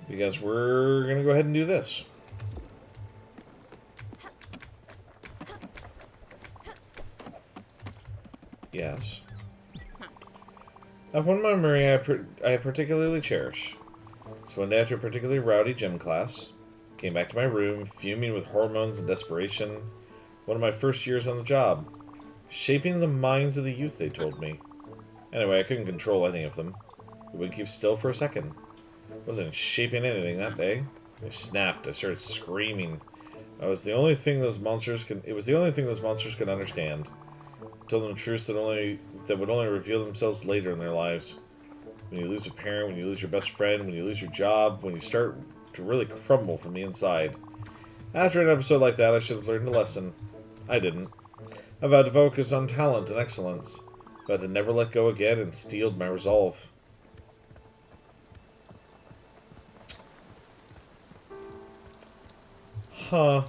Because we're going to go ahead and do this. Yes. I have one memory I particularly cherish. So one day after a particularly rowdy gym class, came back to my room, fuming with hormones and desperation. One of my first years on the job. Shaping the minds of the youth, they told me. Anyway, I couldn't control any of them. We wouldn't keep still for a second. I wasn't shaping anything that day. I snapped. I started screaming. It was the only thing those monsters could understand. Told them truths that would only reveal themselves later in their lives. When you lose a parent, when you lose your best friend, when you lose your job, when you start to really crumble from the inside. After an episode like that, I should have learned a lesson. I didn't. I vowed to focus on talent and excellence, but to never let go again and steeled my resolve. Huh.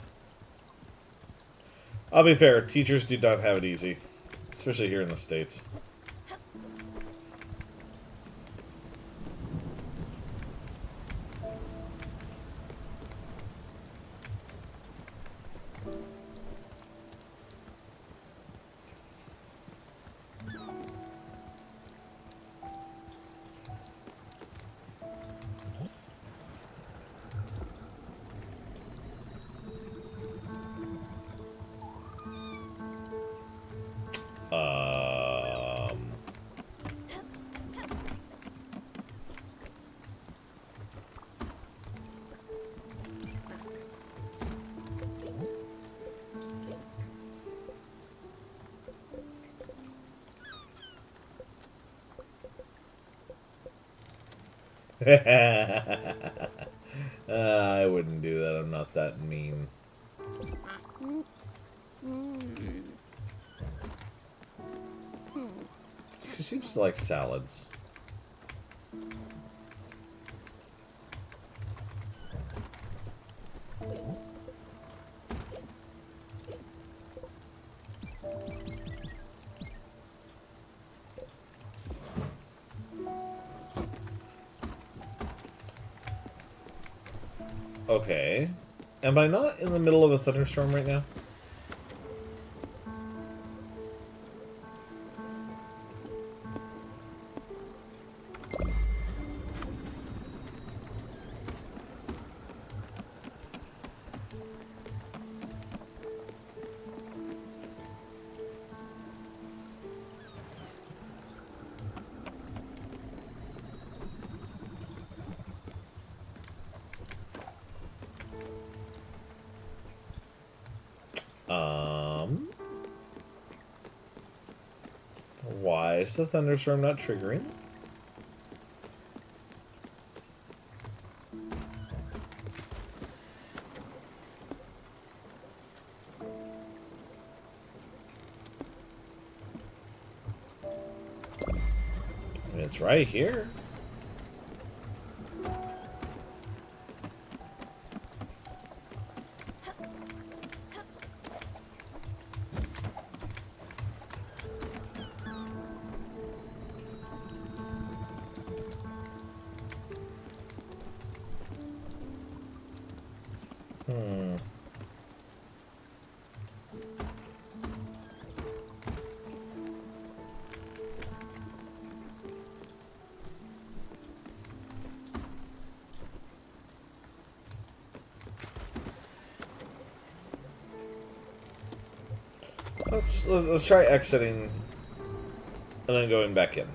I'll be fair, teachers do not have it easy. Especially here in the States. I wouldn't do that. I'm not that mean. She seems to like salads. Okay. Am I not in the middle of a thunderstorm right now? Why is the thunderstorm not triggering? I mean, it's right here. Let's try exiting and then going back in.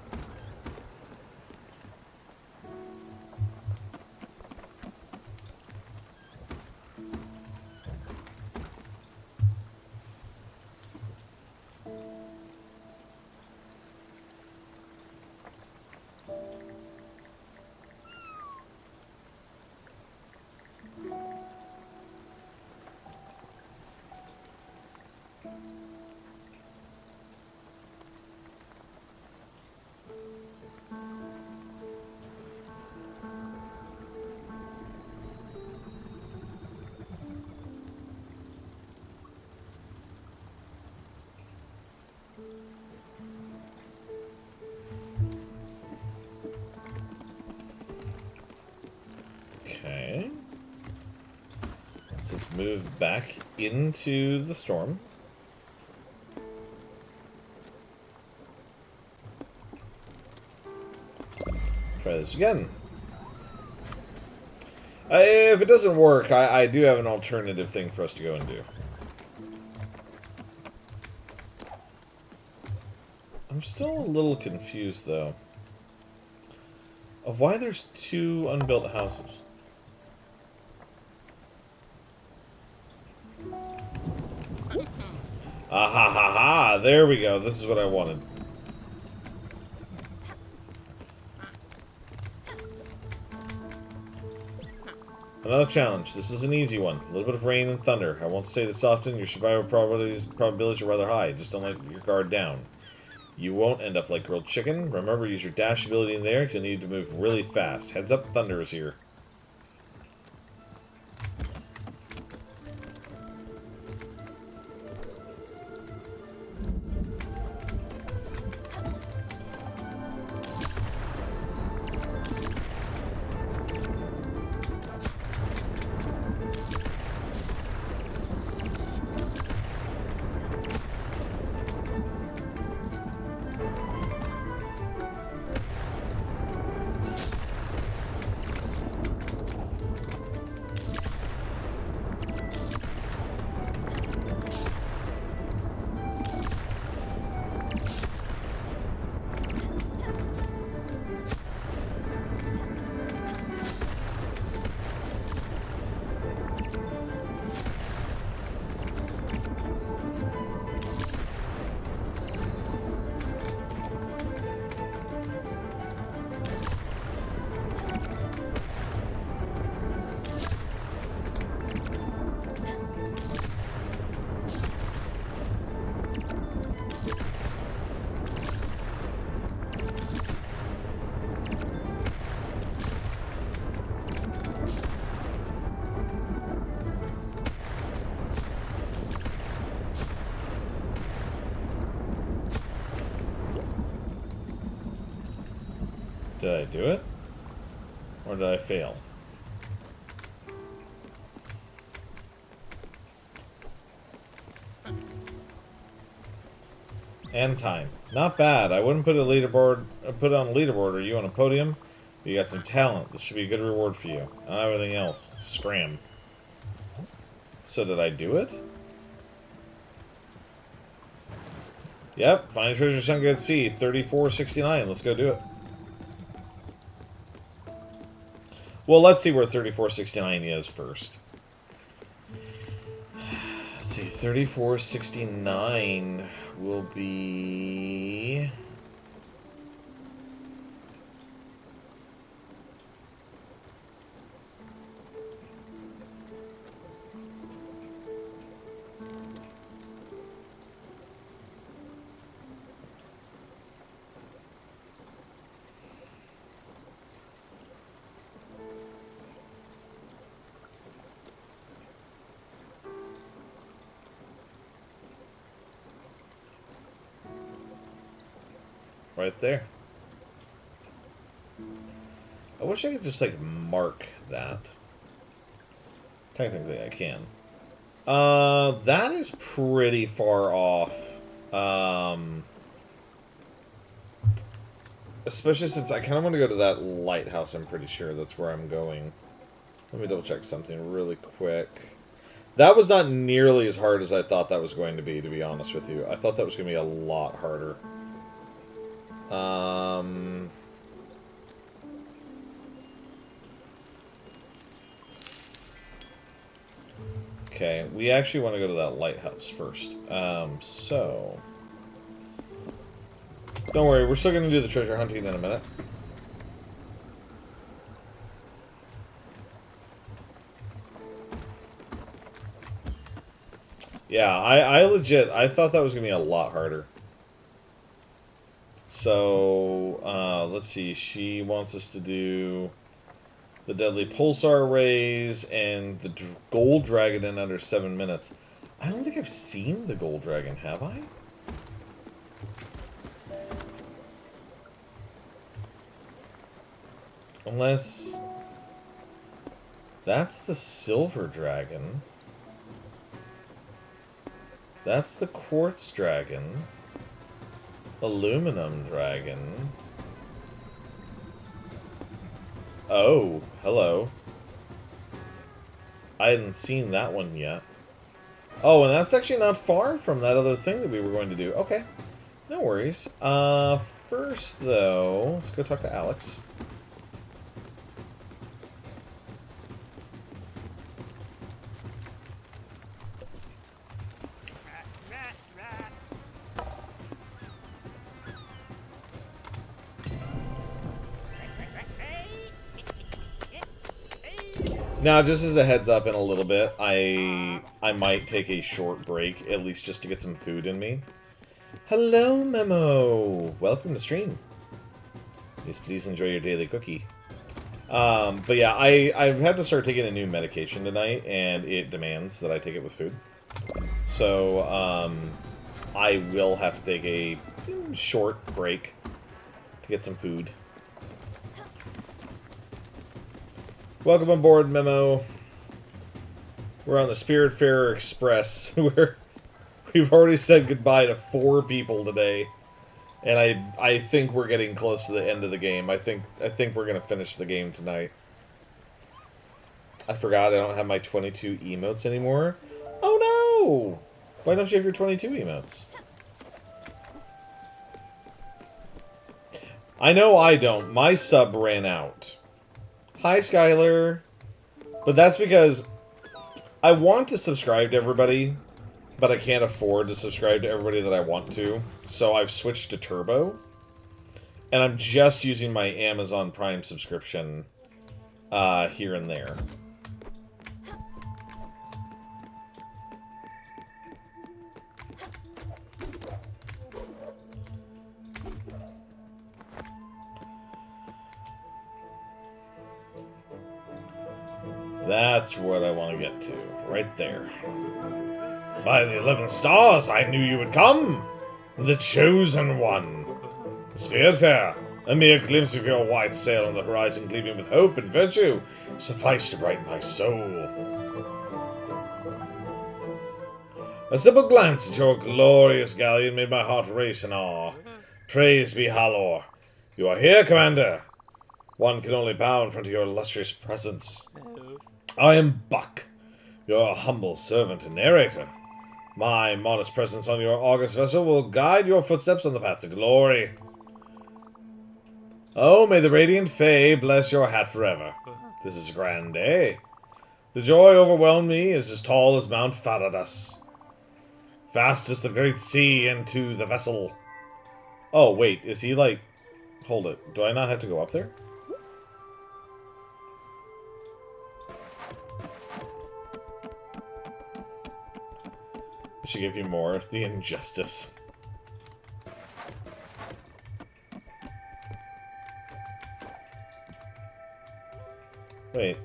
Okay. Let's just move back into the storm. Try this again. If it doesn't work, I do have an alternative thing for us to go and do. I'm still a little confused, though, of why there's 2 unbuilt houses. Ah ha ha ha! There we go. This is what I wanted. Another challenge. This is an easy one. A little bit of rain and thunder. I won't say this often. Your survival probabilities are rather high. Just don't let your guard down. You won't end up like grilled chicken. Remember, use your dash ability in there. You'll need to move really fast. Heads up, thunder is here. Did I do it? Or did I fail? And time. Not bad. I wouldn't put a leaderboard, put it on a leaderboard or you on a podium. You got some talent. This should be a good reward for you. I don't have anything else. Scram. So did I do it? Yep. Find a treasure sunk at sea. 3469. Let's go do it. Well, let's see where 3469 is first. Let's see. 3469 will be... right there. I wish I could just, like, mark that. Technically, I can. That is pretty far off. Especially since I kind of want to go to that lighthouse, I'm pretty sure that's where I'm going. Let me double check something really quick. That was not nearly as hard as I thought that was going to be honest with you. I thought that was going to be a lot harder. Okay, we actually want to go to that lighthouse first. So... Don't worry, we're still going to do the treasure hunting in a minute. Yeah, I legit, I thought that was going to be a lot harder. So, let's see, she wants us to do the Deadly Pulsar Rays and the Gold Dragon in under 7 minutes. I don't think I've seen the Gold Dragon, have I? Unless... That's the silver dragon. That's the quartz dragon. Aluminum dragon. Oh, hello. I hadn't seen that one yet. Oh, and that's actually not far from that other thing that we were going to do. Okay. No worries. First, though, let's go talk to Alex. Now, just as a heads up, in a little bit, I might take a short break, at least just to get some food in me. Hello, Memo! Welcome to stream. Yes, please enjoy your daily cookie. But yeah, I've had to start taking a new medication tonight, and it demands that I take it with food. So, I will have to take a short break to get some food. Welcome aboard, Memo. We're on the Spiritfarer Express. We've already said goodbye to 4 people today, and I think we're getting close to the end of the game. I think we're gonna finish the game tonight. I forgot I don't have my 22 emotes anymore. Oh no! Why don't you have your 22 emotes? I know I don't. My sub ran out. Hi, Skylar. But that's because I want to subscribe to everybody, but I can't afford to subscribe to everybody that I want to. So I've switched to Turbo. And I'm just using my Amazon Prime subscription here and there. That's what I want to get to. Right there. By the 11 stars, I knew you would come! The chosen one! Spiritfarer, a mere glimpse of your white sail on the horizon gleaming with hope and virtue, suffice to brighten my soul. A simple glance at your glorious galleon made my heart race in awe. Praise be Halor. You are here, Commander. One can only bow in front of your illustrious presence. I am Buck, your humble servant and narrator. My modest presence on your august vessel will guide your footsteps on the path to glory. Oh, may the radiant Fae bless your hat forever. This is a grand day. The joy overwhelmed me is as tall as Mount Faradas. Fast as the great sea into the vessel. Oh, wait, is he like... Hold it. Do I not have to go up there? I should give you more. The injustice. Wait.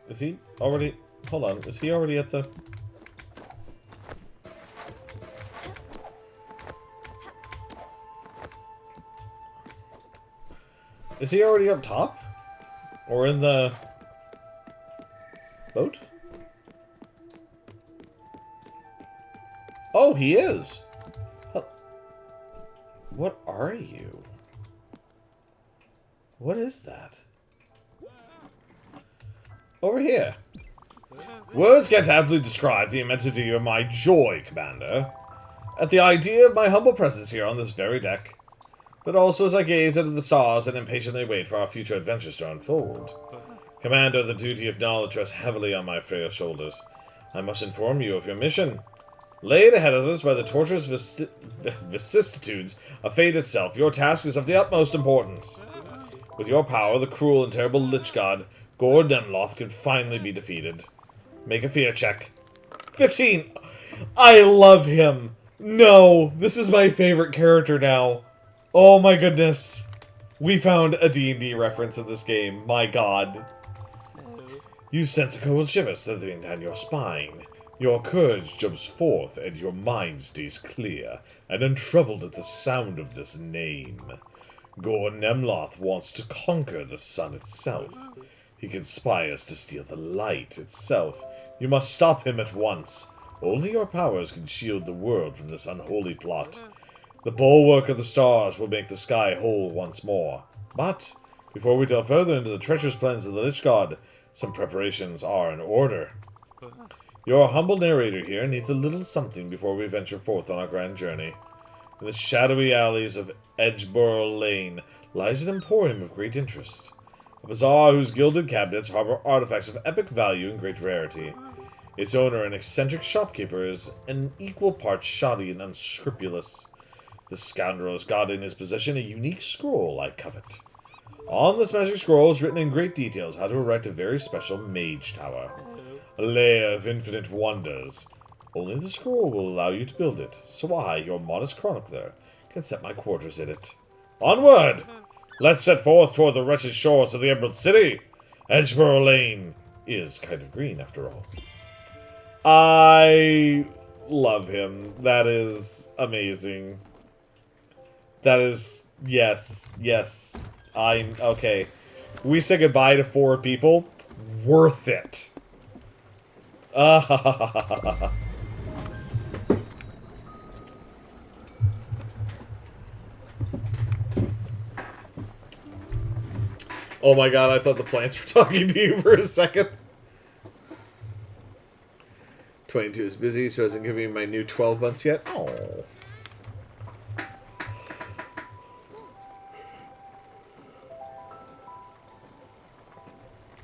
Is he already... Hold on. Is he already at the... Is he already up top? Or in the... boat? Oh, he is! What are you? What is that? Over here. Words can't aptly describe the immensity of my joy, Commander, at the idea of my humble presence here on this very deck, but also as I gaze into the stars and impatiently wait for our future adventures to unfold. Commander, the duty of knowledge rests heavily on my frail shoulders. I must inform you of your mission. Laid ahead of us by the torturous vicissitudes of fate itself, your task is of the utmost importance. With your power, the cruel and terrible Lich God, Gore Nemloth, could finally be defeated. Make a fear check. 15! I love him! No! This is my favorite character now. Oh my goodness. We found a D&D reference in this game. My god. You sense a cold shiver slithering down your spine. Your courage jumps forth, and your mind stays clear and untroubled at the sound of this name. Gore Nemloth wants to conquer the sun itself. He conspires to steal the light itself. You must stop him at once. Only your powers can shield the world from this unholy plot. The bulwark of the stars will make the sky whole once more. But, before we delve further into the treacherous plans of the Lich God, some preparations are in order. Your humble narrator here needs a little something before we venture forth on our grand journey. In the shadowy alleys of Edgeborough Lane lies an emporium of great interest. A bazaar whose gilded cabinets harbor artifacts of epic value and great rarity. Its owner, an eccentric shopkeeper, is an equal part shoddy and unscrupulous. The scoundrel has got in his possession a unique scroll I covet. On this magic scroll is written in great details how to erect a very special mage tower. A lair of infinite wonders. Only the scroll will allow you to build it, so I, your modest chronicler, can set my quarters in it. Onward! Let's set forth toward the wretched shores of the Emerald City! Edgeborough Lane is kind of green, after all. I love him. That is amazing. That is... Yes. I'm... Okay. We say goodbye to 4 people. Worth it. Oh my god, I thought the plants were talking to you for a second. 22 is busy, so hasn't given me my new 12 months yet. Oh.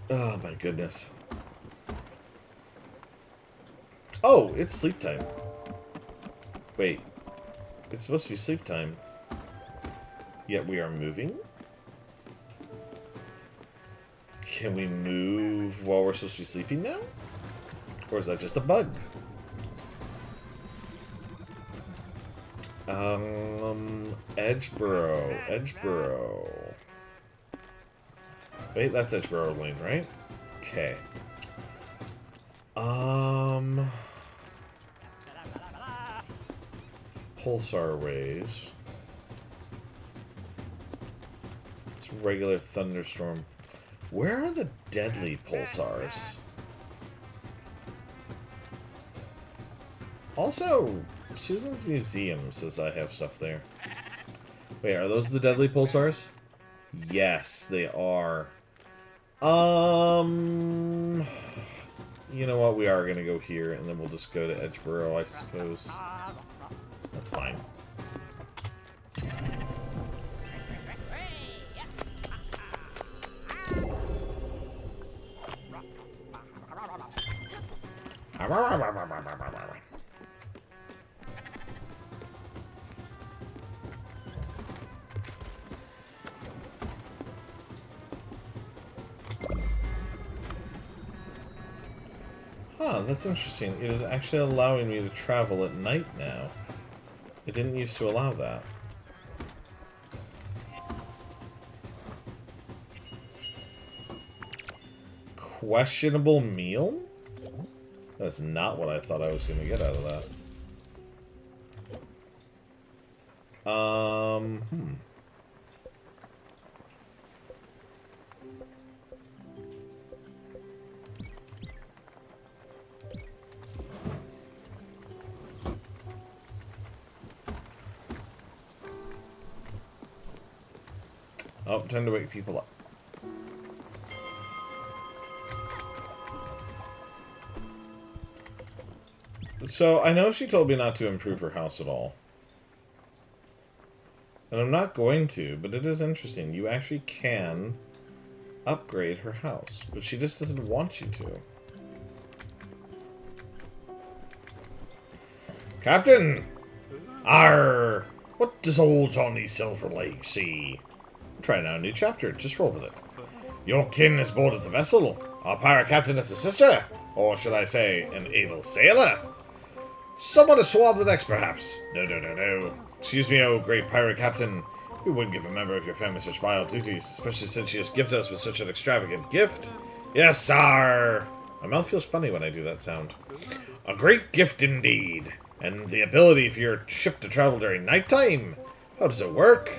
Oh my goodness. Oh, it's sleep time. Wait. It's supposed to be sleep time. Yet we are moving? Can we move while we're supposed to be sleeping now? Or is that just a bug? Edgeborough. Wait, that's Edgeborough Lane, right? Okay. Pulsar waves. It's regular thunderstorm. Where are the deadly pulsars? Also, Susan's Museum says I have stuff there. Wait, are those the deadly pulsars? Yes, they are. You know what? We are going to go here, and then we'll just go to Edgeborough, I suppose. That's fine. Huh, that's interesting. It is actually allowing me to travel at night now. It didn't used to allow that. Questionable meal? That's not what I thought I was going to get out of that. Oh, time to wake people up. So, I know she told me not to improve her house at all. And I'm not going to, but it is interesting. You actually can upgrade her house, but she just doesn't want you to. Captain! Arr! What does old Johnny Silverlake see? Trying out a new chapter, just roll with it. Your kin is boarded the vessel. Our pirate captain is a sister. Or should I say, an able sailor? Someone to swab the decks, perhaps? No. Excuse me, oh great pirate captain. We wouldn't give a member of your family such vile duties, especially since she has gifted us with such an extravagant gift. Yes, sir! My mouth feels funny when I do that sound. A great gift indeed. And the ability for your ship to travel during nighttime. How does it work?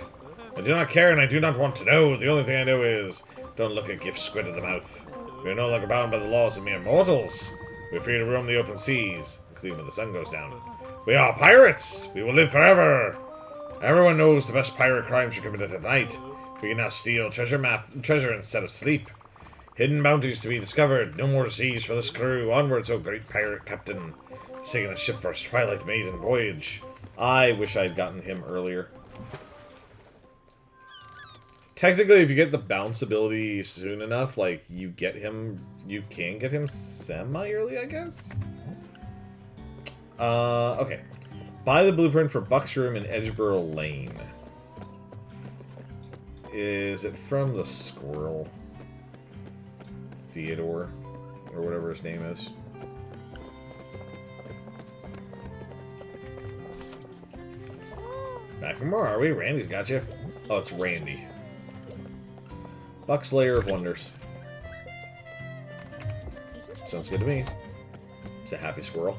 I do not care and I do not want to know. The only thing I know is Don't look a gift squid in the mouth. We are no longer bound by the laws of mere mortals. We are free to roam the open seas, including when the sun goes down. We are pirates! We will live forever! Everyone knows the best pirate crimes are committed at night. We can now steal treasure instead of sleep. Hidden bounties to be discovered. No more seas for this crew. Onwards, O great pirate captain. He's taking a ship for his twilight maiden voyage. I wish I'd gotten him earlier. Technically, if you get the bounce ability soon enough, like, you can get him semi-early, I guess? Okay. Buy the blueprint for Buck's room in Edgeboro Lane. Is it from the squirrel? Theodore? Or whatever his name is. Back for more, are we? Randy's got you. Oh, it's Randy. Buck's Lair of Wonders. Sounds good to me. It's a happy squirrel.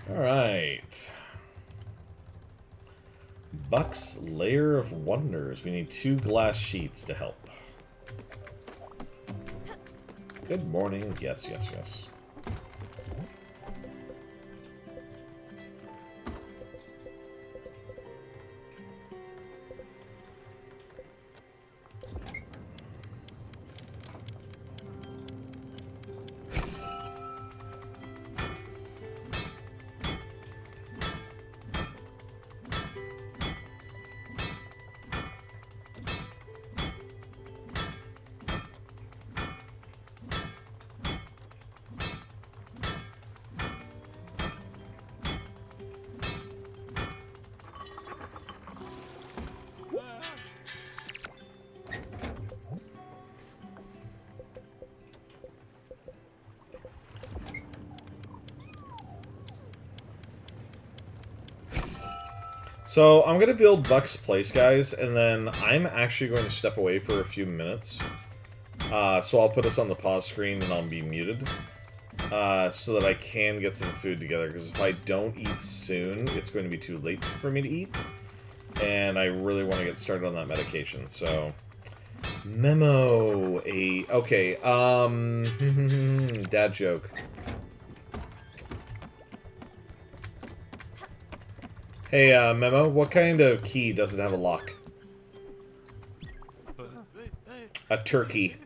Alright. Buck's Lair of Wonders. We need 2 glass sheets to help. Good morning. Yes, yes, yes. So, I'm going to build Buck's place, guys, and then I'm actually going to step away for a few minutes. So I'll put us on the pause screen and I'll be muted. So that I can get some food together, because if I don't eat soon, it's going to be too late for me to eat. And I really want to get started on that medication, so... Memo! Okay, dad joke. Hey, Memo, what kind of key doesn't have a lock? A turkey.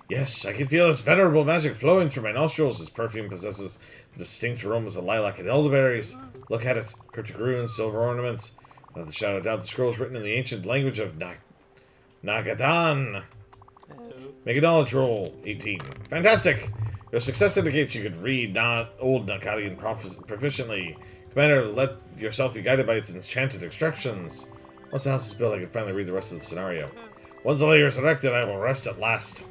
Yes, I can feel its venerable magic flowing through my nostrils. Its perfume possesses distinct aromas of lilac and elderberries. Look at it. Cryptic runes, silver ornaments. Without the shadow of doubt, the scrolls written in the ancient language of Nagadan. Make a knowledge roll. 18. Fantastic! Your success indicates you could read Old Nakadian proficiently. Commander, let yourself be guided by its enchanted instructions. Once the house is built, I can finally read the rest of the scenario. Once the layer is erected, I will rest at last.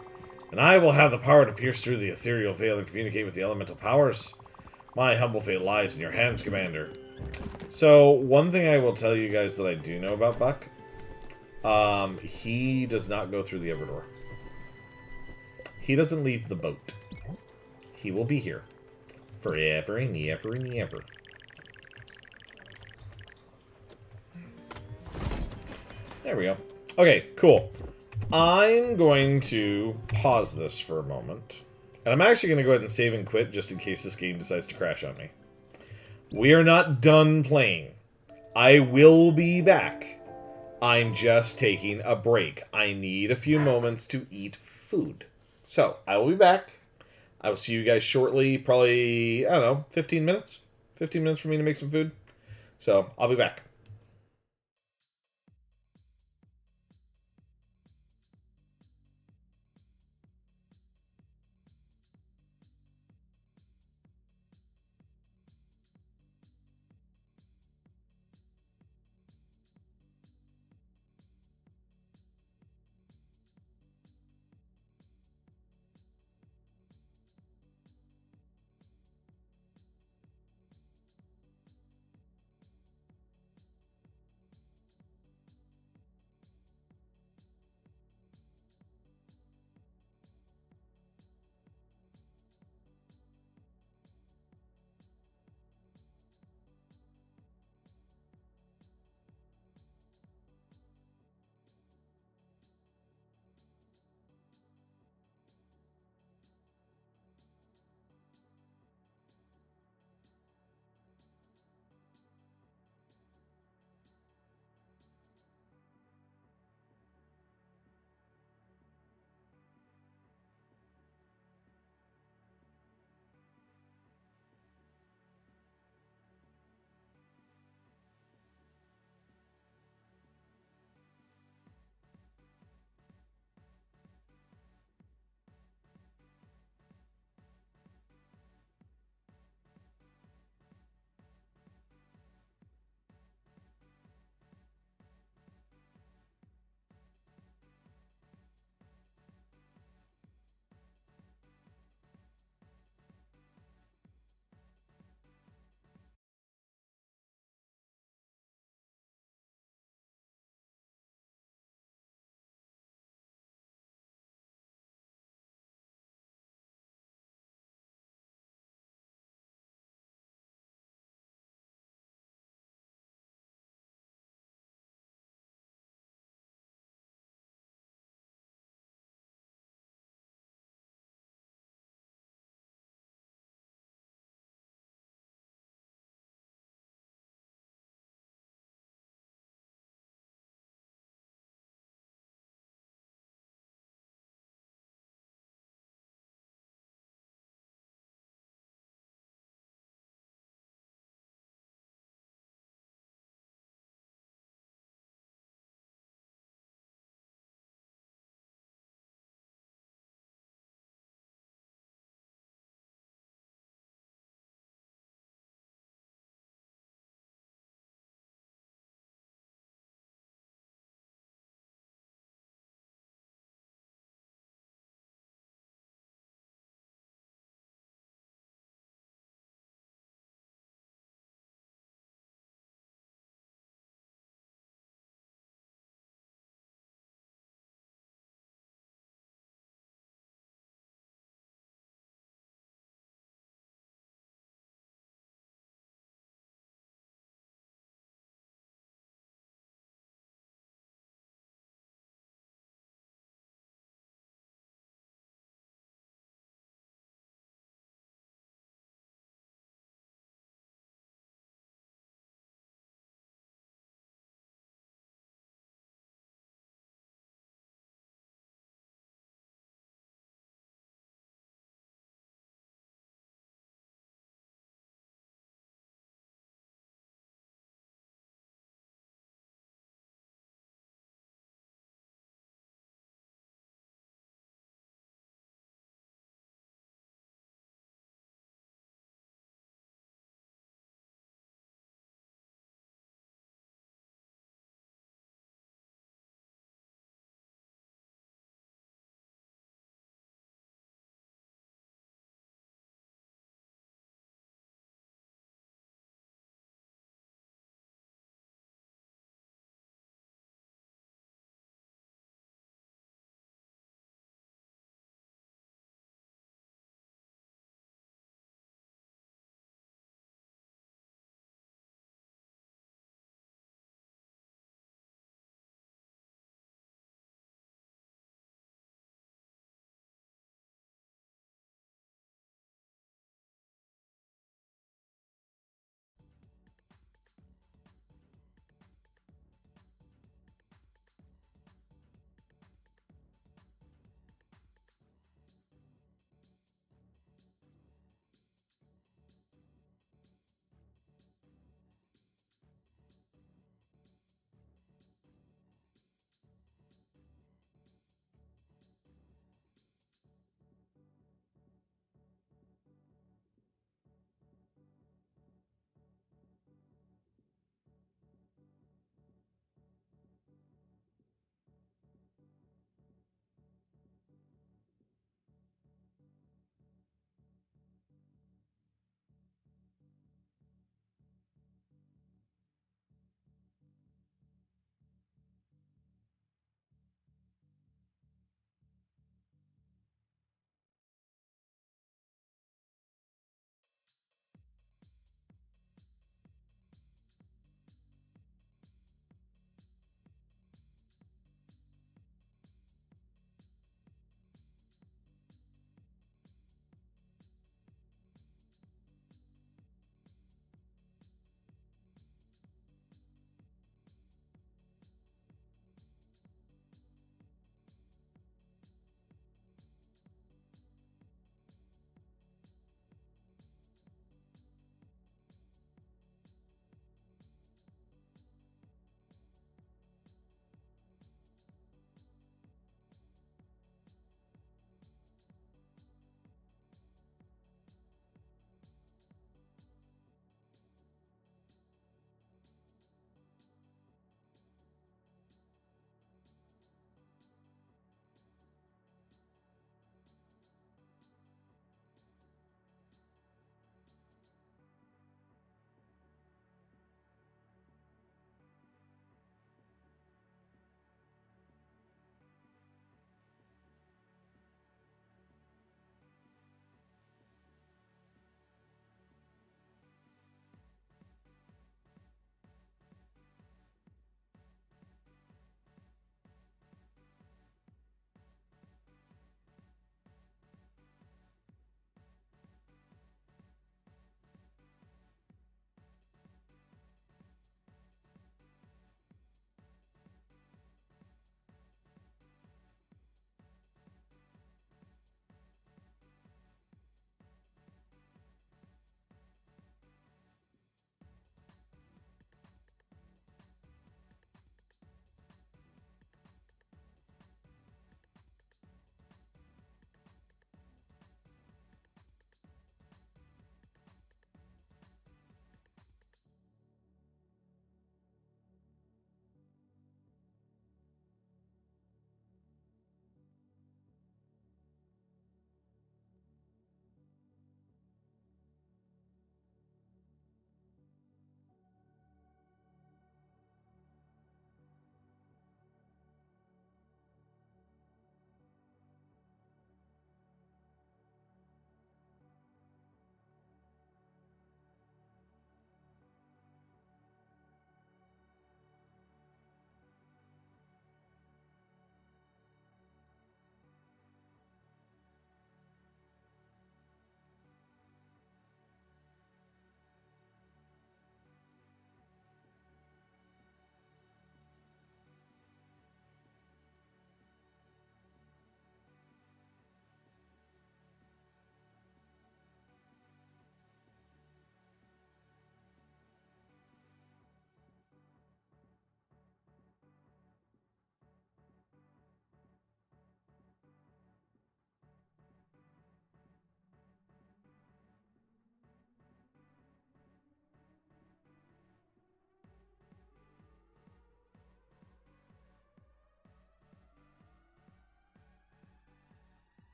And I will have the power to pierce through the ethereal veil and communicate with the elemental powers. My humble fate lies in your hands, Commander. So, one thing I will tell you guys that I do know about Buck. He does not go through the Everdoor. He doesn't leave the boat. He will be here. Forever and ever and ever. There we go. Okay, cool. I'm going to pause this for a moment. And I'm actually going to go ahead and save and quit just in case this game decides to crash on me. We are not done playing. I will be back. I'm just taking a break. I need a few moments to eat food. So, I will be back. I will see you guys shortly. Probably, I don't know, 15 minutes? 15 minutes for me to make some food. So, I'll be back.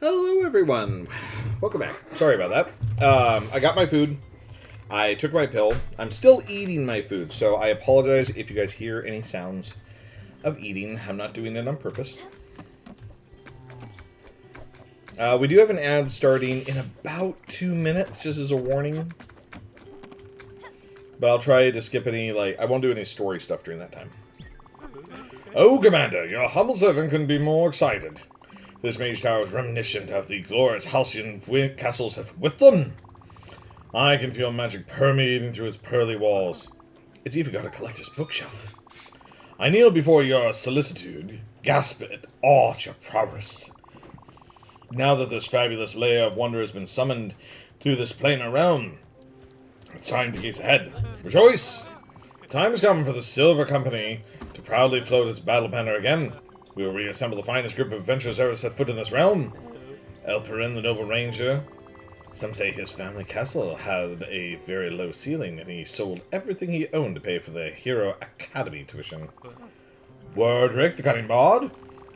Hello, everyone. Welcome back. Sorry about that. I got my food. I took my pill. I'm still eating my food, so I apologize if you guys hear any sounds of eating. I'm not doing it on purpose. We do have an ad starting in about 2 minutes, just as a warning. But I'll try to skip any, I won't do any story stuff during that time. Oh, Commander, your humble servant couldn't be more excited. This mage tower is reminiscent of the glorious halcyon castles with them. I can feel magic permeating through its pearly walls. It's even got a collector's bookshelf. I kneel before your solicitude, gasp at awe at your prowess. Now that this fabulous layer of wonder has been summoned through this planar realm, it's time to gaze ahead. Rejoice! The time has come for the Silver Company to proudly float its battle banner again. We will reassemble the finest group of adventurers ever set foot in this realm. Elperin, the noble ranger. Some say his family castle had a very low ceiling, and he sold everything he owned to pay for the Hero Academy tuition. Wordrick, the cunning bard.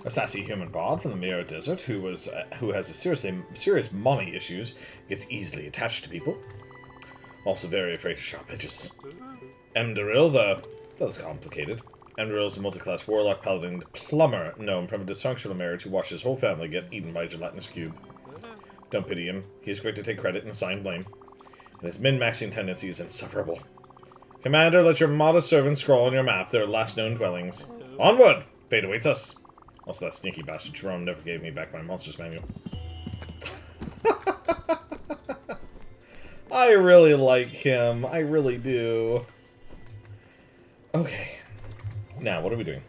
A sassy human bard from the Mirror Desert who has serious mommy issues, gets easily attached to people. Also very afraid of sharp edges. Emdaril, that's complicated. Emdaril is a multi-class warlock paladin plumber gnome from a dysfunctional marriage who watched his whole family get eaten by a gelatinous cube. Don't pity him. He is quick to take credit and assign blame. And his min-maxing tendency is insufferable. Commander, let your modest servants scroll on your map their last known dwellings. Onward! Fate awaits us. Also, that sneaky bastard Jerome never gave me back my monsters manual. I really like him. I really do. Okay. Now, what are we doing?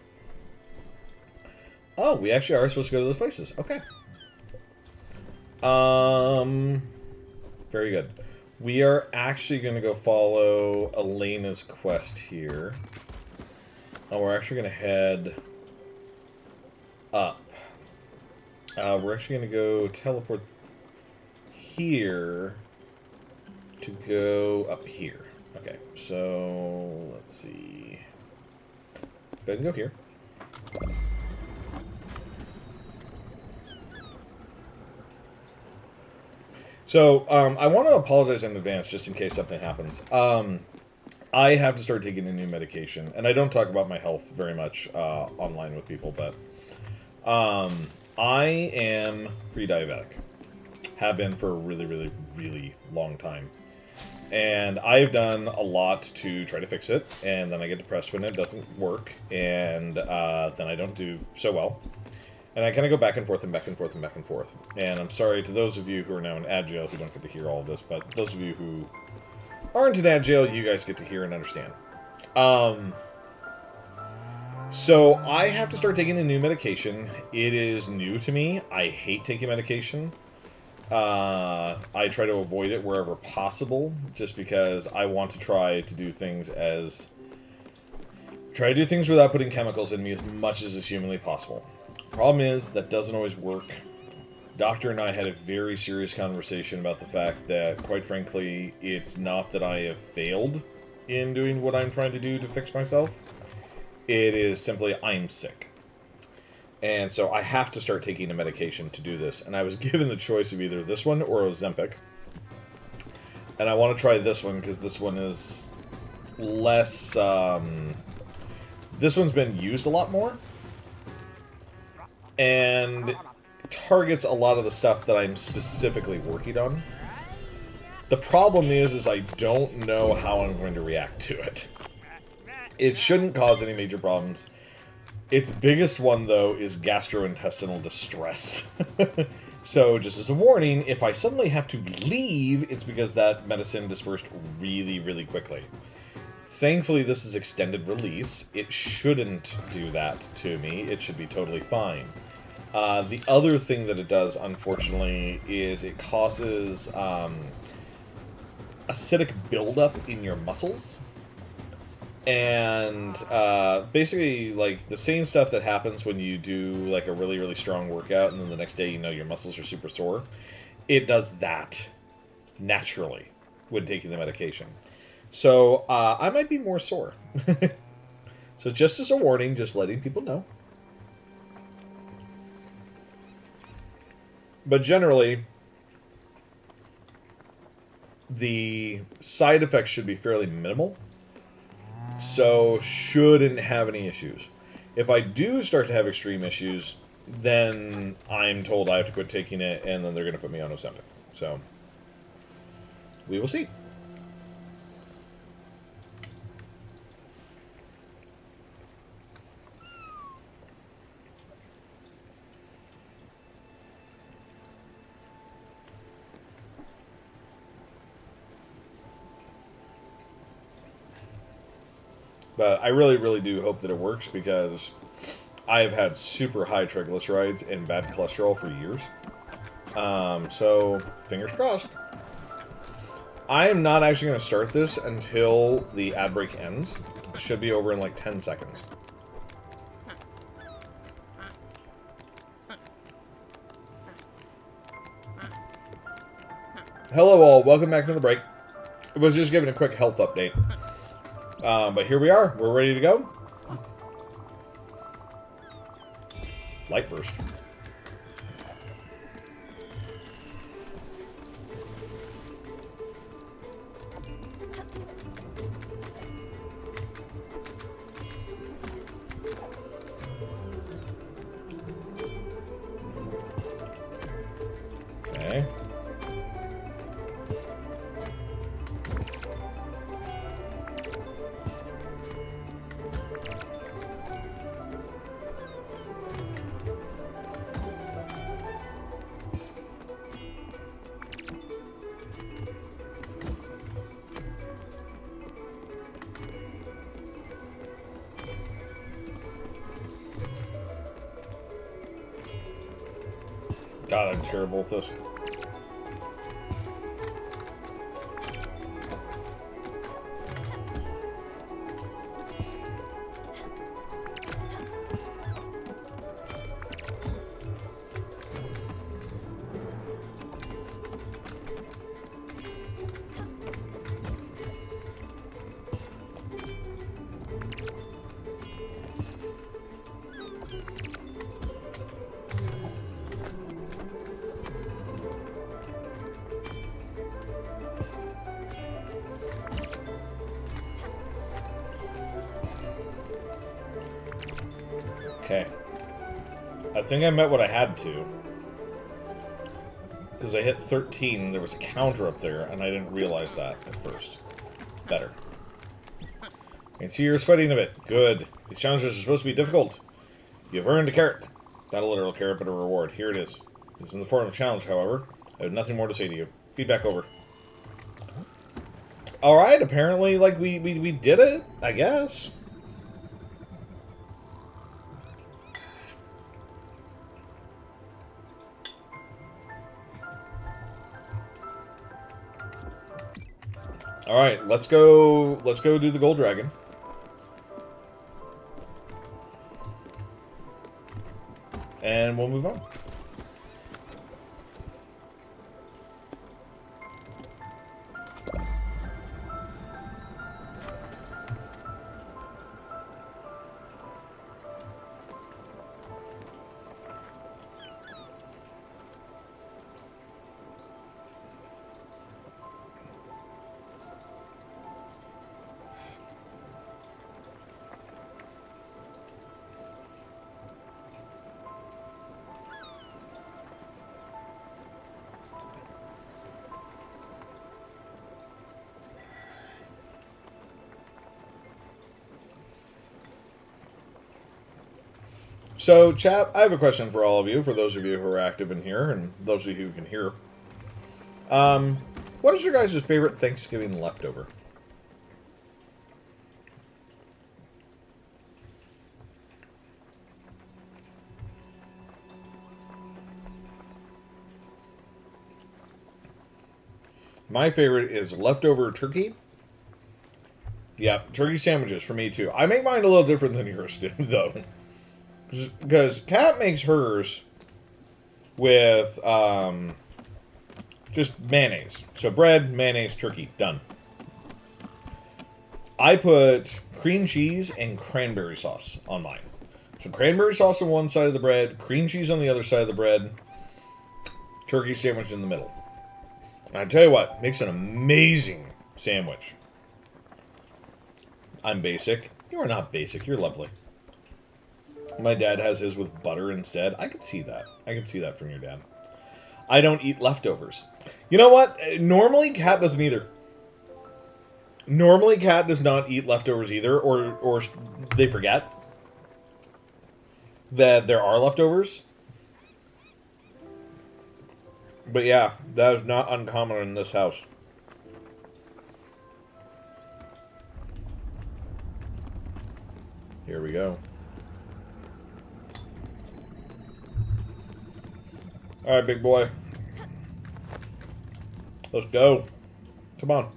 Oh, we actually are supposed to go to those places. Okay. Very good. We are actually going to go follow Elena's quest here. And we're actually going to head up. We're actually going to go teleport here to go up here. Okay, so let's see. Go ahead and go here. So, I want to apologize in advance just in case something happens. I have to start taking a new medication, and I don't talk about my health very much online with people, but I am pre-diabetic. Have been for a really, really, really long time. And I've done a lot to try to fix it, and then I get depressed when it doesn't work, and then I don't do so well. And I kind of go back and forth and back and forth and back and forth. And I'm sorry to those of you who are now in ad jail who don't get to hear all of this, but those of you who aren't in ad jail, you guys get to hear and understand. So I have to start taking a new medication. It is new to me. I hate taking medication. I try to avoid it wherever possible, just because I want to try to do things without putting chemicals in me as much as is humanly possible. Problem is, that doesn't always work. Doctor and I had a very serious conversation about the fact that, quite frankly, it's not that I have failed in doing what I'm trying to do to fix myself. It is simply I'm sick. And so I have to start taking a medication to do this. And I was given the choice of either this one or Ozempic. And I want to try this one because this one is less... this one's been used a lot more. And targets a lot of the stuff that I'm specifically working on. The problem is I don't know how I'm going to react to it. It shouldn't cause any major problems. Its biggest one, though, is gastrointestinal distress. So, just as a warning, if I suddenly have to leave, it's because that medicine dispersed really, really quickly. Thankfully, this is extended release. It shouldn't do that to me. It should be totally fine. The other thing that it does, unfortunately, is it causes acidic buildup in your muscles. And basically, like, the same stuff that happens when you do, like, a really, really strong workout, and then the next day you know your muscles are super sore, it does that naturally when taking the medication. So, I might be more sore. So just as a warning, just letting people know. But generally, the side effects should be fairly minimal. So, shouldn't have any issues. If I do start to have extreme issues, then I'm told I have to quit taking it, and then they're going to put me on Ozempic. So, we will see. But I really, really do hope that it works, because I have had super high triglycerides and bad cholesterol for years. So, fingers crossed. I am not actually going to start this until the ad break ends. It should be over in like 10 seconds. Hello all, welcome back from the break. I was just giving a quick health update. But here we are. We're ready to go. Light burst. Okay. God, I'm terrible at this. Okay. I think I met what I had to. Because I hit 13, there was a counter up there, and I didn't realize that at first. Better. I can see you're sweating a bit. Good. These challenges are supposed to be difficult. You've earned a carrot. Not a literal carrot, but a reward. Here it is. This is in the form of a challenge, however. I have nothing more to say to you. Feedback over. Alright, apparently, like, we did it, I guess. Alright, let's go do the gold dragon. And we'll move on. So, chat, I have a question for all of you, for those of you who are active in here, and those of you who can hear. What is your guys' favorite Thanksgiving leftover? My favorite is leftover turkey. Yeah, turkey sandwiches for me, too. I make mine a little different than yours do, though. Because Kat makes hers with just mayonnaise. So bread, mayonnaise, turkey. Done. I put cream cheese and cranberry sauce on mine. So cranberry sauce on one side of the bread, cream cheese on the other side of the bread. Turkey sandwich in the middle. And I tell you what, makes an amazing sandwich. I'm basic. You are not basic. You're lovely. My dad has his with butter instead. I could see that. I could see that from your dad. I don't eat leftovers. You know what? Normally, Cat doesn't either. Normally, Cat does not eat leftovers either, or they forget that there are leftovers. But yeah, that is not uncommon in this house. Here we go. Alright, big boy. Let's go. Come on.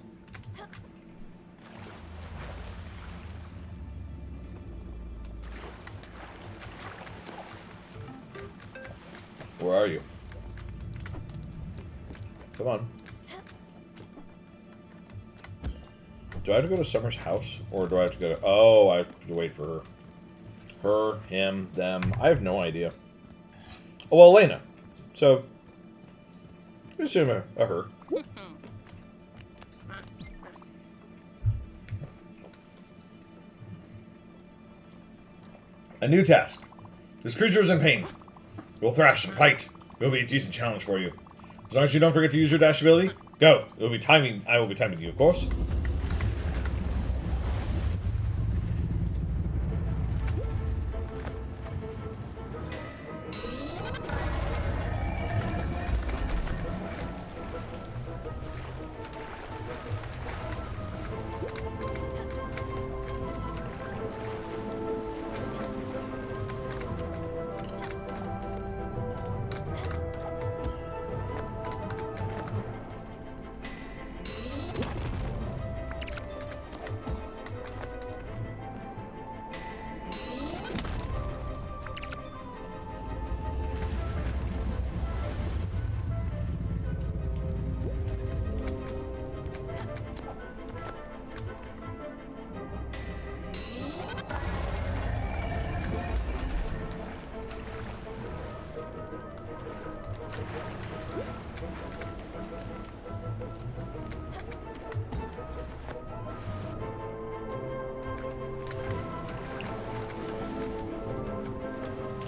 Where are you? Come on. Do I have to go to Summer's house? Or do I have to go to... Oh, I have to wait for her. Her, him, them. I have no idea. Oh, well, Elena. So, assume a her. A new task. This creature is in pain. We'll thrash and fight. It will be a decent challenge for you. As long as you don't forget to use your dash ability, go. It will be timing. I will be timing you, of course.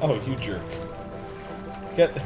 Oh, you jerk. Get...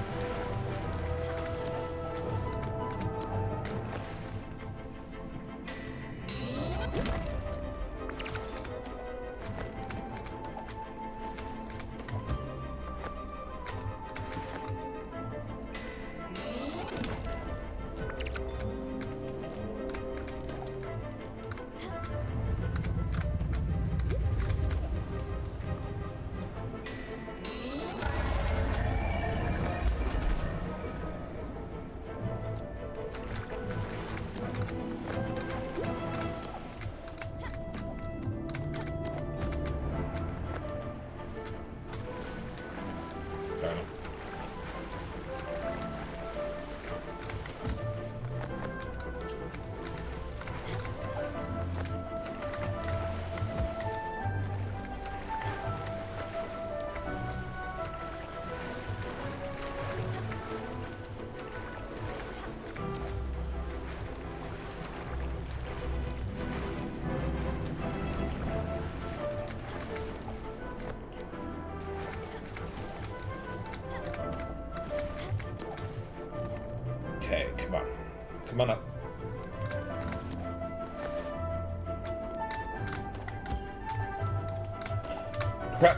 Okay, come on. Come on up. Crap.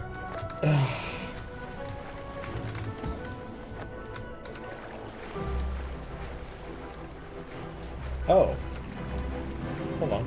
Oh. Hold on.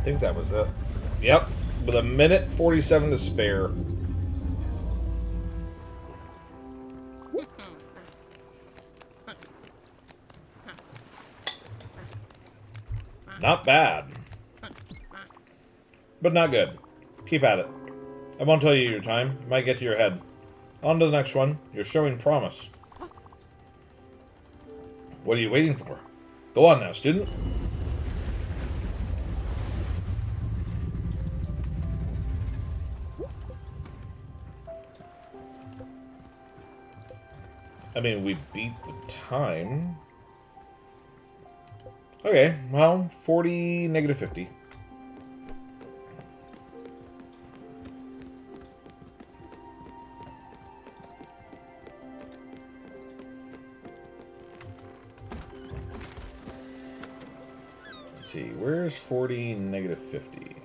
I think that was it. Yep, with a minute 47 to spare. Not bad. But not good. Keep at it. I won't tell you your time. It might get to your head. On to the next one. You're showing promise. What are you waiting for? Go on now, student. I mean, we beat the time. Okay, well, 40, negative 50. Let's see, where's 40, negative 50?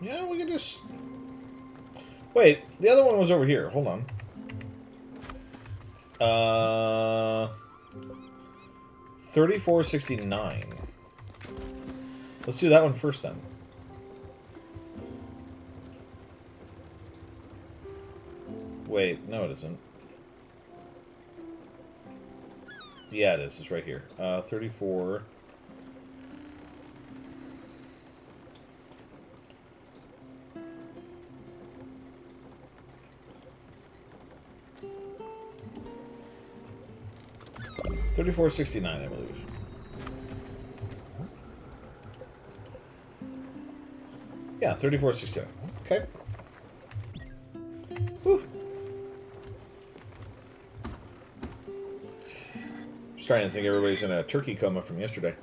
Yeah, we can just... Wait, the other one was over here. Hold on. 3469. Let's do that one first, then. Wait, no it isn't. Yeah, it is. It's right here. 34... 3469, I believe. Yeah, 3469. Okay. Whew. Starting to think everybody's in a turkey coma from yesterday.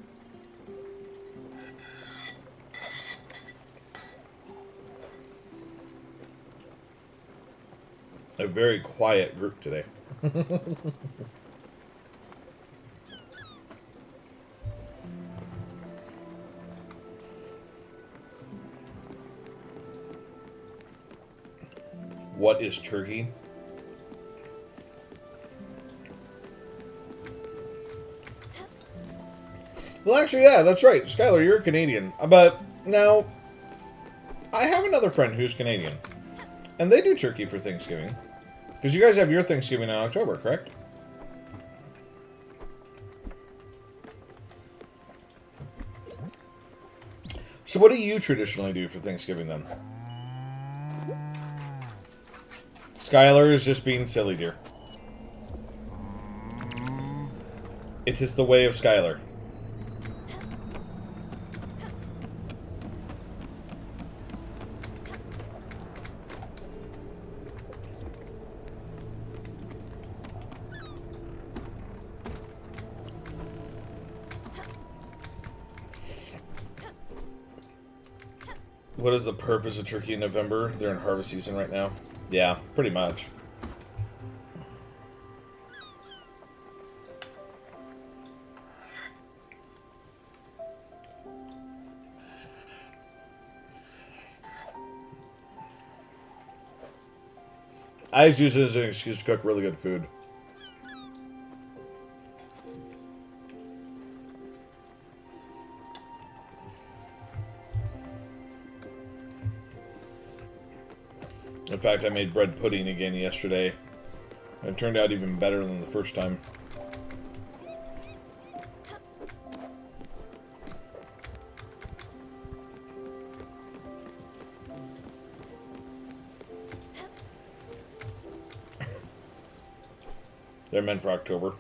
A very quiet group today. What is turkey? Well, actually, yeah, that's right. Skylar, you're Canadian. But now, I have another friend who's Canadian. And they do turkey for Thanksgiving. Because you guys have your Thanksgiving in October, correct? So what do you traditionally do for Thanksgiving, then? Skylar is just being silly, dear. It is the way of Skylar. What is the purpose of turkey in November? They're in harvest season right now. Yeah, pretty much. I just use it as an excuse to cook really good food. In fact, I made bread pudding again yesterday. It turned out even better than the first time. They're meant for October.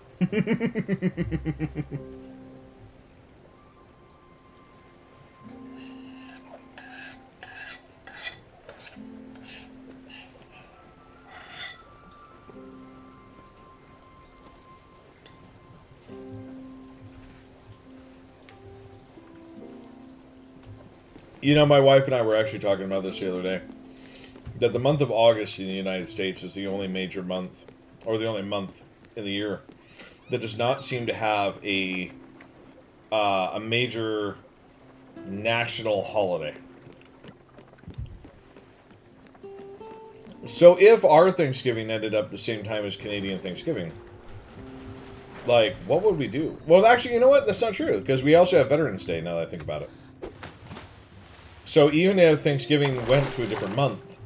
You know, my wife and I were actually talking about this the other day. That the month of August in the United States is the only major month, or the only month in the year, that does not seem to have a a major national holiday. So if our Thanksgiving ended up the same time as Canadian Thanksgiving, like, what would we do? Well, actually, you know what? That's not true, because we also have Veterans Day, now that I think about it. So even if Thanksgiving went to a different month,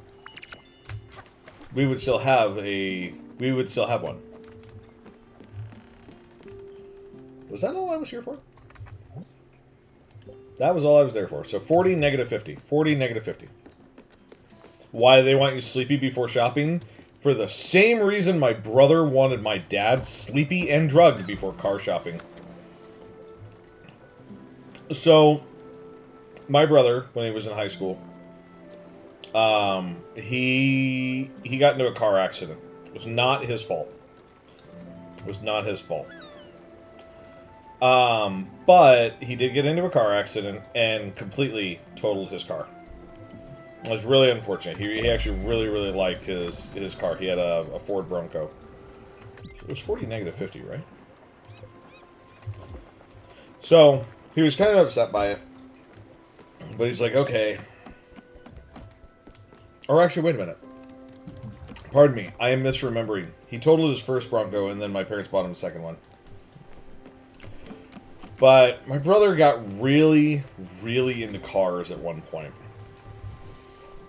we would still have one. Was that all I was here for? That was all I was there for. So 40, negative 50. 40, negative 50. Why do they want you sleepy before shopping? For the same reason my brother wanted my dad sleepy and drugged before car shopping. So, my brother, when he was in high school, he got into a car accident. It was not his fault. It was not his fault. But he did get into a car accident and completely totaled his car. It was really unfortunate. He actually really liked his car. He had a Ford Bronco. It was 40, negative 50, right? So, he was kind of upset by it. But he's like, okay. Or actually, wait a minute. Pardon me. I am misremembering. He totaled his first Bronco, and then my parents bought him a second one. But my brother got really into cars at one point.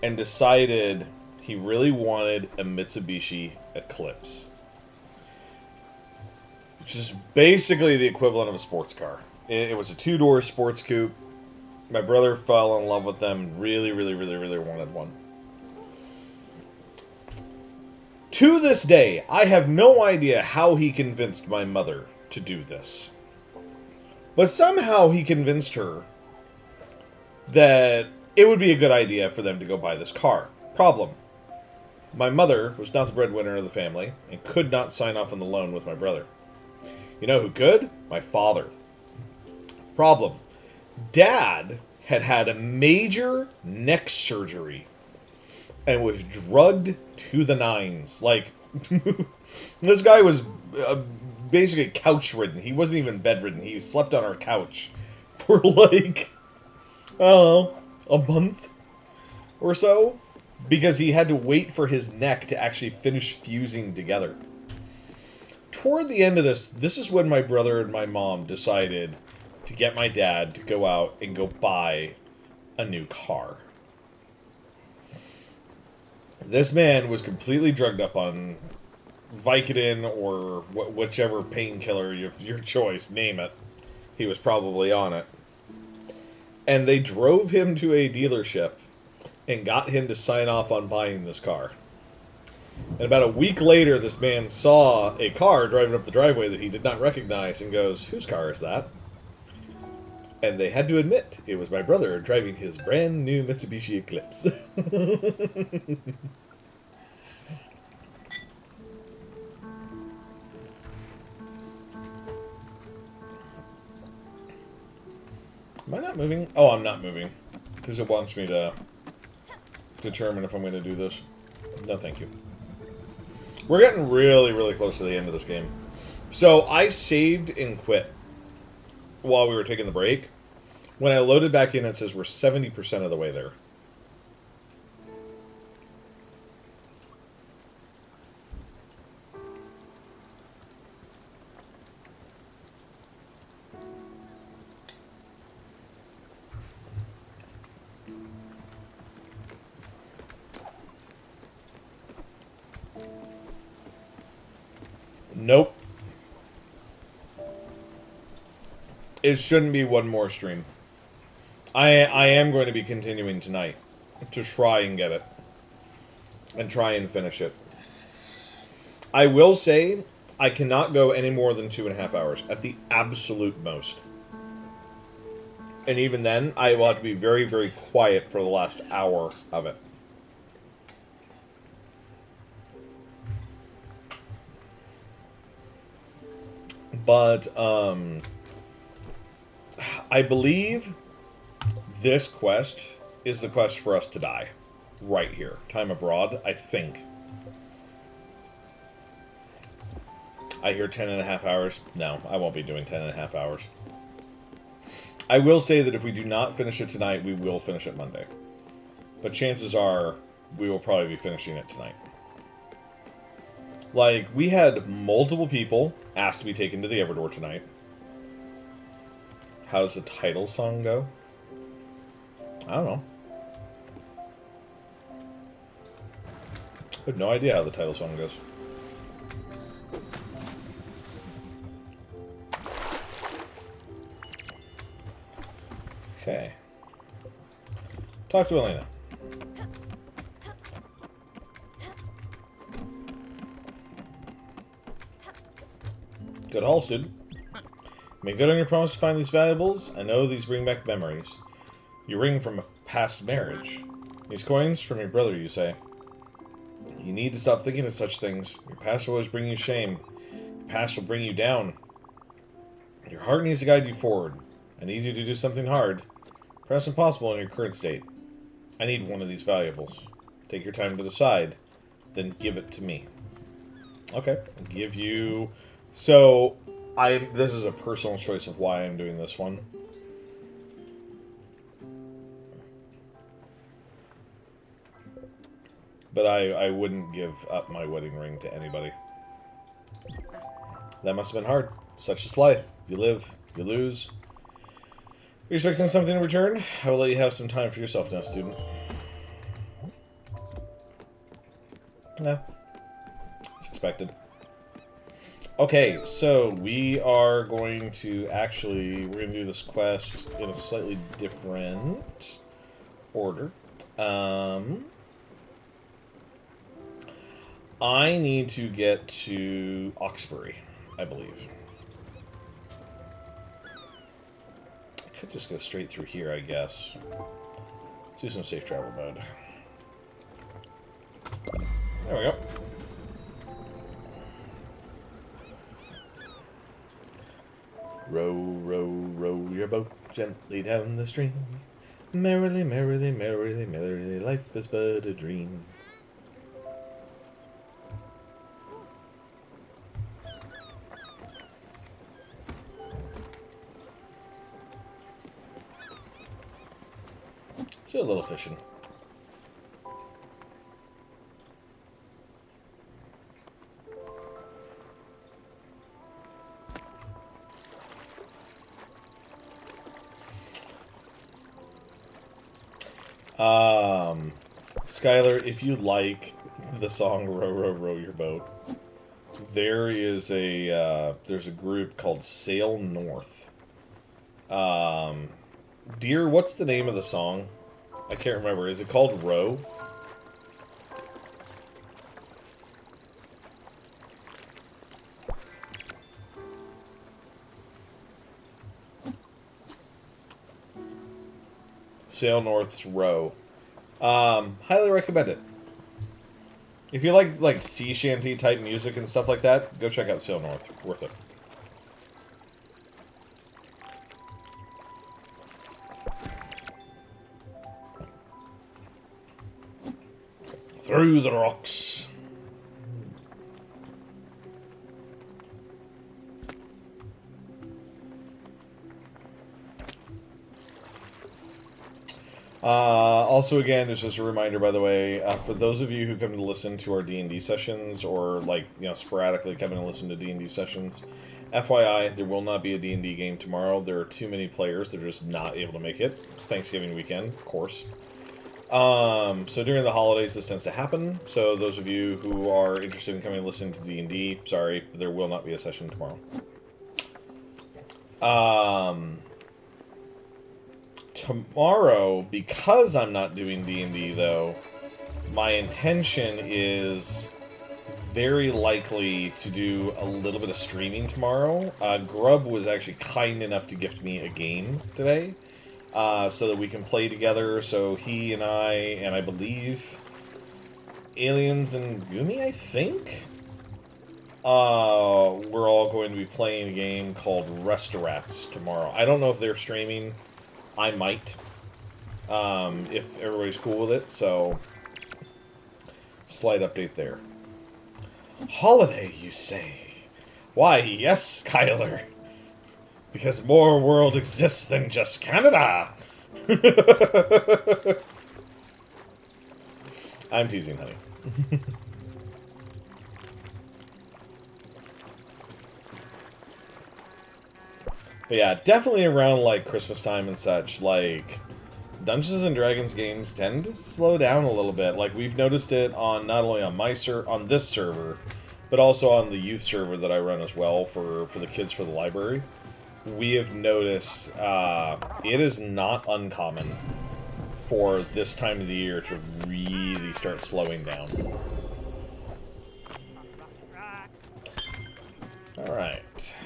And decided he really wanted a Mitsubishi Eclipse. Which is basically the equivalent of a sports car. It was a two-door sports coupe. My brother fell in love with them. Really wanted one. To this day, I have no idea how he convinced my mother to do this. But somehow he convinced her that it would be a good idea for them to go buy this car. Problem. My mother was not the breadwinner of the family and could not sign off on the loan with my brother. You know who could? My father. Problem. Dad had a major neck surgery and was drugged to the nines. Like, this guy was basically couch-ridden. He wasn't even bedridden. He slept on our couch for like, I don't know, a month or so, because he had to wait for his neck to actually finish fusing together. Toward the end of this is when my brother and my mom decided to get my dad to go out and go buy a new car. This man was completely drugged up on Vicodin or whichever painkiller of your choice, name it. He was probably on it. And they drove him to a dealership and got him to sign off on buying this car. And about a week later, this man saw a car driving up the driveway that he did not recognize and goes, "Whose car is that?" And they had to admit it was my brother driving his brand new Mitsubishi Eclipse. Am I not moving? Oh, I'm not moving. Because it wants me to determine if I'm going to do this. No, thank you. We're getting really close to the end of this game. So, I saved and quit while we were taking the break. When I loaded back in, it says we're 70% of the way there. Nope. It shouldn't be one more stream. I am going to be continuing tonight to try and get it. And try and finish it. I will say, I cannot go any more than 2.5 hours, at the absolute most. And even then, I will have to be very quiet for the last hour of it. But, I believe this quest is the quest for us to die. Right here. Time abroad, I think. I hear 10.5 hours. No, I won't be doing 10.5 hours. I will say that if we do not finish it tonight, we will finish it Monday. But chances are, we will probably be finishing it tonight. Like, we had multiple people asked to be taken to the Everdoor tonight. How does the title song go? I don't know. I have no idea how the title song goes. Okay. Talk to Elena. Good haul, student. Make good on your promise to find these valuables. I know these bring back memories. Your ring from a past marriage. These coins from your brother, you say. You need to stop thinking of such things. Your past will always bring you shame. Your past will bring you down. Your heart needs to guide you forward. I need you to do something hard. Perhaps impossible in your current state. I need one of these valuables. Take your time to decide. Then give it to me. Okay. I'll give you... So, this is a personal choice of why I'm doing this one. But I wouldn't give up my wedding ring to anybody. That must have been hard. Such is life. You live, you lose. Are you expecting something in return? I will let you have some time for yourself now, student. No. It's expected. Okay, so we are going to we're going to do this quest in a slightly different order. I need to get to Oxbury, I believe. I could just go straight through here, I guess. Let's do some safe travel mode. There we go. Row, row, row your boat gently down the stream. Merrily, merrily, merrily, merrily, life is but a dream. Let's do a little fishing. Skylar, if you like the song "Row, Row, Row Your Boat," there is there's a group called Sail North. Dear, what's the name of the song? I can't remember. Is it called Row? Sail North's Row. Highly recommend it. If you like sea shanty type music and stuff like that, go check out Sail North. Worth it. Through the rocks. Also, again, it's just a reminder, by the way, for those of you who come to listen to our D&D sessions, or, sporadically come in and listen to D&D sessions, FYI, there will not be a D&D game tomorrow. There are too many players that are just not able to make it. It's Thanksgiving weekend, of course. So during the holidays, this tends to happen. So those of you who are interested in coming and listening to D&D, sorry, there will not be a session tomorrow. Tomorrow, because I'm not doing D&D, though, my intention is very likely to do a little bit of streaming tomorrow. Grub was actually kind enough to gift me a game today, so that we can play together. So he and I believe Aliens and Gumi, I think, we're all going to be playing a game called Restorats tomorrow. I don't know if they're streaming. I might, if everybody's cool with it, so slight update there. Holiday, you say? Why, yes, Skylar. Because more world exists than just Canada! I'm teasing, honey. But yeah, definitely around, like, Christmas time and such, like, Dungeons and Dragons games tend to slow down a little bit. Like, we've noticed it on, not only on on this server, but also on the youth server that I run as well for the kids for the library. We have noticed it is not uncommon for this time of the year to really start slowing down. Alright.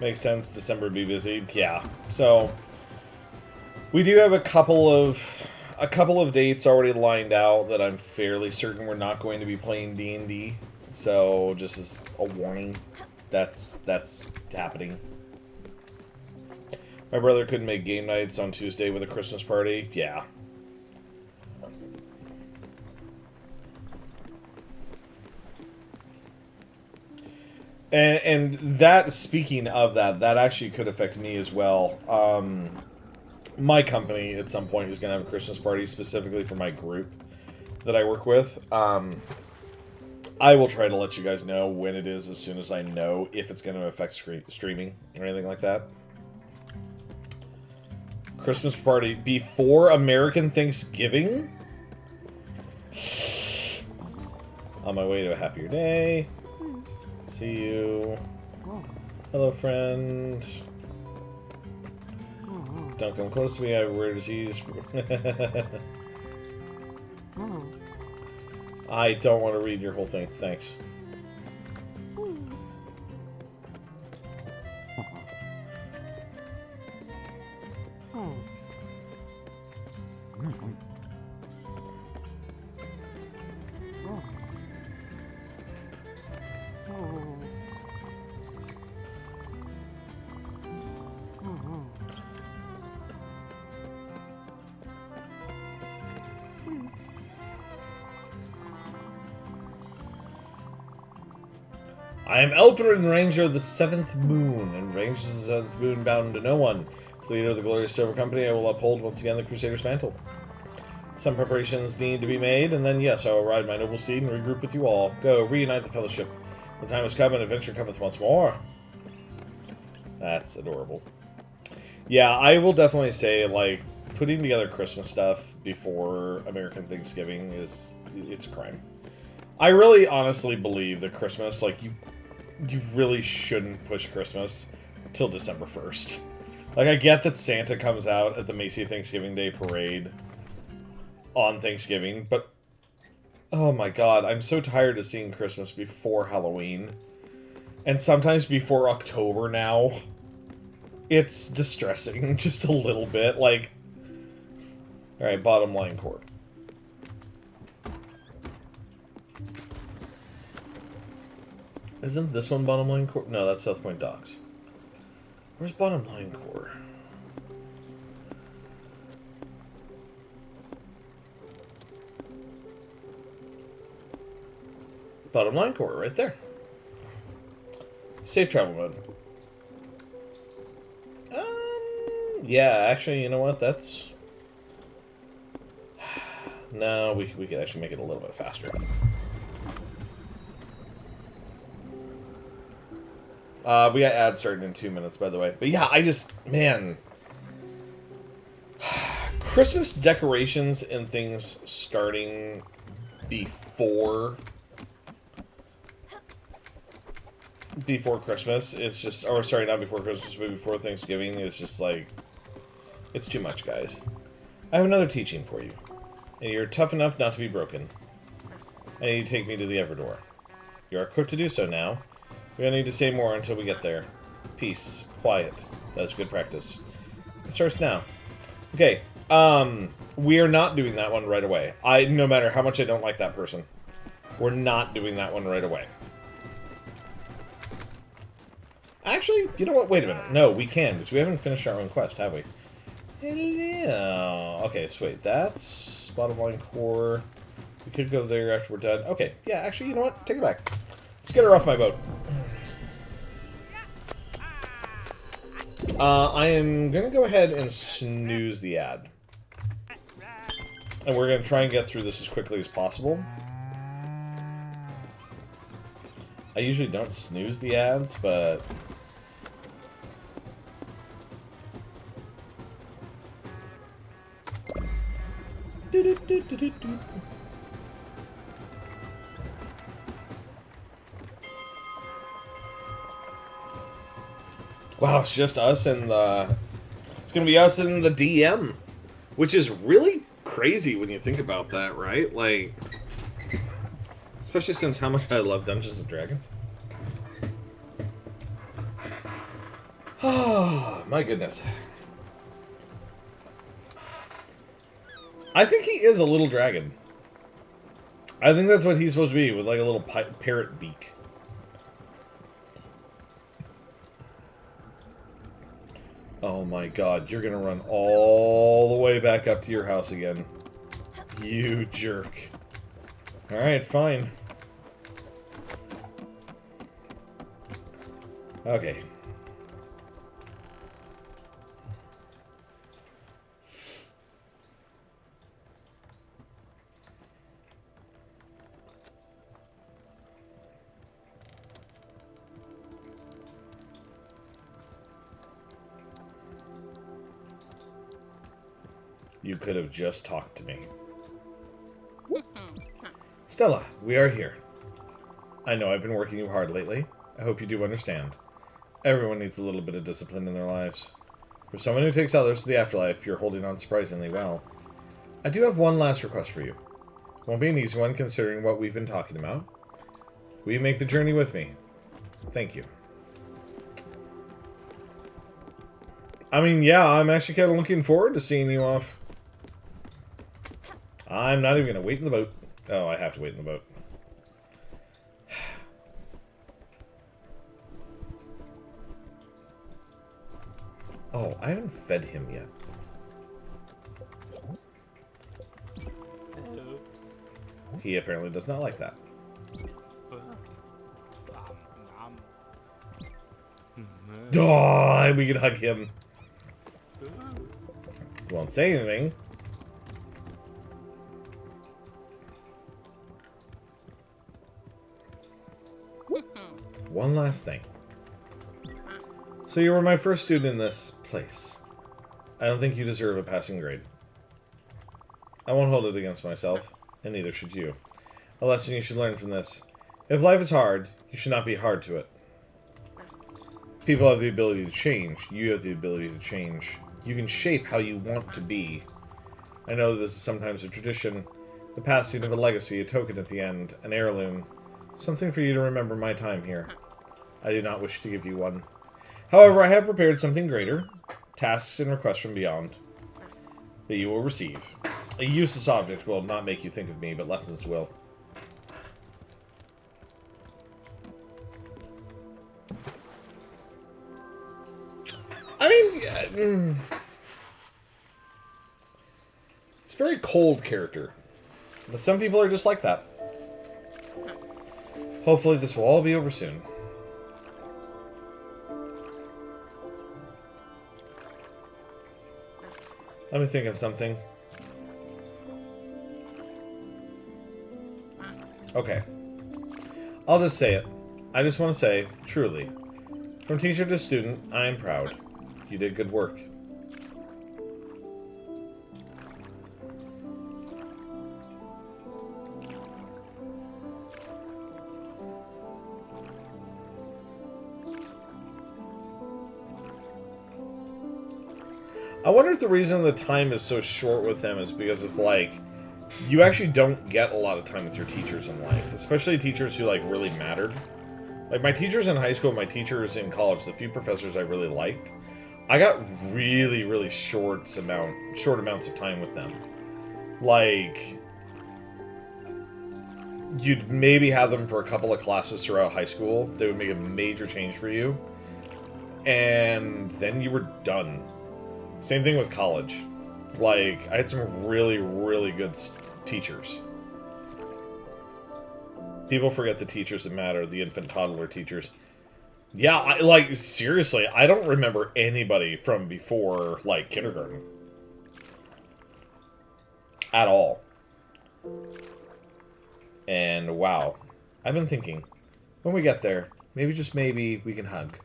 Makes sense, December would be busy. Yeah. So we do have a couple of dates already lined out that I'm fairly certain we're not going to be playing D&D. So just as a warning, that's happening. My brother couldn't make game nights on Tuesday with a Christmas party. Yeah. And that, speaking of that, that actually could affect me as well. My company at some point is going to have a Christmas party specifically for my group that I work with. I will try to let you guys know when it is as soon as I know if it's going to affect streaming or anything like that. Christmas party before American Thanksgiving? On my way to a happier day. See you. Hello, friend. Don't come close to me, I have a rare disease. I don't want to read your whole thing, thanks. I am Elperin, Ranger of the Seventh Moon, and Rangers of the Seventh Moon bound to no one. As leader of the glorious Silver Company, I will uphold once again the Crusader's mantle. Some preparations need to be made, and then, yes, I will ride my noble steed and regroup with you all. Go, reunite the Fellowship. The time has come, and adventure cometh once more. That's adorable. Yeah, I will definitely say, like, putting together Christmas stuff before American Thanksgiving it's a crime. I really honestly believe that Christmas, like, you really shouldn't push Christmas till December 1st. Like, I get that Santa comes out at the Macy Thanksgiving Day Parade on Thanksgiving, but oh my god, I'm so tired of seeing Christmas before Halloween. And sometimes before October now. It's distressing, just a little bit. Like, alright, bottom line core. Isn't this one bottom line core? No, that's South Point Docks. Where's bottom line core? Bottom line core, right there. Safe travel mode. Yeah, actually, you know what? That's... No, we could actually make it a little bit faster. We got ads starting in 2 minutes, by the way. But yeah, I just... Man... Christmas decorations and things starting before Christmas, it's just... Or, sorry, not before Christmas, but before Thanksgiving, it's just like... It's too much, guys. I have another teaching for you. And you're tough enough not to be broken. I need you to take me to the Everdor. You are equipped to do so now. We don't need to say more until we get there. Peace. Quiet. That is good practice. It starts now. Okay. We are not doing that one right away. No matter how much I don't like that person. We're not doing that one right away. Actually, you know what? Wait a minute. No, we can, because we haven't finished our own quest, have we? Hello. Okay, so wait, that's bottom line core. We could go there after we're done. Okay, yeah, actually, you know what? Take it back. Let's get her off my boat. I am going to go ahead and snooze the ad. And we're going to try and get through this as quickly as possible. I usually don't snooze the ads, but... Wow, it's just us and the... It's gonna be us and the DM. Which is really crazy when you think about that, right? Like... Especially since how much I love Dungeons and Dragons. Oh, my goodness. I think he is a little dragon. I think that's what he's supposed to be, with like a little parrot beak. Oh my god, you're gonna run all the way back up to your house again. You jerk. Alright, fine. Okay. You could have just talked to me. Stella, we are here. I know I've been working you hard lately. I hope you do understand. Everyone needs a little bit of discipline in their lives. For someone who takes others to the afterlife, you're holding on surprisingly well. I do have one last request for you. Won't be an easy one considering what we've been talking about. Will you make the journey with me? Thank you. I mean, yeah, I'm actually kind of looking forward to seeing you off. I'm not even going to wait in the boat. Oh, I have to wait in the boat. Oh, I haven't fed him yet. He apparently does not like that. Oh, we can hug him. He won't say anything. One last thing. So you were my first student in this place. I don't think you deserve a passing grade. I won't hold it against myself, and neither should you. A lesson you should learn from this. If life is hard, you should not be hard to it. People have the ability to change. You have the ability to change. You can shape how you want to be. I know this is sometimes a tradition, the passing of a legacy, a token at the end, an heirloom. Something for you to remember my time here. I do not wish to give you one. However, I have prepared something greater. Tasks and requests from beyond. That you will receive. A useless object will not make you think of me, but lessons will. I mean, it's a very cold character. But some people are just like that. Hopefully this will all be over soon. Let me think of something. Okay. I'll just say it. I just want to say, truly, from teacher to student, I am proud. You did good work. I wonder if the reason the time is so short with them is because of, like, you actually don't get a lot of time with your teachers in life. Especially teachers who, like, really mattered. Like, my teachers in high school, my teachers in college, the few professors I really liked, I got really, really short amounts of time with them. Like, you'd maybe have them for a couple of classes throughout high school. They would make a major change for you. And then you were done. Same thing with college. Like, I had some really, really good teachers. People forget the teachers that matter, the infant toddler teachers. Yeah, like, seriously, I don't remember anybody from before, like, kindergarten. At all. And, wow. I've been thinking, when we get there, maybe, just maybe, we can hug.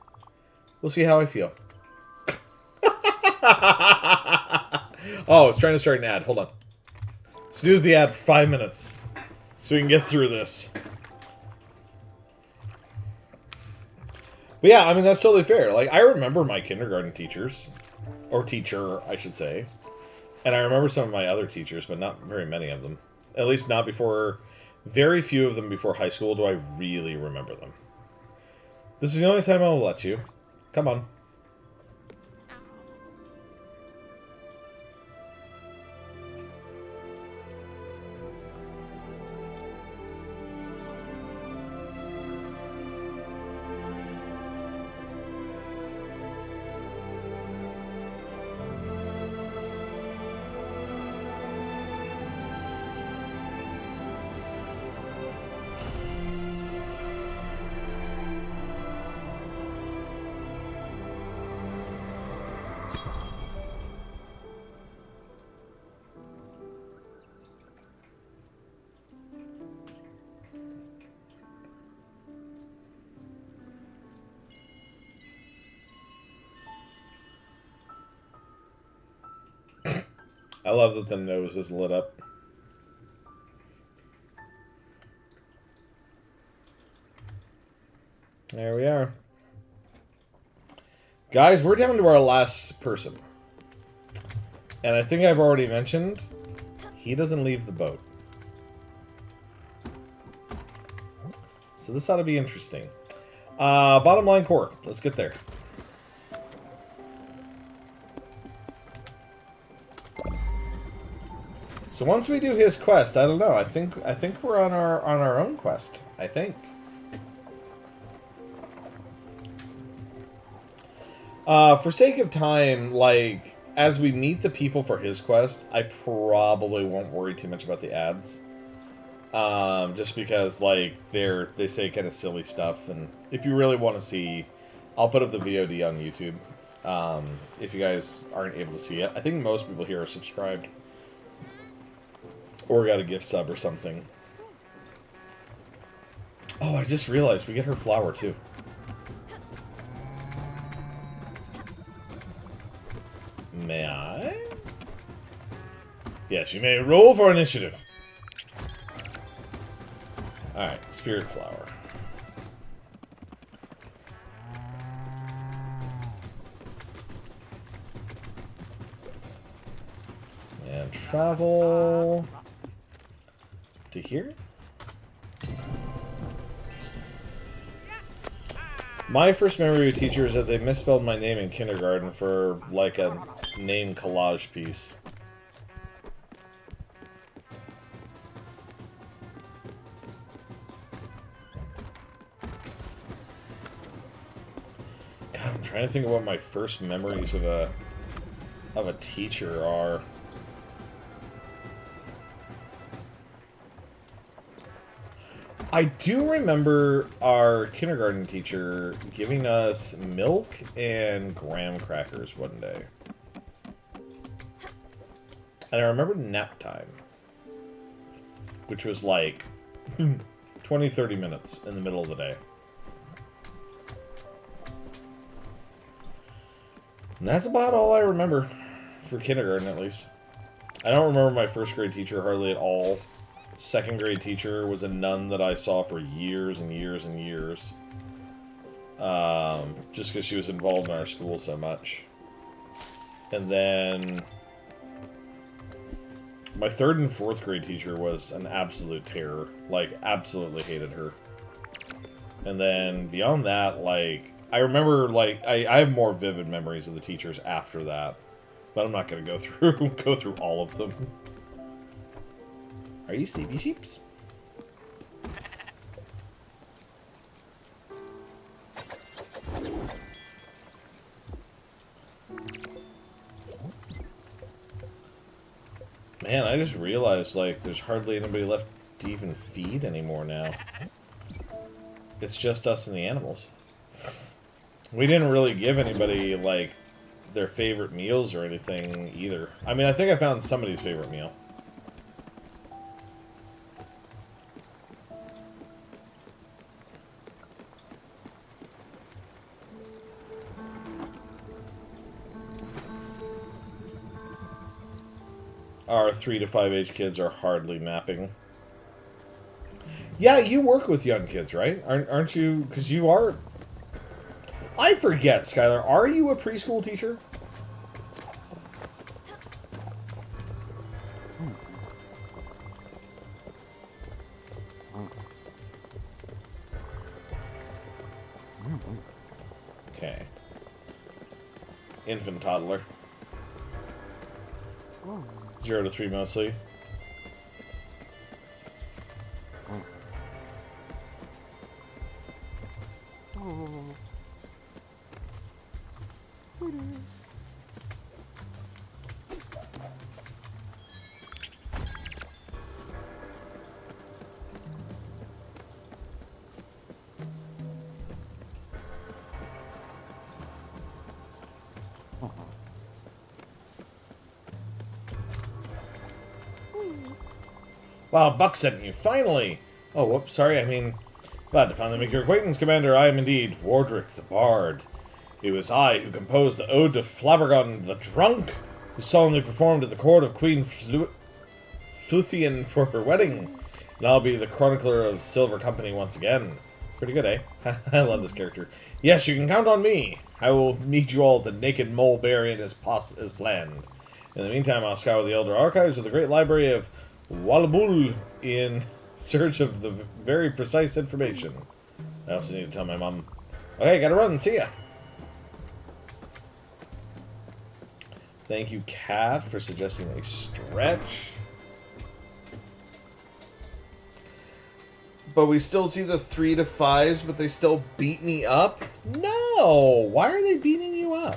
We'll see how I feel. Oh, it's trying to start an ad. Hold on. Snooze the ad for 5 minutes. So we can get through this. But yeah, I mean, that's totally fair. Like, I remember my kindergarten teachers. Or teacher, I should say. And I remember some of my other teachers, but not very many of them. At least not before... Very few of them before high school do I really remember them. This is the only time I will let you. Come on. I love that the nose is lit up. There we are. Guys, we're down to our last person. And I think I've already mentioned, he doesn't leave the boat. So this ought to be interesting. Bottom line core. Let's get there. So once we do his quest, I don't know. I think we're on our own quest. I think. For sake of time, like, as we meet the people for his quest, I probably won't worry too much about the ads. Just because, like, they say kind of silly stuff, and if you really want to see, I'll put up the VOD on YouTube. If you guys aren't able to see it, I think most people here are subscribed. Or got a gift sub or something. Oh, I just realized we get her flower too. May I? Yes, you may roll for initiative. Alright, Spiritfarer. And travel to here. My first memory of teacher is that they misspelled my name in kindergarten for, like, a name collage piece. God, I'm trying to think of what my first memories of a teacher are. I do remember our kindergarten teacher giving us milk and graham crackers one day. And I remember nap time, which was like 20-30 minutes in the middle of the day. And that's about all I remember for kindergarten, at least. I don't remember my first grade teacher hardly at all. Second grade teacher was a nun that I saw for years and years and years. Just because she was involved in our school so much. And then my third and fourth grade teacher was an absolute terror. Like, absolutely hated her. And then beyond that, like, I remember, like, I have more vivid memories of the teachers after that. But I'm not going to go through all of them. Are you sleepy sheeps? Man, I just realized, like, there's hardly anybody left to even feed anymore now. It's just us and the animals. We didn't really give anybody, like, their favorite meals or anything either. I mean, I think I found somebody's favorite meal. Our 3 to 5 age kids are hardly napping. Yeah, you work with young kids, right? Aren't you? Because you are... I forget, Skylar. Are you a preschool teacher? Okay. Infant toddler. 0 to 3 mostly. Wow, Buck sent you, finally! Oh, whoops, sorry, I mean... Glad to finally make your acquaintance, Commander. I am indeed Wardrick the Bard. It was I who composed the Ode to Flabbergon the Drunk, who solemnly performed at the court of Queen Futhian for her wedding. And I'll be the chronicler of Silver Company once again. Pretty good, eh? I love this character. Yes, you can count on me. I will meet you all at the Naked Mole Baron as planned. In the meantime, I'll scour the Elder Archives of the Great Library of Wallabul in search of the very precise information. I also need to tell my mom. Okay, gotta run. See ya. Thank you, Kat, for suggesting a stretch. But we still see the 3 to 5s, but they still beat me up? No! Why are they beating you up?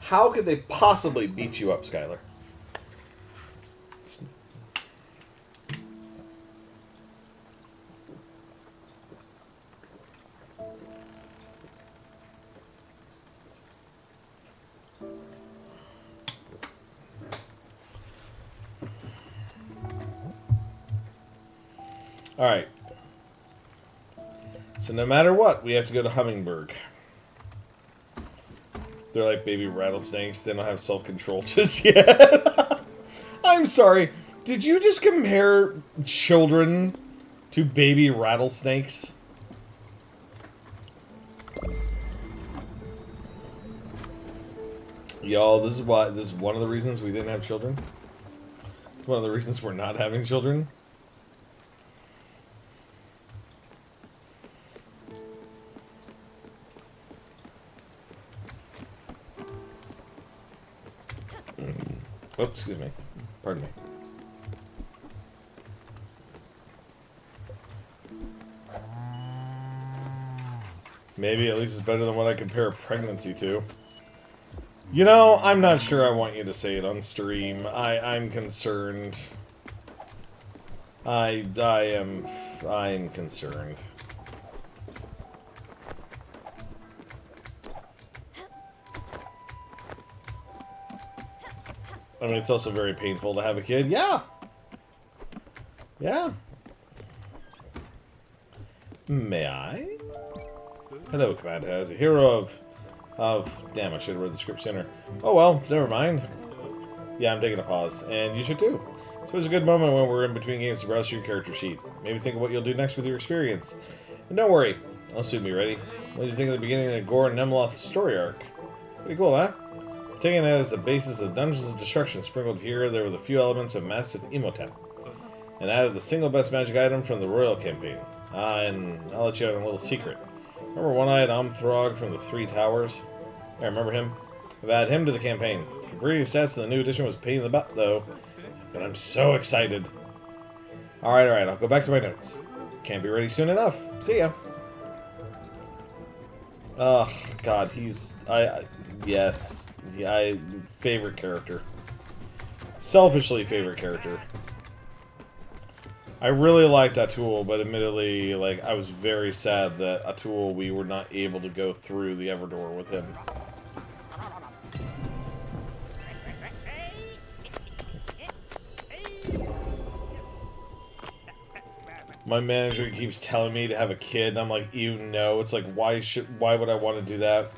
How could they possibly beat you up, Skylar? Alright. So no matter what, we have to go to Hummingberg. They're like baby rattlesnakes. They don't have self-control just yet. I'm sorry. Did you just compare children to baby rattlesnakes? Y'all, this is one of the reasons we didn't have children. One of the reasons we're not having children. Oops, excuse me. Pardon me. Maybe at least it's better than what I compare a pregnancy to. You know, I'm not sure I want you to say it on stream. I'm concerned. I'm concerned. I mean, it's also very painful to have a kid. Yeah. Yeah. May I? Hello, Commander. As a hero damn, I should have read the script sooner. Oh well, never mind. Yeah, I'm taking a pause, and you should too. So it's a good moment when we're in between games to browse your character sheet. Maybe think of what you'll do next with your experience. And don't worry, I'll soon be ready. What did you think of the beginning of Gore and Nemloth's story arc? Pretty cool, huh? Taking that as the basis of Dungeons of Destruction, sprinkled here, there were the few elements of massive Imhotep, and added the single best magic item from the Royal campaign. And I'll let you in a little secret. Remember One-Eyed Omthrog from the Three Towers? I remember him. I've added him to the campaign. Completing stats in the new edition was a pain in the butt, though. But I'm so excited. Alright, I'll go back to my notes. Can't be ready soon enough. See ya. Oh, God, he's... yes. Yeah, favorite character. Selfishly favorite character. I really liked Atul, but admittedly, like, I was very sad that Atul, we were not able to go through the Everdoor with him. My manager keeps telling me to have a kid, and I'm like, ew, no. It's like, why would I want to do that?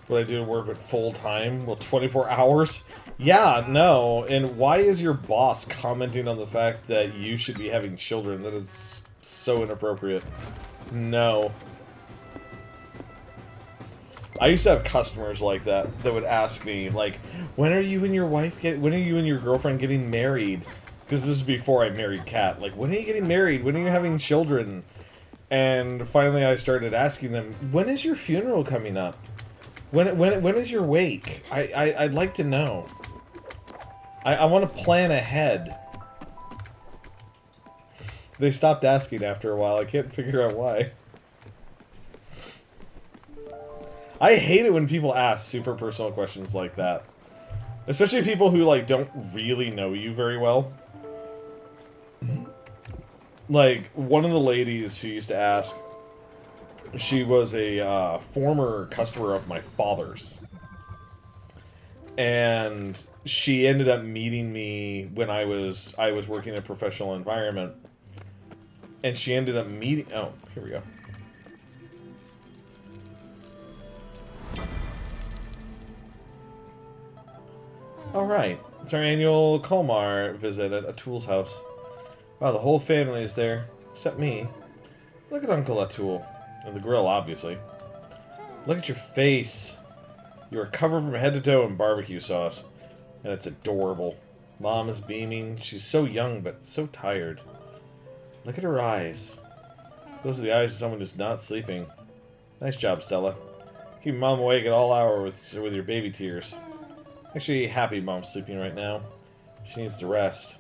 Would I do to work at full time? Well, 24 hours? Yeah, no. And why is your boss commenting on the fact that you should be having children? That is so inappropriate. No. I used to have customers like that would ask me, like, when are you and your girlfriend getting married? Because this is before I married Kat. Like, when are you getting married? When are you having children? And finally I started asking them, when is your funeral coming up? When is your wake? I'd like to know. I want to plan ahead. They stopped asking after a while. I can't figure out why. I hate it when people ask super personal questions like that. Especially people who, like, don't really know you very well. Like, one of the ladies who used to ask, she was a former customer of my father's. And she ended up meeting me when I was working in a professional environment. And she ended up meeting... Oh, here we go. Alright. It's our annual Colmar visit at Atul's house. Wow, the whole family is there. Except me. Look at Uncle Atul. And the grill, obviously. Look at your face. You are covered from head to toe in barbecue sauce. And it's adorable. Mom is beaming. She's so young, but so tired. Look at her eyes. Those are the eyes of someone who's not sleeping. Nice job, Stella. Keeping Mom awake at all hour with your baby tears. Actually, happy Mom's sleeping right now. She needs to rest.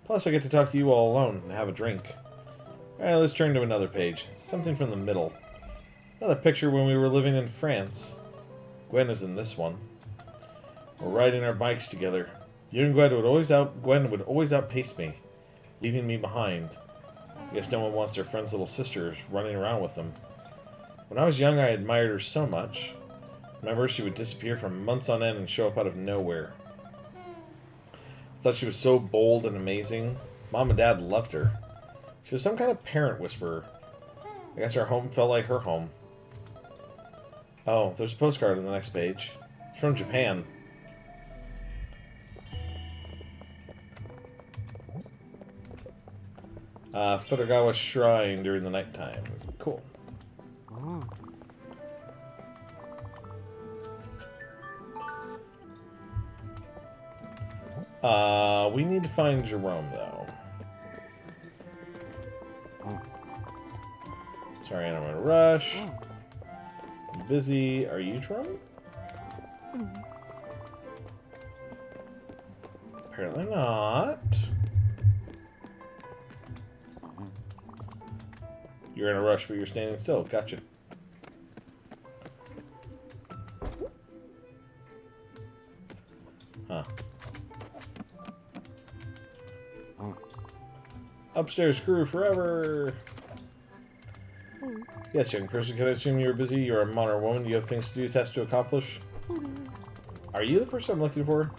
Plus, I get to talk to you all alone and have a drink. Alright, let's turn to another page. Something from the middle. Another picture when we were living in France. Gwen is in this one. We're riding our bikes together. You and Gwen would always outpace me, leaving me behind. I guess no one wants their friend's little sisters running around with them. When I was young, I admired her so much. Remember, she would disappear for months on end and show up out of nowhere. I thought she was so bold and amazing. Mom and Dad loved her. She was some kind of parent whisperer. I guess our home felt like her home. Oh, there's a postcard on the next page. It's from Japan. Futagawa Shrine during the nighttime. Cool. We need to find Jerome, though. Sorry, I'm in a rush. I'm busy. Are you Jerome? Apparently not. You're in a rush, but you're standing still. Gotcha. Huh. Upstairs crew forever! Yes, young person, can I assume you're busy? You're a man or woman. You have things to do, tasks to accomplish. Are you the person I'm looking for?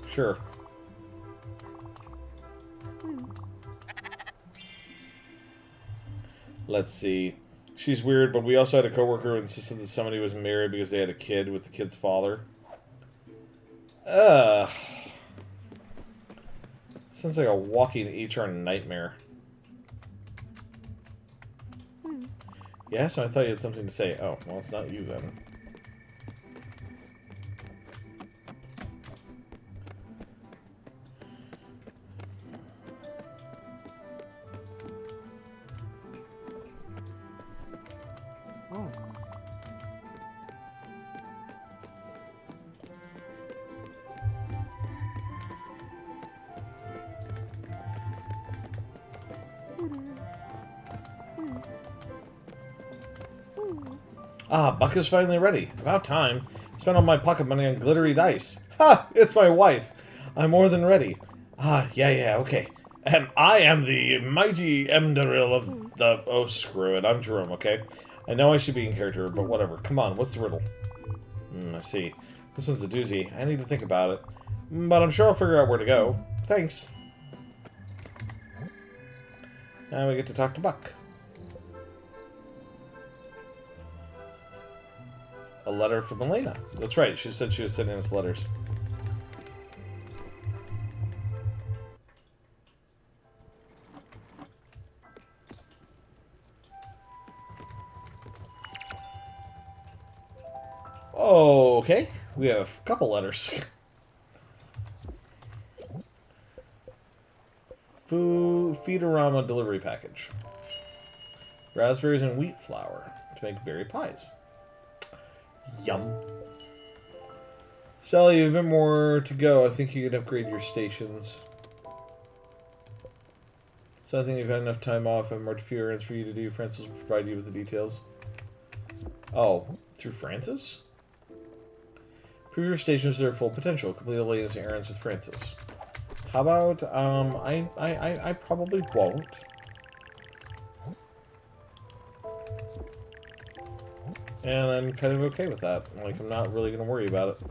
Sure. Let's see. She's weird, but we also had a coworker who insisted that somebody was married because they had a kid with the kid's father. Sounds like a walking HR nightmare. Yeah, so I thought you had something to say. Oh, well, it's not you then. Ah, Buck is finally ready. About time. Spent all my pocket money on glittery dice. Ha! It's my wife. I'm more than ready. Ah, yeah, okay. And I am the mighty Emdaril of the... Oh, screw it. I'm Jerome, okay? I know I should be in character, but whatever. Come on, what's the riddle? I see. This one's a doozy. I need to think about it. But I'm sure I'll figure out where to go. Thanks. Now we get to talk to Buck. A letter from Elena. That's right. She said she was sending us letters. Okay. We have a couple letters. Feedorama delivery package. Raspberries and wheat flour to make berry pies. Yum. Sally, you have a bit more to go. I think you could upgrade your stations. So I think you've had enough time off and more errands for you to do. Francis will provide you with the details. Oh, through Francis? Prove your stations to their full potential. Complete the latest errands with Francis. How about, I probably won't. And I'm kind of okay with that. Like, I'm not really going to worry about it.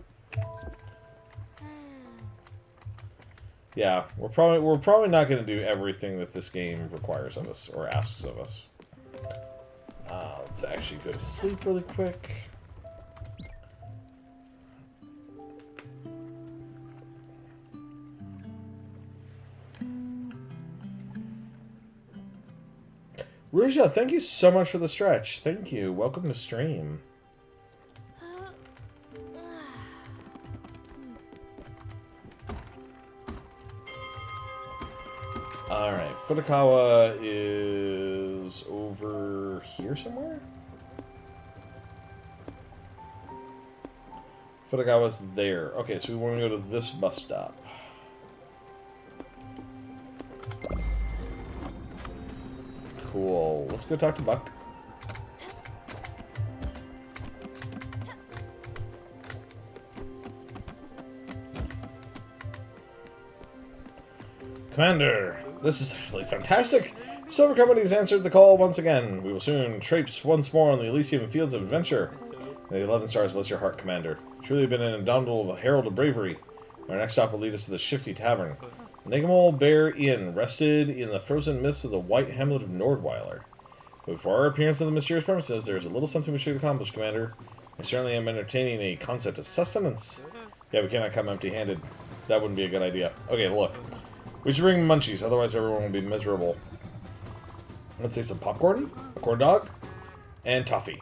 Yeah, we're probably not going to do everything that this game requires of us, or asks of us. Let's actually go to sleep really quick. Ruja, thank you so much for the stretch. Thank you. Welcome to stream. Alright, Futakawa is over here somewhere? Futakawa's there. Okay, so we want to go to this bus stop. Cool. Let's go talk to Buck. Commander, this is actually fantastic. Silver Company has answered the call once again. We will soon traipse once more on the Elysium fields of adventure. May the 11 stars bless your heart, Commander. Truly been an indomitable herald of bravery. Our next stop will lead us to the Shifty Tavern. Nagamol Bear Inn rested in the frozen mists of the white hamlet of Nordweiler. But before our appearance on the mysterious premises, there is a little something we should accomplish, Commander. I certainly am entertaining a concept of sustenance. Yeah, we cannot come empty-handed. That wouldn't be a good idea. Okay, look. We should bring munchies, otherwise everyone will be miserable. Let's say some popcorn, a corn dog, and toffee.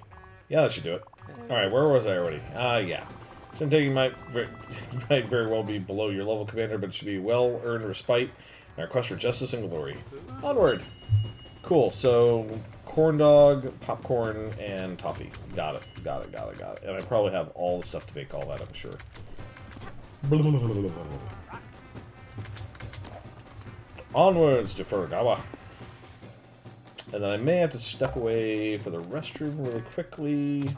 Yeah, that should do it. Alright, where was I already? Yeah. So I'm taking might very well be below your level, Commander, but it should be well-earned respite in our quest for justice and glory. Onward! Cool, so corn dog, popcorn, and toffee. Got it. And I probably have all the stuff to make all that, I'm sure. Onwards to Furugawa. And then I may have to step away for the restroom really quickly.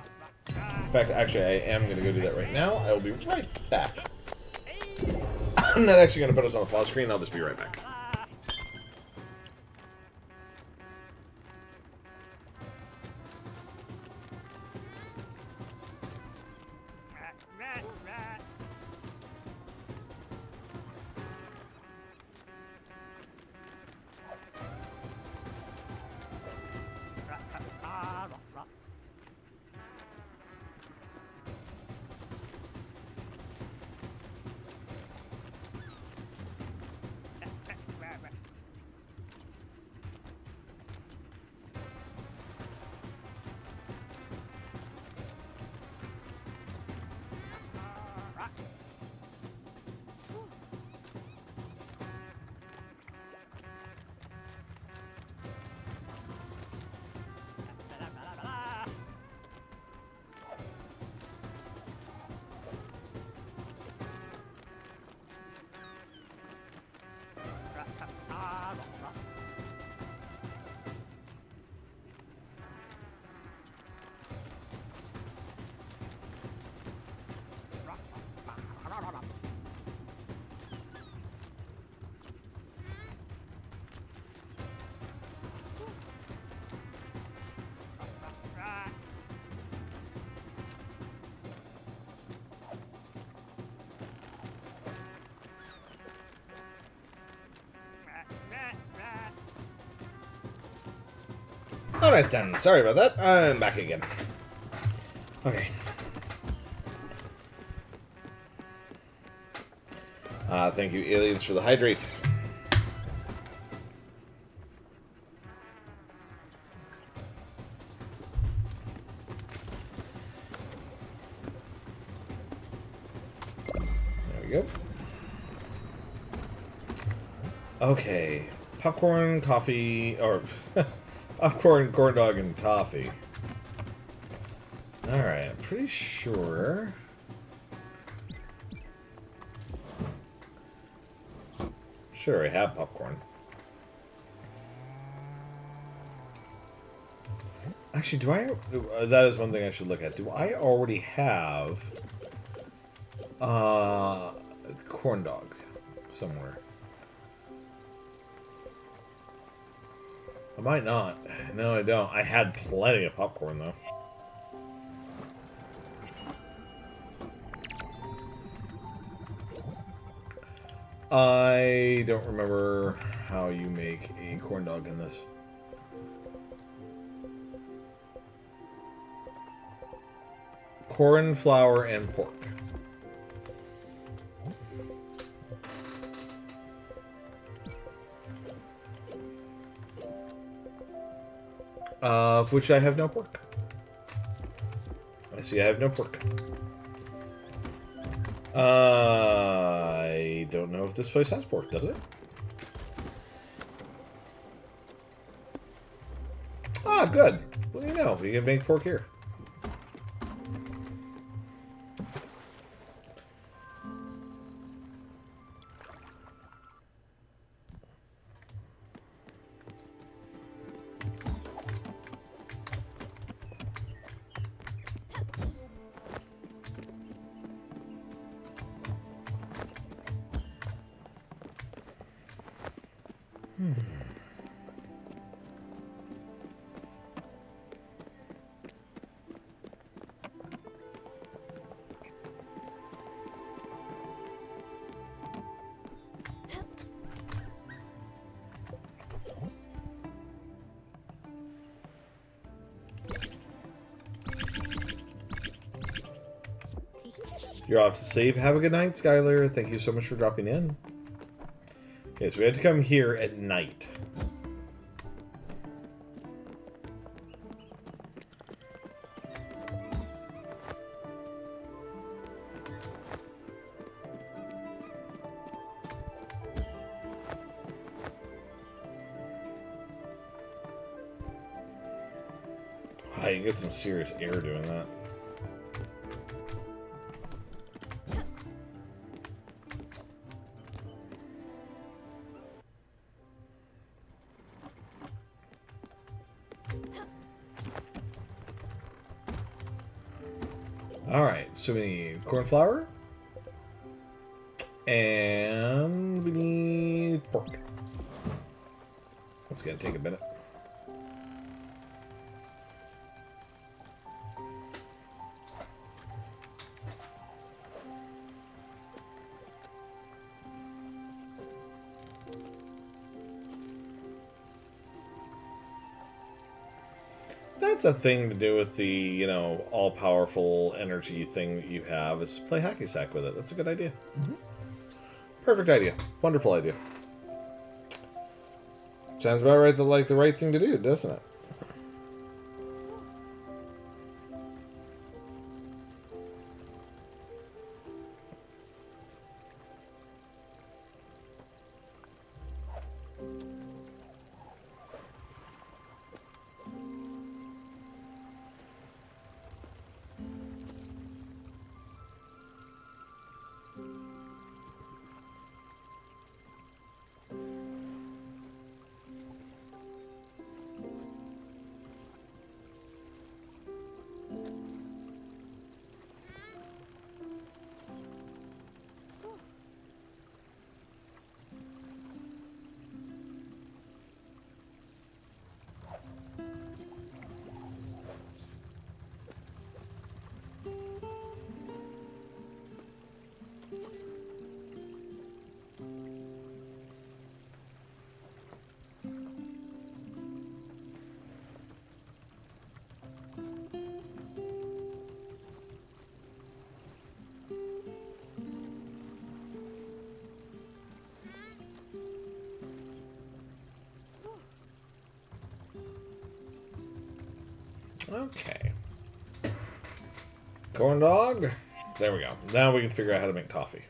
In fact, actually, I am going to go do that right now. I will be right back. I'm not actually going to put us on the pause screen. I'll just be right back. Alright then, sorry about that. I'm back again. Okay. Thank you, aliens, for the hydrate. There we go. Okay. Popcorn, coffee, or popcorn, corn dog, and toffee. Alright, I'm pretty sure. Sure, I have popcorn. Actually, do I... that is one thing I should look at. Do I already have... corn dog somewhere? I might not. No, I don't. I had plenty of popcorn, though. I don't remember how you make a corn dog in this. Corn, flour, and pork. Of which I have no pork. I see I have no pork. I don't know if this place has pork, does it? Ah, good. Well, you know, we can make pork here. You're off to save. Have a good night, Skylar. Thank you so much for dropping in. Okay, so we had to come here at night. I can get some serious air doing that. Alright, so we need corn flour. And we need pork. That's gonna take a minute. That's a thing to do with the, you know, all-powerful energy thing that you have, is play hacky sack with it. That's a good idea. Mm-hmm. Perfect idea. Wonderful idea. Sounds about right, like the right thing to do, doesn't it? Okay. Corn dog. There we go. Now we can figure out how to make toffee.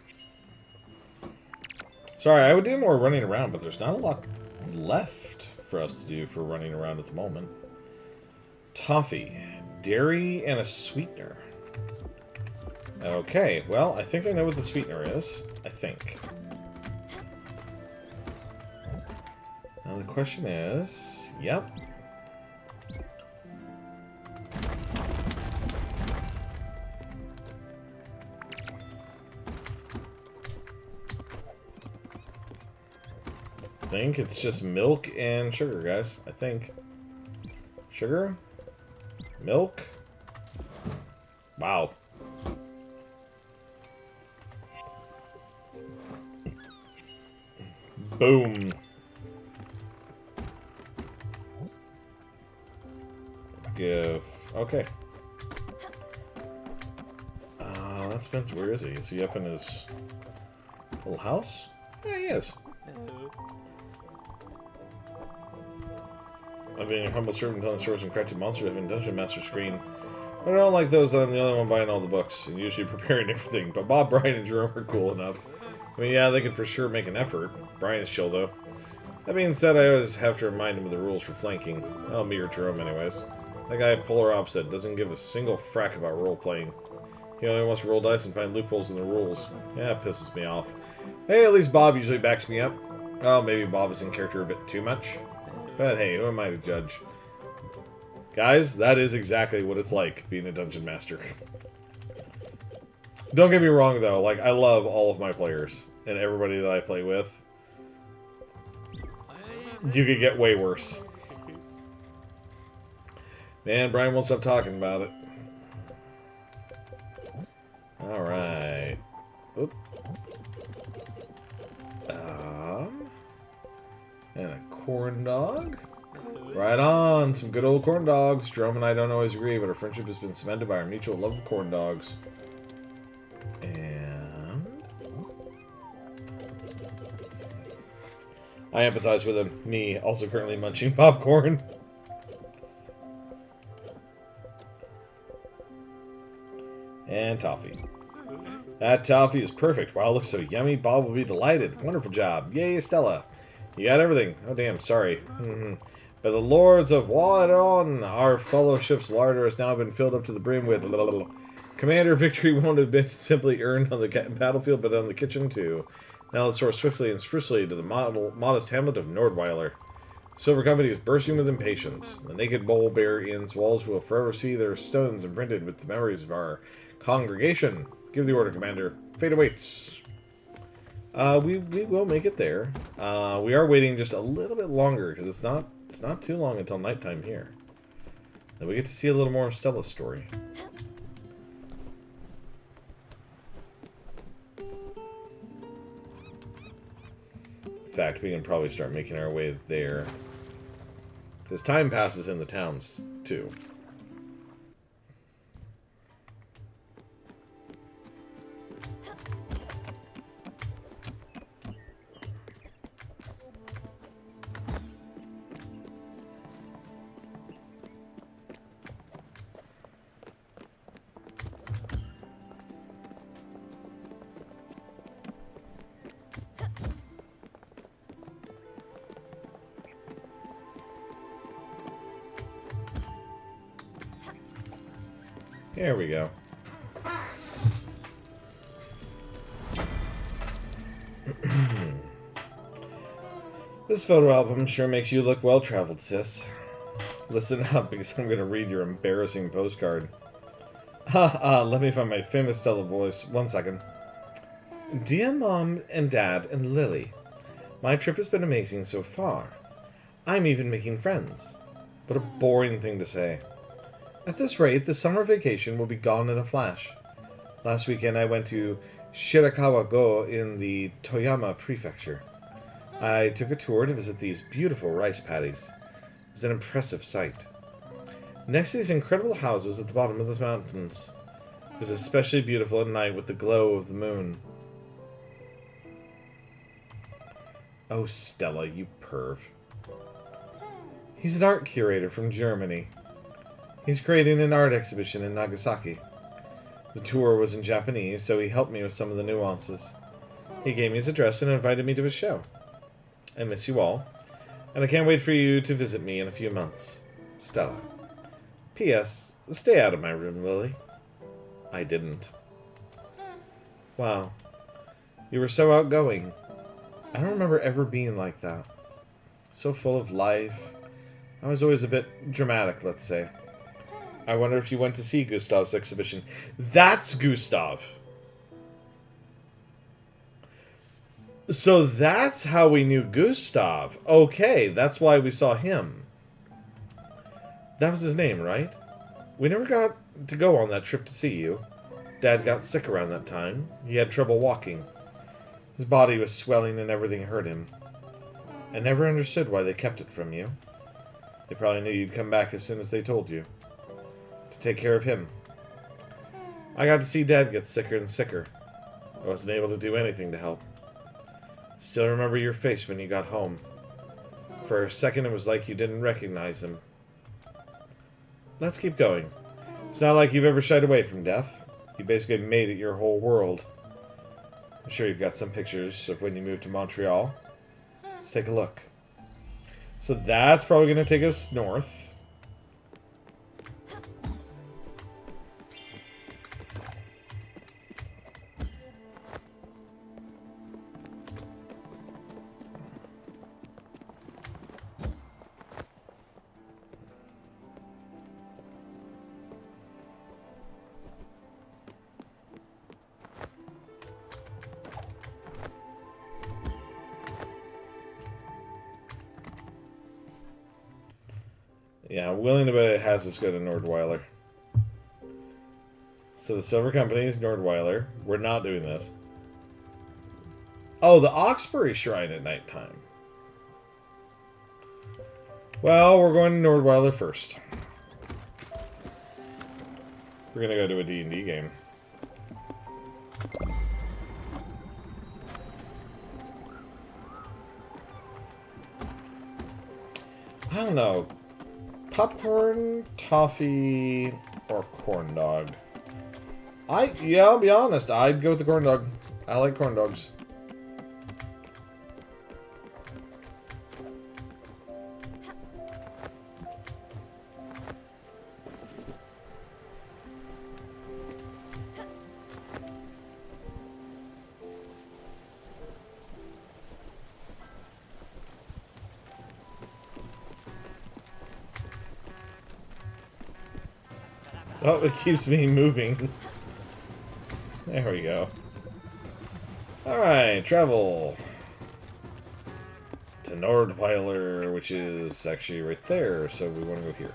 Sorry, I would do more running around, but there's not a lot left for us to do for running around at the moment. Toffee. Dairy and a sweetener. Okay, well, I think I know what the sweetener is. I think. Now the question is... Yep. I think it's just milk and sugar, guys. I think. Sugar? Milk? Wow. Boom. Give. Okay. That Spence, where is he? Is he up in his little house? Yeah, he is. I've been a humble servant on the stores and crafted monsters in Dungeon Master screen. But I don't like those that I'm the only one buying all the books and usually preparing everything. But Bob, Brian, and Jerome are cool enough. I mean, yeah, they can for sure make an effort. Brian's chill, though. That being said, I always have to remind him of the rules for flanking. Well, me or Jerome, anyways. That guy, polar opposite, doesn't give a single frack about role-playing. He only wants to roll dice and find loopholes in the rules. Yeah, it pisses me off. Hey, at least Bob usually backs me up. Oh, maybe Bob is in character a bit too much. But hey, who am I to judge? Guys, that is exactly what it's like being a Dungeon Master. Don't get me wrong, though. Like, I love all of my players and everybody that I play with. You could get way worse. Man, Brian won't stop talking about it. Alright. Oop. And a corn dog. Right on. Some good old corn dogs. Jerome and I don't always agree, but our friendship has been cemented by our mutual love of corn dogs. And... I empathize with him. Me, also currently munching popcorn. And toffee. That toffee is perfect. Wow, it looks so yummy. Bob will be delighted. Wonderful job. Yay, Stella. You got everything. Oh, damn, sorry. By the lords of Wadon, our fellowship's larder has now been filled up to the brim with... Commander, victory won't have been simply earned on the battlefield, but on the kitchen, too. Now let's soar swiftly and sprucely to the modest hamlet of Nordweiler. The Silver Company is bursting with impatience. The naked Bowl Bear Inn's walls will forever see their stones imprinted with the memories of our congregation. Give the order, Commander. Fate awaits. We will make it there. We are waiting just a little bit longer because it's not too long until nighttime here. Then we get to see a little more of Stella's story. In fact, we can probably start making our way there. Because time passes in the towns, too. There we go. This photo album sure makes you look well-traveled, sis. Listen up, because I'm going to read your embarrassing postcard. Let me find my famous Stella voice. 1 second. Dear Mom and Dad and Lily, my trip has been amazing so far. I'm even making friends. What a boring thing to say. At this rate, the summer vacation will be gone in a flash. Last weekend I went to Shirakawa-go in the Toyama Prefecture. I took a tour to visit these beautiful rice paddies. It was an impressive sight. Next to these incredible houses at the bottom of the mountains. It was especially beautiful at night with the glow of the moon. Oh, Stella, you perv. He's an art curator from Germany. He's creating an art exhibition in Nagasaki. The tour was in Japanese, so he helped me with some of the nuances. He gave me his address and invited me to his show. I miss you all, and I can't wait for you to visit me in a few months. Stella. P.S. Stay out of my room, Lily. I didn't. Wow. You were so outgoing. I don't remember ever being like that. So full of life. I was always a bit dramatic, let's say. I wonder if you went to see Gustav's exhibition. That's Gustav! So that's how we knew Gustav. Okay, that's why we saw him. That was his name, right? We never got to go on that trip to see you. Dad got sick around that time. He had trouble walking. His body was swelling and everything hurt him. I never understood why they kept it from you. They probably knew you'd come back as soon as they told you. To take care of him. I got to see Dad get sicker and sicker. I wasn't able to do anything to help. Still remember your face when you got home. For a second it was like you didn't recognize him. Let's keep going. It's not like you've ever shied away from death. You basically made it your whole world. I'm sure you've got some pictures of when you moved to Montreal. Let's take a look. So that's probably going to take us north. Yeah, I'm willing to bet it has us go to Nordweiler. So the Silver Company's Nordweiler. We're not doing this. Oh, the Oxbury Shrine at nighttime. Well, we're going to Nordweiler first. We're going to go to a D&D game. I don't know. Popcorn, toffee, or corn dog. Yeah, I'll be honest. I'd go with the corn dog. I like corn dogs. Oh, it keeps me moving. There we go. Alright, travel. To Nordweiler, which is actually right there, so we want to go here.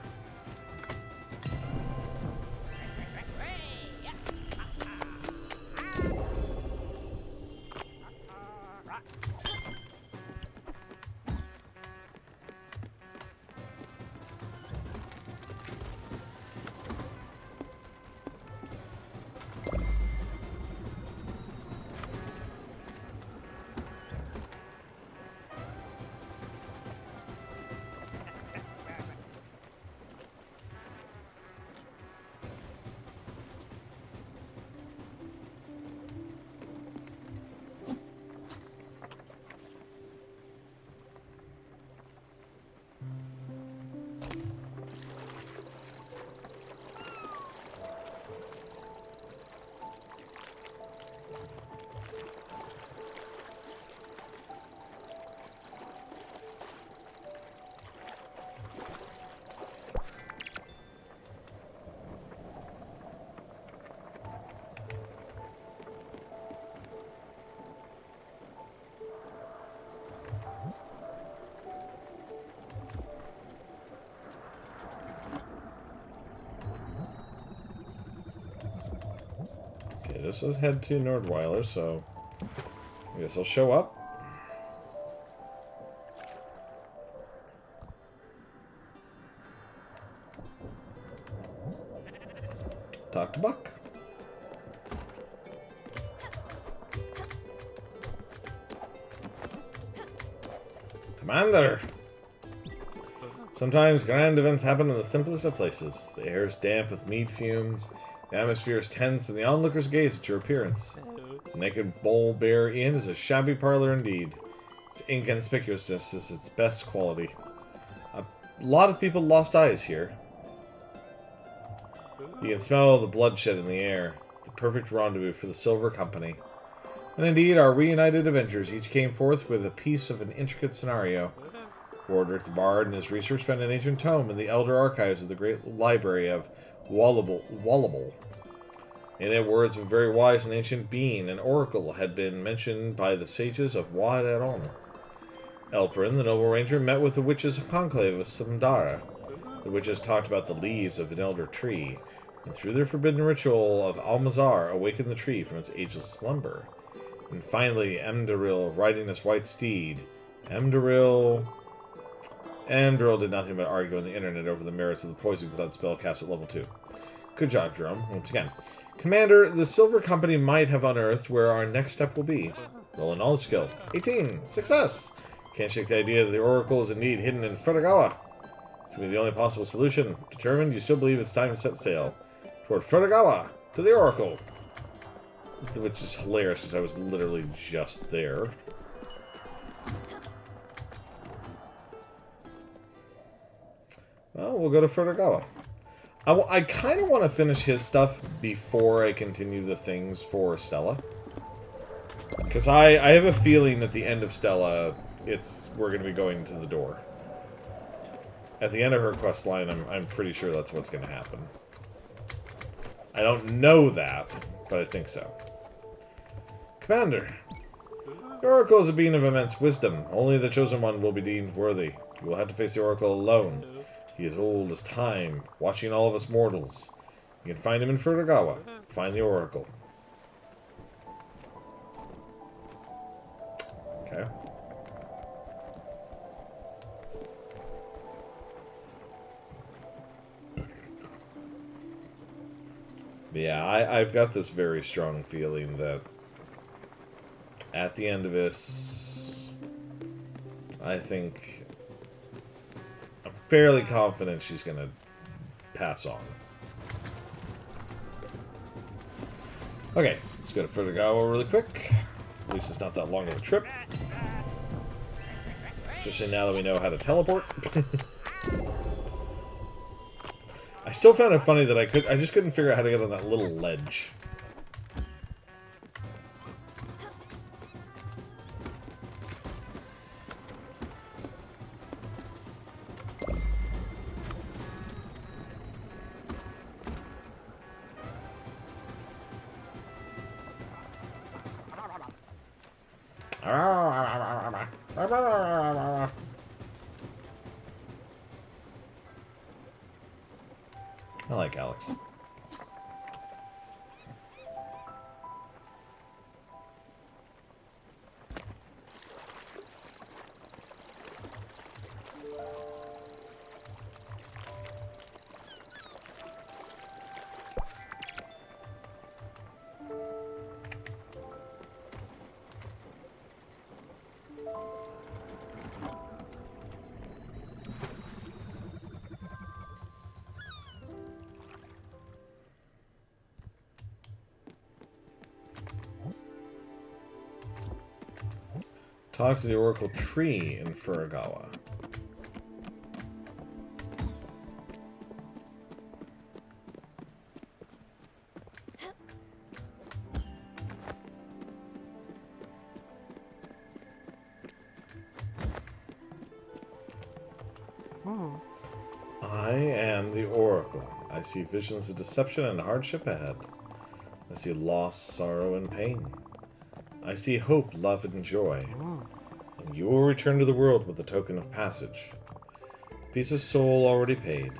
This says head to Nordweiler, so I guess I'll show up. Talk to Buck. Commander! Sometimes grand events happen in the simplest of places. The air is damp with mead fumes, the atmosphere is tense, and the onlookers gaze at your appearance. The naked Bull Bear Inn is a shabby parlor indeed. Its inconspicuousness is its best quality. A lot of people lost eyes here. You can smell the bloodshed in the air, the perfect rendezvous for the Silver Company. And indeed, our reunited Avengers each came forth with a piece of an intricate scenario. Wardrick the Bard and his research found an ancient tome in the elder archives of the great library of Wallable. In it, words of a very wise and ancient being, an oracle, had been mentioned by the sages of Wadaron. Elprin, the noble ranger, met with the witches of Conclave of Samdara. The witches talked about the leaves of an elder tree, and through their forbidden ritual of Almazar, awakened the tree from its ageless slumber. And finally, Emdaril, riding his white steed. Emdaril did nothing but argue on the internet over the merits of the Poison Cloud spell cast at level 2. Good job, Jerome, once again. Commander, the Silver Company might have unearthed where our next step will be. Roll a knowledge skill. 18! Success! Can't shake the idea that the Oracle is indeed hidden in Furagawa. It's going to be the only possible solution. Determined, you still believe it's time to set sail. Toward Furagawa! To the Oracle! Which is hilarious, because I was literally just there. Well, we'll go to Furagawa. I kind of want to finish his stuff before I continue the things for Stella. Because I have a feeling at the end of Stella, we're going to be going to the door. At the end of her quest line, I'm pretty sure that's what's going to happen. I don't know that, but I think so. Commander, the Oracle is a being of immense wisdom. Only the Chosen One will be deemed worthy. You will have to face the Oracle alone. He is old as time, watching all of us mortals. You can find him in Furagawa. Find the Oracle. Okay. But yeah, I've got this very strong feeling that at the end of this, I'm fairly confident she's going to pass on. Okay, let's go to Furagawa really quick. At least it's not that long of a trip. Especially now that we know how to teleport. I still found it funny that I just couldn't figure out how to get on that little ledge. I like Alex. Talk to the Oracle Tree in Furagawa. I am the Oracle. I see visions of deception and hardship ahead. I see loss, sorrow, and pain. I see hope, love, and joy. And you will return to the world with a token of passage. A piece of soul already paid.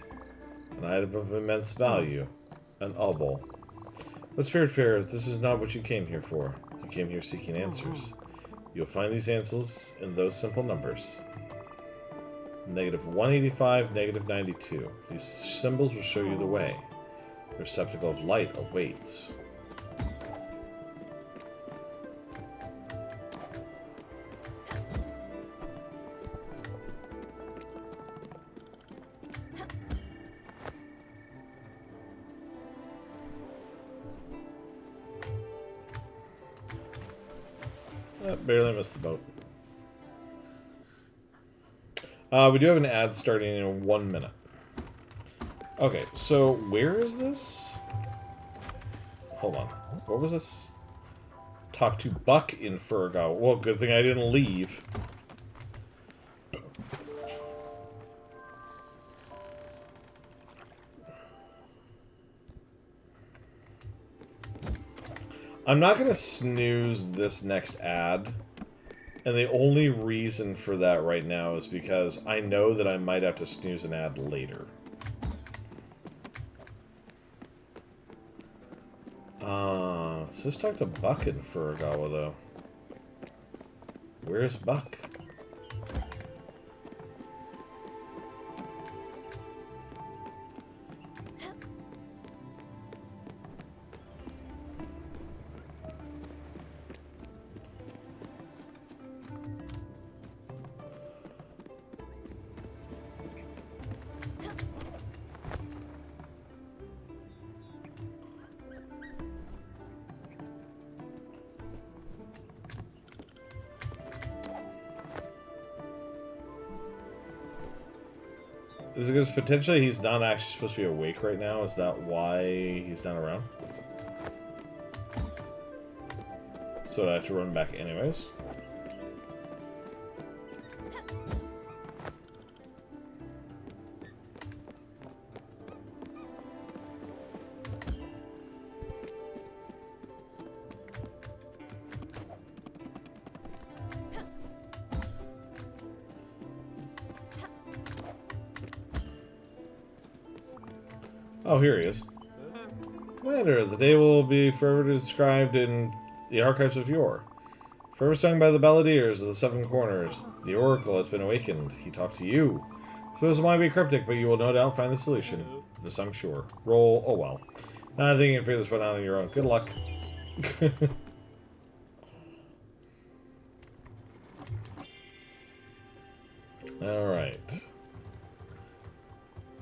An item of immense value. An obol. But Spiritfarer, this is not what you came here for. You came here seeking answers. You'll find these answers in those simple numbers. -185, -92. These symbols will show you the way. The receptacle of light awaits. Barely missed the boat. We do have an ad starting in 1 minute. Okay, so where is this? Hold on. What was this? Talk to Buck in Furgawa. Well, good thing I didn't leave. I'm not going to snooze this next ad. And the only reason for that right now is because I know that I might have to snooze an ad later. Let's just talk to Buck in Furagawa, though. Where's Buck? Is it because potentially he's not actually supposed to be awake right now? Is that why he's not around? So I have to run back anyways? Oh, here he is. Commander, the day will be forever described in the archives of yore. Forever sung by the balladeers of the Seven Corners. The Oracle has been awakened. He talked to you. So this might be cryptic, but you will no doubt find the solution. This I'm sure. Roll, oh well. Now I think you can figure this one out on your own. Good luck. Alright.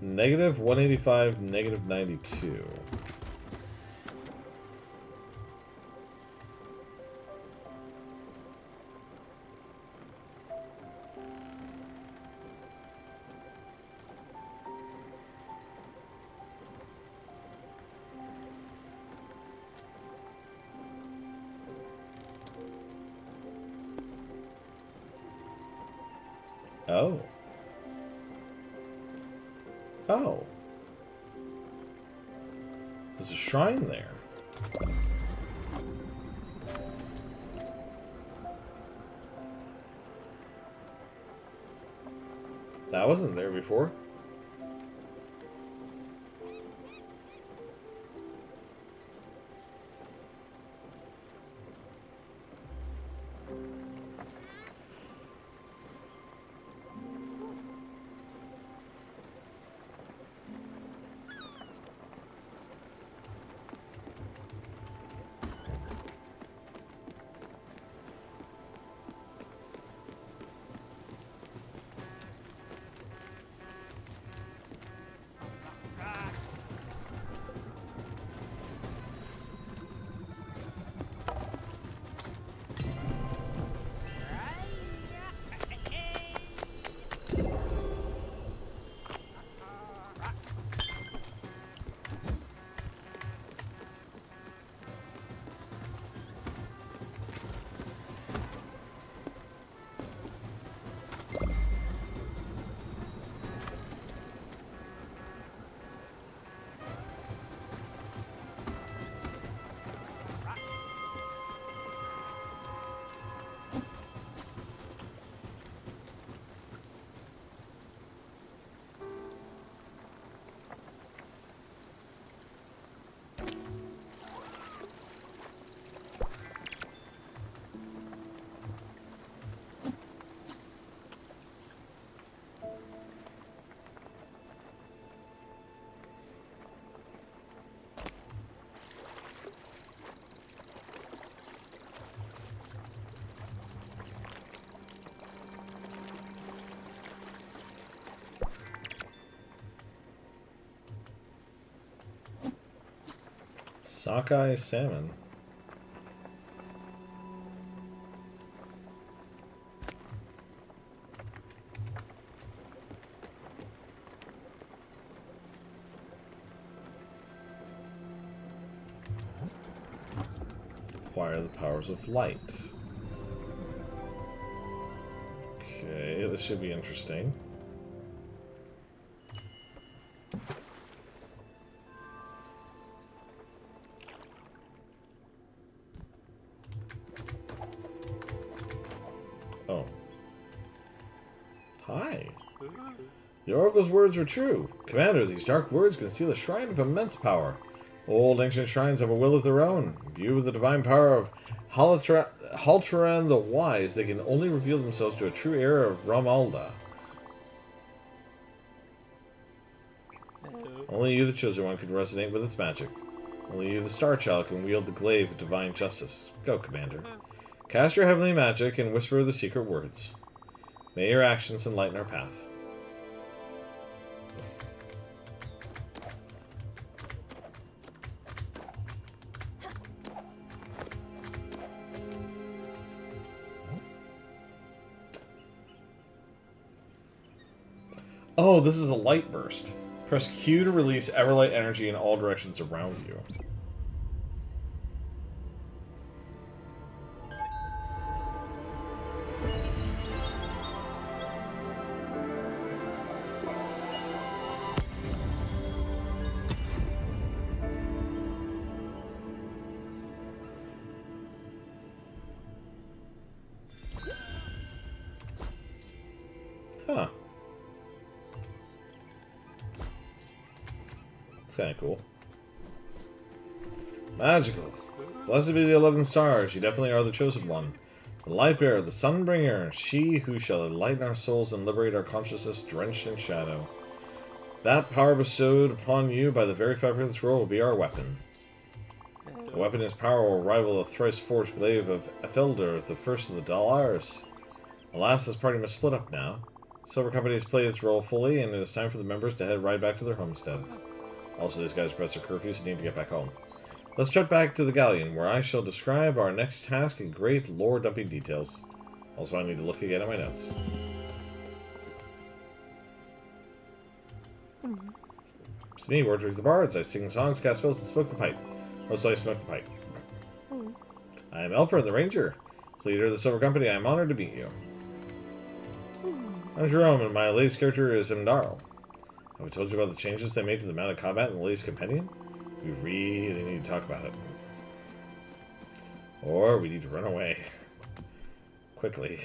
Negative 185, negative 92. Oh. Oh. There's a shrine there. That wasn't there before. Sockeye salmon. acquire the powers of light. Okay, this should be interesting. Oh. Hi. The Oracle's words were true. Commander, these dark words conceal a shrine of immense power. Old ancient shrines have a will of their own. Imbued with the divine power of Halteran the Wise, they can only reveal themselves to a true heir of Ramalda. Only you, the Chosen One, can resonate with its magic. Only you, the Star Child, can wield the glaive of divine justice. Go, Commander. Cast your heavenly magic and whisper the secret words. May your actions enlighten our path. Oh, this is a light burst. Press Q to release Everlight energy in all directions around you. Huh. That's kind of cool. Magical. Blessed be the 11 stars. You definitely are the chosen one. The light bearer, the sunbringer. She who shall enlighten our souls and liberate our consciousness drenched in shadow. That power bestowed upon you by the very fabric of this world will be our weapon. The weapon is power will rival the thrice-forged glaive of Efelder, the first of the Dalars. Alas, this party must split up now. Silver Company has played its role fully, and it is time for the members to head right back to their homesteads. Also, these guys press their curfews and need to get back home. Let's jump back to the galleon, where I shall describe our next task in great lore-dumping details. Also, I need to look again at my notes. It's me, Wardrick the Bards. I sing songs, cast spells, and smoke the pipe. Mostly I smoke the pipe. I am Elper, the Ranger. As leader of the Silver Company, I am honored to meet you. I'm Jerome, and my latest character is Imdarl. Have I told you about the changes they made to the mounted combat in the latest companion? We really need to talk about it. Or we need to run away. Quickly.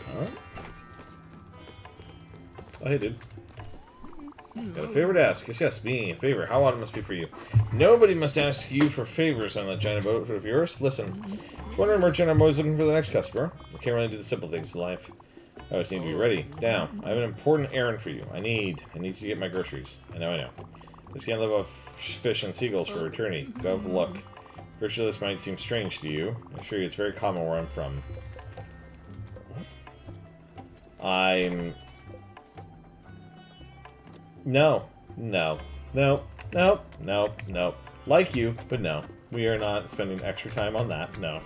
Huh? Oh, hey, dude. Got a favor to ask. Yes, me. A favor. How odd it must be for you. Nobody must ask you for favors on that giant boat of yours. Listen. It's one merchant. I'm always looking for the next customer. I can't really do the simple things in life. I always need to be ready. Now, I have an important errand for you. I need to get my groceries. I know. Just can't live off fish and seagulls for eternity. Go have a look. Grocery list might seem strange to you. I assure you it's very common where I'm from. No. Like you, but no. We are not spending extra time on that, no.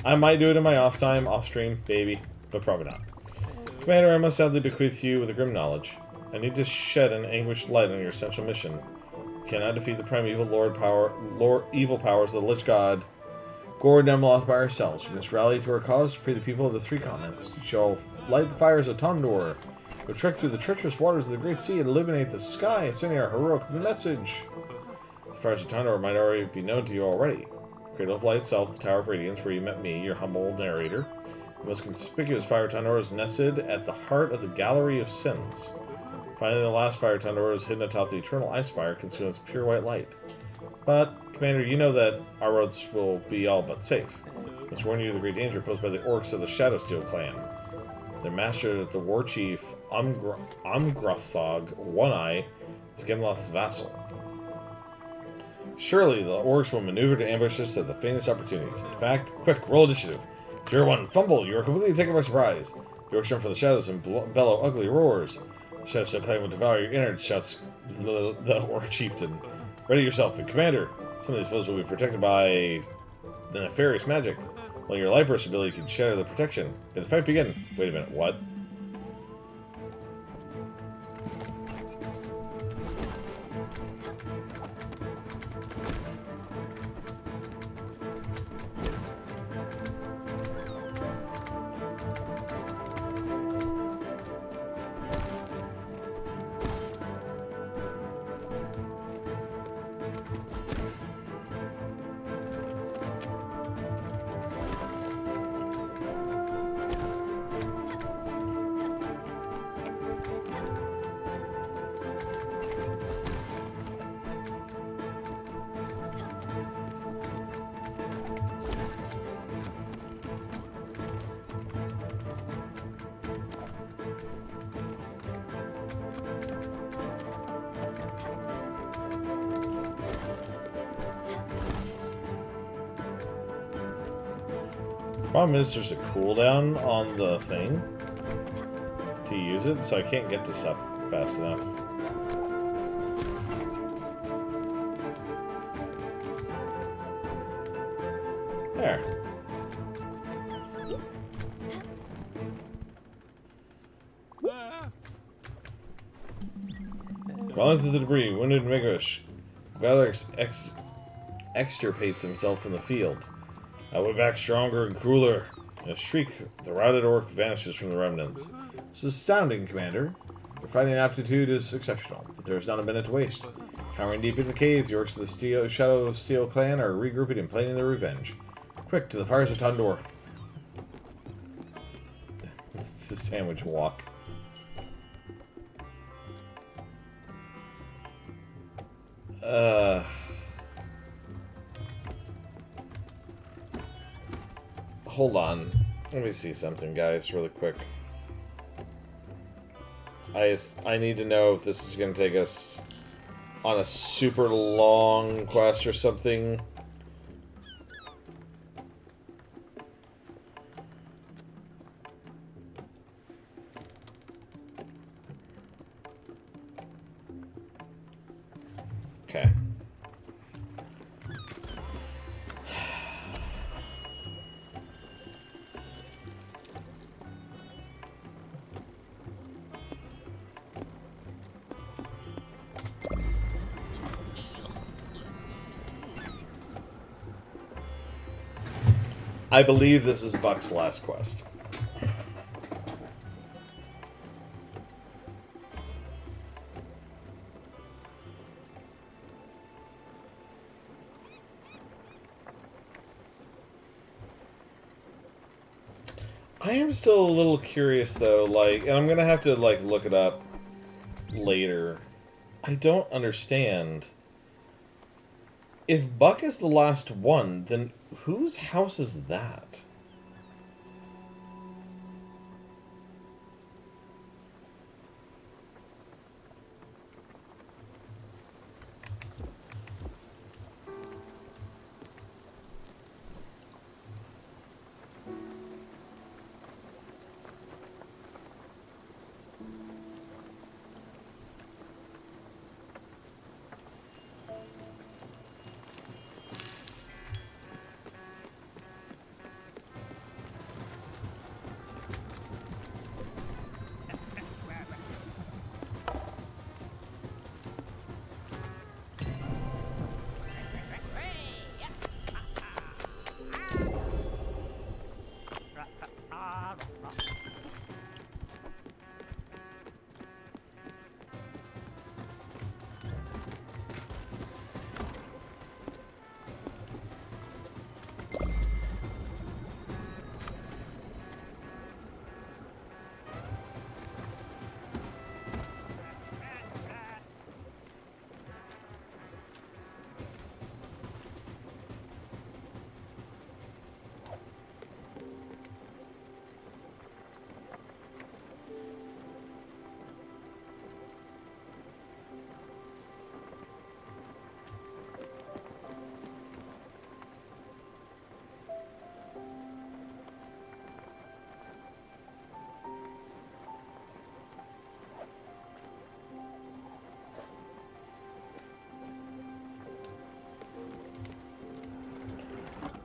I might do it in my off time, off stream, maybe, but probably not. Commander, I must sadly bequeath you with a grim knowledge. I need to shed an anguished light on your essential mission. You cannot defeat the primeval evil powers of the Lich God, Gord Nemloth by ourselves. We must rally to our cause to free the people of the three continents. You shall light the fires of Tondor. Go trek through the treacherous waters of the Great Sea and illuminate the sky, sending our heroic message. The fires of Tondor might already be known to you already. Cradle of Light itself, the Tower of Radiance, where you met me, your humble narrator. The most conspicuous fire of Tondor is nested at the heart of the Gallery of Sins. Finally, the last fire of Tondor is hidden atop the eternal ice fire, concealing its pure white light. But, Commander, you know that our roads will be all but safe. I must warn you of the great danger posed by the orcs of the Shadowsteel clan. Their master, the war chief, Umgrathog, One-Eye, is Gemloth's vassal. Surely the orcs will maneuver to ambush us at the faintest opportunities. In fact, quick, roll initiative. 0-1, fumble, you are completely taken by surprise. The orcs jump from the shadows and bellow ugly roars. The Shadowsteel clan will devour your innards, shouts the orc chieftain. Ready yourself, and Commander, some of these foes will be protected by the nefarious magic. While your light burst ability can shatter the protection. May the fight begin. Wait a minute, what? Problem is, there's a cooldown on the thing to use it, so I can't get to stuff fast enough. There. Crawling through the debris, wounded and vigorous, Valor extirpates himself from the field. I went back stronger and crueler. In a shriek, the routed orc vanishes from the remnants. This is astounding, Commander. Your fighting aptitude is exceptional, but there is not a minute to waste. Cowering deep in the caves, the orcs of the Shadow of Steel clan are regrouping and planning their revenge. Quick, to the fires of Tondor. It's a sandwich walk. Hold on. Let me see something, guys, really quick. I need to know if this is going to take us on a super long quest or something. Okay. I believe this is Buck's last quest. I am still a little curious, though, like, and I'm gonna have to, like, look it up later. I don't understand. If Buck is the last one, then whose house is that?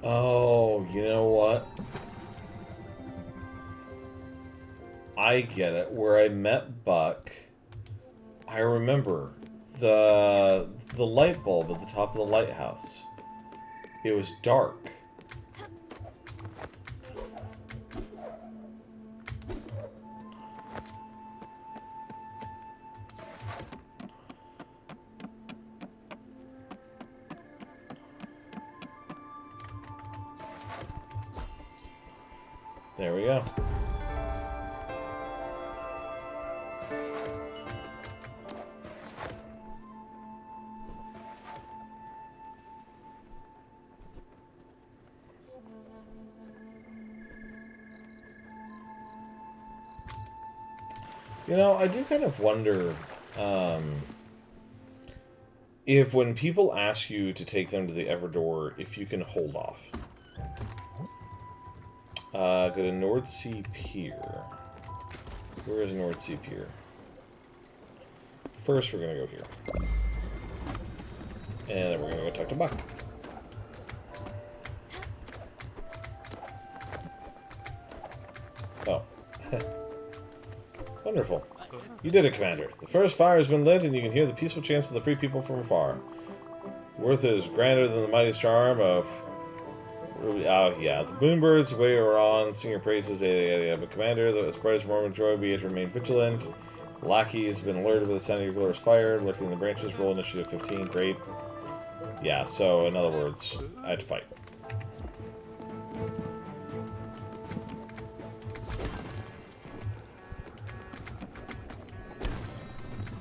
Oh, you know what? I get it. Where I met Buck, I remember the light bulb at the top of the lighthouse. It was dark. There we go. You know, I do kind of wonder if when people ask you to take them to the Everdoor, if you can hold off. Go to North Sea Pier. Where is North Sea Pier? First, we're going to go here. And then we're going to go talk to Buck. Oh. Wonderful. You did it, Commander. The first fire has been lit, and you can hear the peaceful chants of the free people from afar. Worth is grander than the mighty charm of... Oh, yeah. The moonbirds way are on, sing your praises, but Commander, the brightest warm and joy, we have to remain vigilant. The lackey's been alerted by the sound of your glorious fire, lurking in the branches, roll initiative 15, great. Yeah, so, in other words, I had to fight.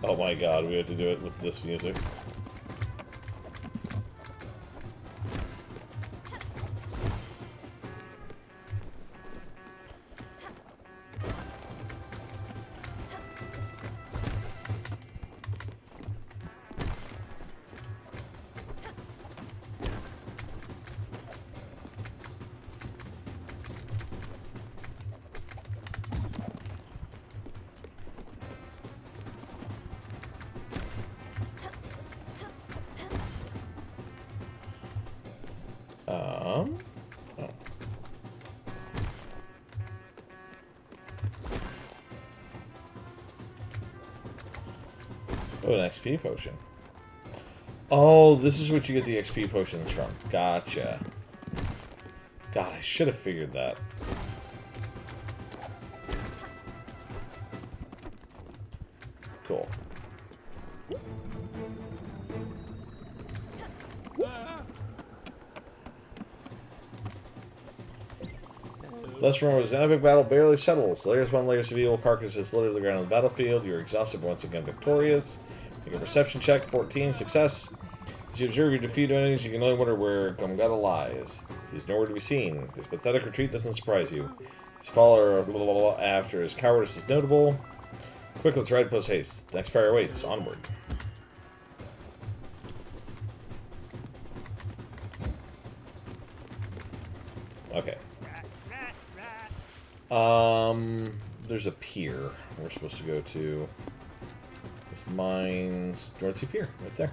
Oh my god, we have to do it with this music. Oh. Oh, an XP potion. Oh, this is what you get the XP potions from. Gotcha. God, I should have figured that. Cool. Thus rumors, an epic battle barely settles. Layers upon layers of evil carcasses litter the ground on the battlefield. You're exhausted, but once again victorious. Make a perception check, 14, success. As you observe your defeat enemies, you can only wonder where Gumgata lies. He's nowhere to be seen. His pathetic retreat doesn't surprise you. His follower after his cowardice is notable. Quick, let's ride post haste. Next fire awaits. Onward. Okay. There's a pier we're supposed to go to. There's mines. North Sea Pier, right there.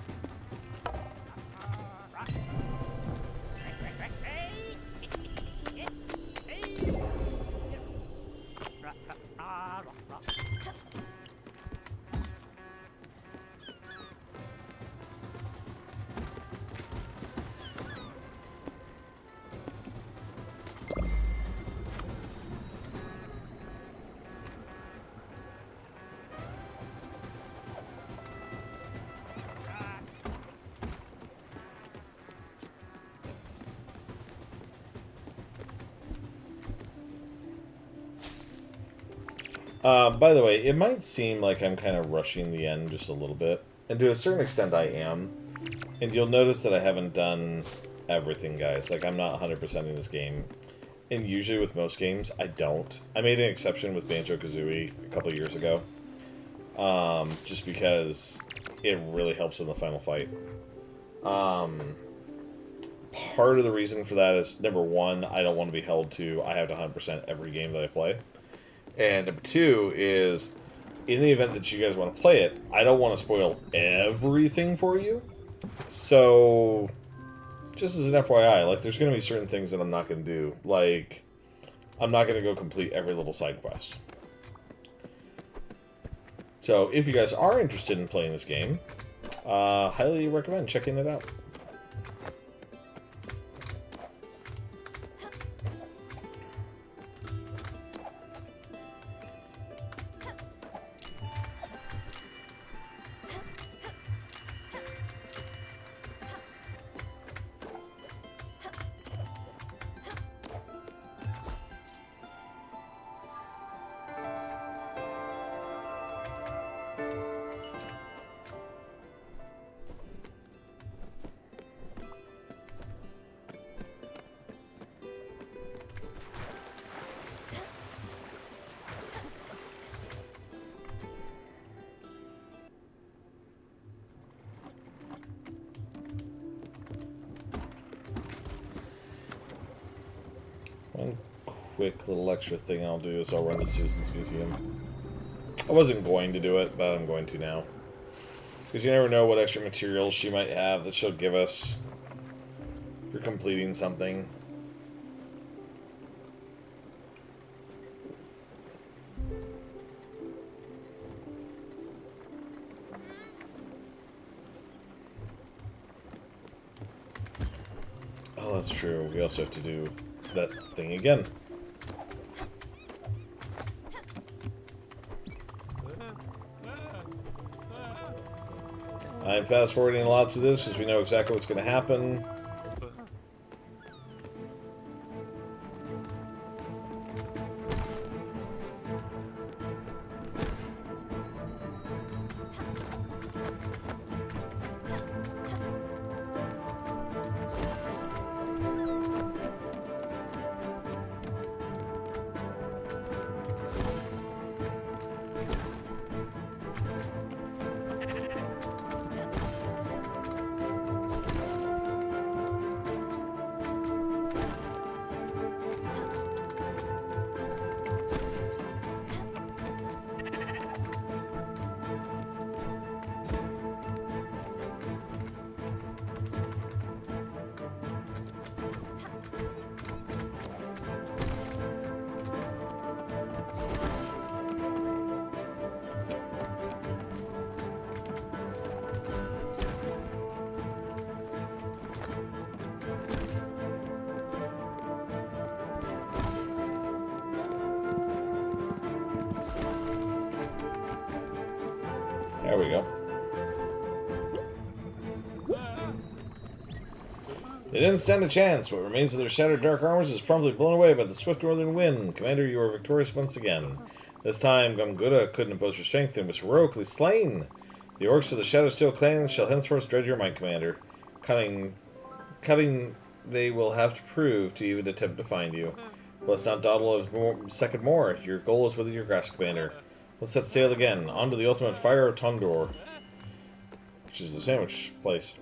By the way, it might seem like I'm kind of rushing the end just a little bit. And to a certain extent I am. And you'll notice that I haven't done everything, guys. Like, I'm not 100% in this game. And usually with most games, I don't. I made an exception with Banjo-Kazooie a couple years ago. Just because it really helps in the final fight. Part of the reason for that is, number one, I don't want to be held to I have to 100% every game that I play. And number two is, in the event that you guys want to play it, I don't want to spoil everything for you. So, just as an FYI, like, there's going to be certain things that I'm not going to do. Like, I'm not going to go complete every little side quest. So, if you guys are interested in playing this game, highly recommend checking it out. quick little extra thing I'll do is I'll run to Susan's Museum. I wasn't going to do it, but I'm going to now. Because you never know what extra materials she might have that she'll give us for completing something. Oh, that's true. We also have to do that thing again. I'm fast forwarding a lot through this because we know exactly what's going to happen. There we go. They didn't stand a chance. What remains of their shattered dark armors is promptly blown away by the swift northern wind. Commander, you are victorious once again. This time, Gumguda couldn't oppose your strength and was heroically slain. The orcs of the Shadowsteel clan shall henceforth dread your might, Commander. Cutting they will have to prove to even attempt to find you. Let's not dawdle a second more. Your goal is within your grasp, Commander. Let's set sail again. On to the ultimate fire of Tondor. Which is the sandwich place.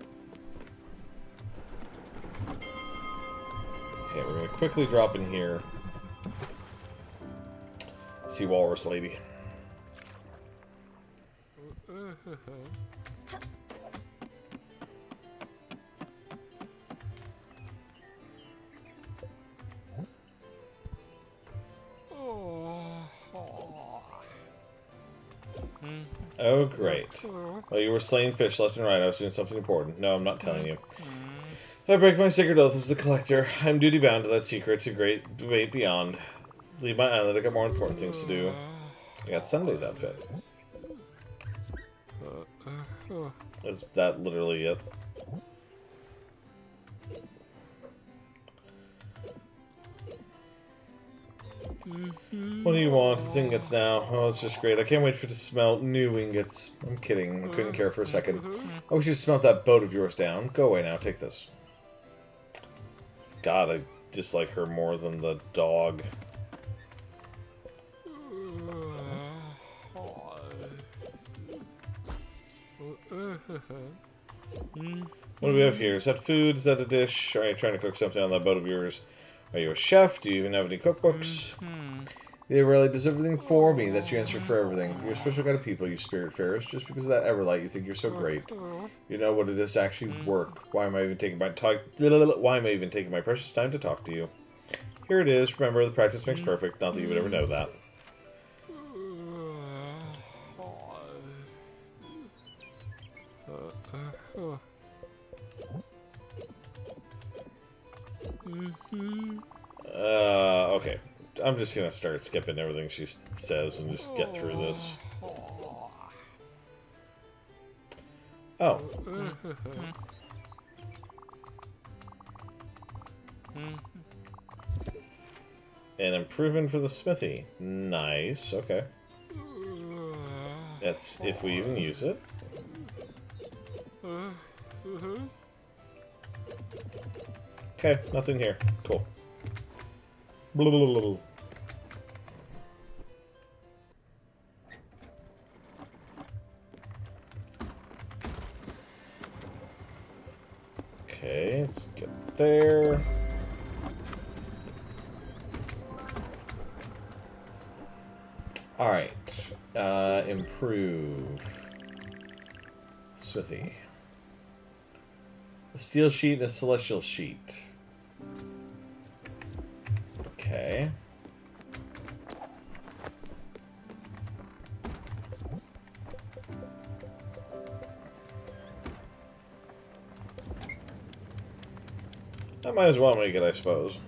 Okay, we're going to quickly drop in here. See Walrus Lady. Oh, great. Well, you were slaying fish left and right. I was doing something important. No, I'm not telling you. I break my sacred oath as the collector. I'm duty bound to that secret to great debate beyond. Leave my island. I got more important things to do. I got Sunday's outfit. Is that literally it? What do you want? It's ingots now. Oh, it's just great. I can't wait for it to smell new ingots. I'm kidding. I couldn't care for a second. I wish you smelt that boat of yours down. Go away now. Take this. God, I dislike her more than the dog. What do we have here? Is that food? Is that a dish? Are you trying to cook something on that boat of yours? Are you a chef? Do you even have any cookbooks? They really does everything for me. That's your answer for everything. You're a special kind of people, you Spiritfarers. Just because of that Everlight, you think you're so great. You know what it is to actually work. Why am I even taking my precious time to talk to you? Here it is. Remember, the practice makes perfect. Not that you would ever know that. Okay. I'm just gonna start skipping everything she says and just get through this. Oh. An improvement for the smithy. Nice, okay. That's if we even use it. Okay, nothing here. Cool. Blah, blah, blah, blah. Okay, let's get there. Alright. Improve. Smithy. A steel sheet and a celestial sheet. Okay. I might as well make it, I suppose.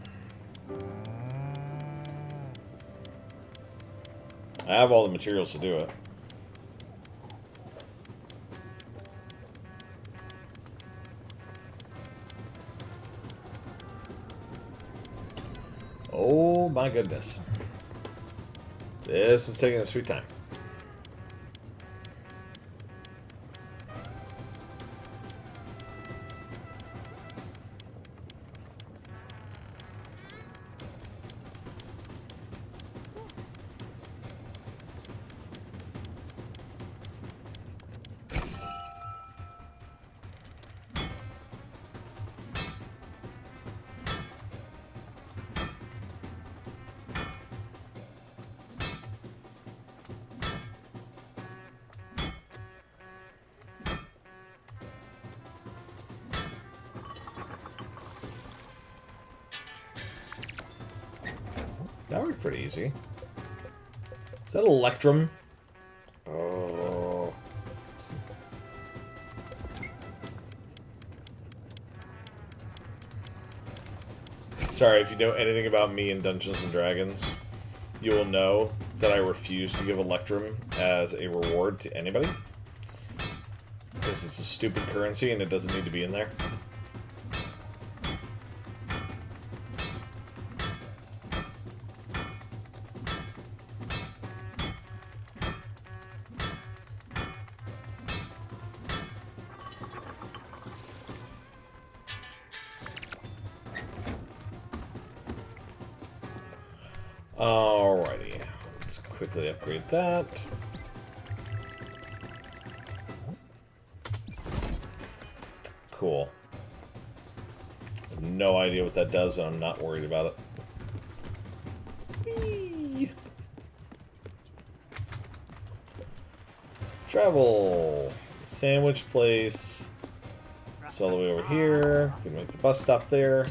I have all the materials to do it. Oh my goodness. This was taking a sweet time. That was pretty easy. Is that Electrum? Oh. Sorry, if you know anything about me in Dungeons and Dragons, you will know that I refuse to give Electrum as a reward to anybody. Because it's a stupid currency and it doesn't need to be in there. Alrighty, let's quickly upgrade that. Cool. No idea what that does, and I'm not worried about it. Whee! Travel. Sandwich place. It's all the way over here. We can make the bus stop there.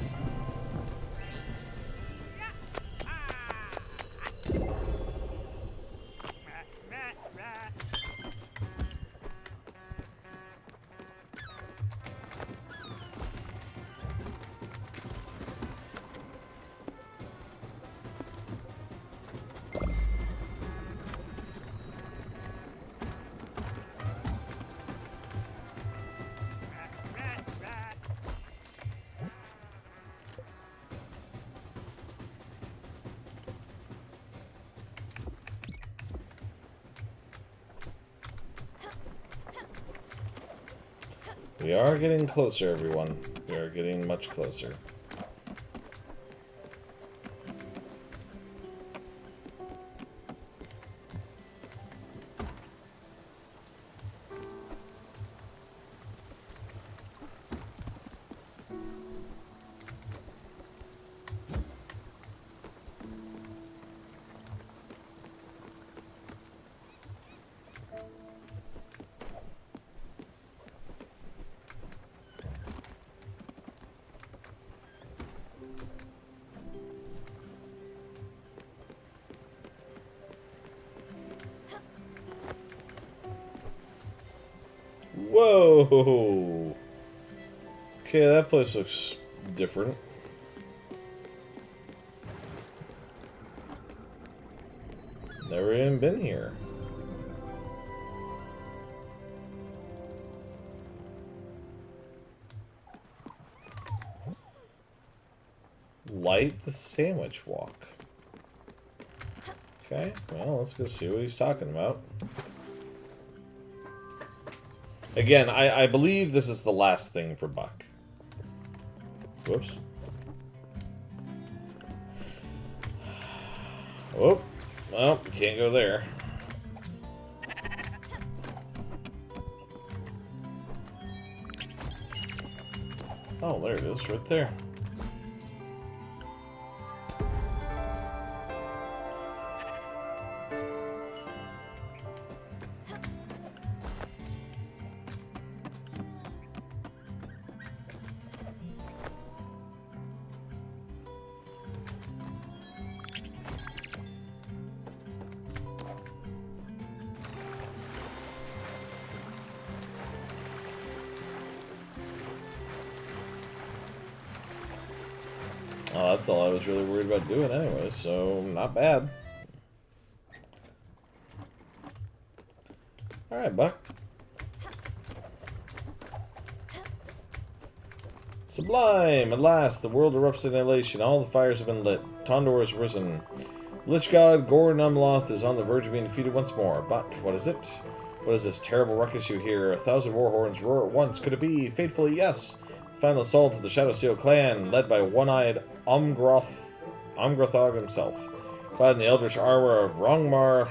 We are getting closer, everyone. We are getting much closer. Whoa! Okay, that place looks different. Never even been here. Light the sandwich walk. Okay, well, let's go see what he's talking about. Again, I believe this is the last thing for Buck. Whoops. Oh, well, can't go there. Oh, there it is, right there. That's all I was really worried about doing anyway, so not bad. Alright, Buck. Sublime! At last, the world erupts in elation. All the fires have been lit. Tondor has risen. Lich God Gor Numloth is on the verge of being defeated once more. But, what is it? What is this terrible ruckus you hear? 1,000 war horns roar at once. Could it be? Fatefully, yes. The final assault of the Shadowsteel clan, led by one-eyed Omgrothog himself. Clad in the eldritch armor of Rongmar,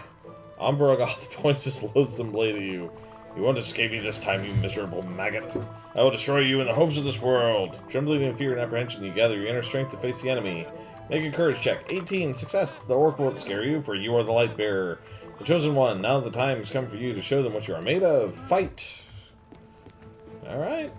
Ombragoth points his loathsome blade at you. You won't escape me this time, you miserable maggot. I will destroy you in the hopes of this world. Trembling in fear and apprehension, you gather your inner strength to face the enemy. Make a courage check. 18. Success. The orc won't scare you, for you are the light bearer. The chosen one. Now the time has come for you to show them what you are made of. Fight. Alright.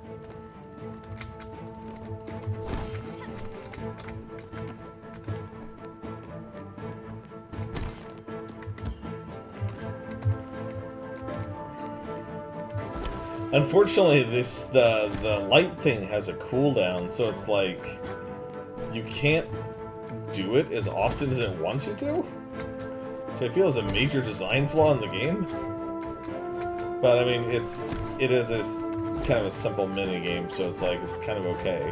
Unfortunately, the light thing has a cooldown, so it's like you can't do it as often as it wants you to, which I feel is a major design flaw in the game. But I mean, it is a kind of a simple mini game, so it's like it's kind of okay.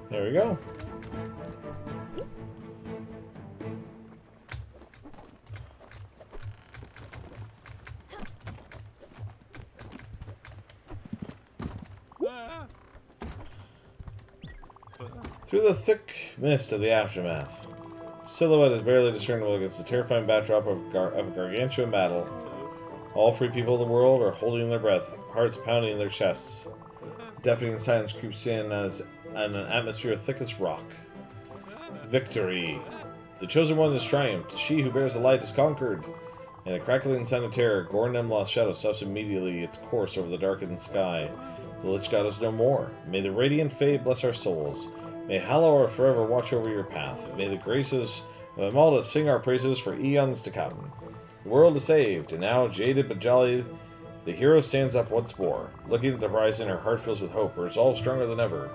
There we go. Through the thick mist of the aftermath, silhouette is barely discernible against the terrifying backdrop of a gargantuan battle. All free people of the world are holding their breath, hearts pounding in their chests. Deafening silence creeps in as an atmosphere thick as rock. Victory! The chosen one has triumphed. She who bears the light is conquered. In a crackling sound of terror, Gor Numloth's shadow stops immediately its course over the darkened sky. The Lich God is no more. May the radiant Fae bless our souls. May Hallow forever watch over your path. May the graces of Imelda sing our praises for eons to come. The world is saved, and now, jaded but jolly, the hero stands up once more. Looking at the horizon, her heart fills with hope, her resolve stronger than ever.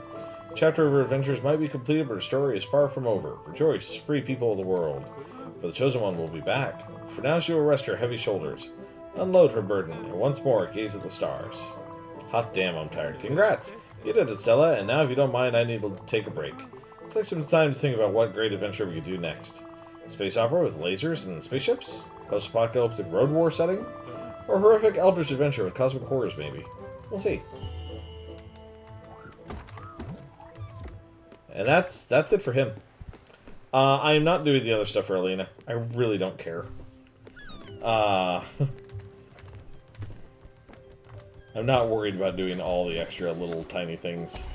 The chapter of her adventures might be completed, but her story is far from over. Rejoice, free people of the world, for the chosen one will be back. For now she will rest her heavy shoulders, unload her burden, and once more gaze at the stars. Hot damn, I'm tired. Congrats! You did it, Stella, and now if you don't mind, I need to take a break. Take some time to think about what great adventure we could do next. Space opera with lasers and spaceships? Post-apocalyptic road war setting? Or horrific eldritch adventure with cosmic horrors, maybe? We'll see. And that's it for him. I am not doing the other stuff for Elena. I really don't care. I'm not worried about doing all the extra little tiny things.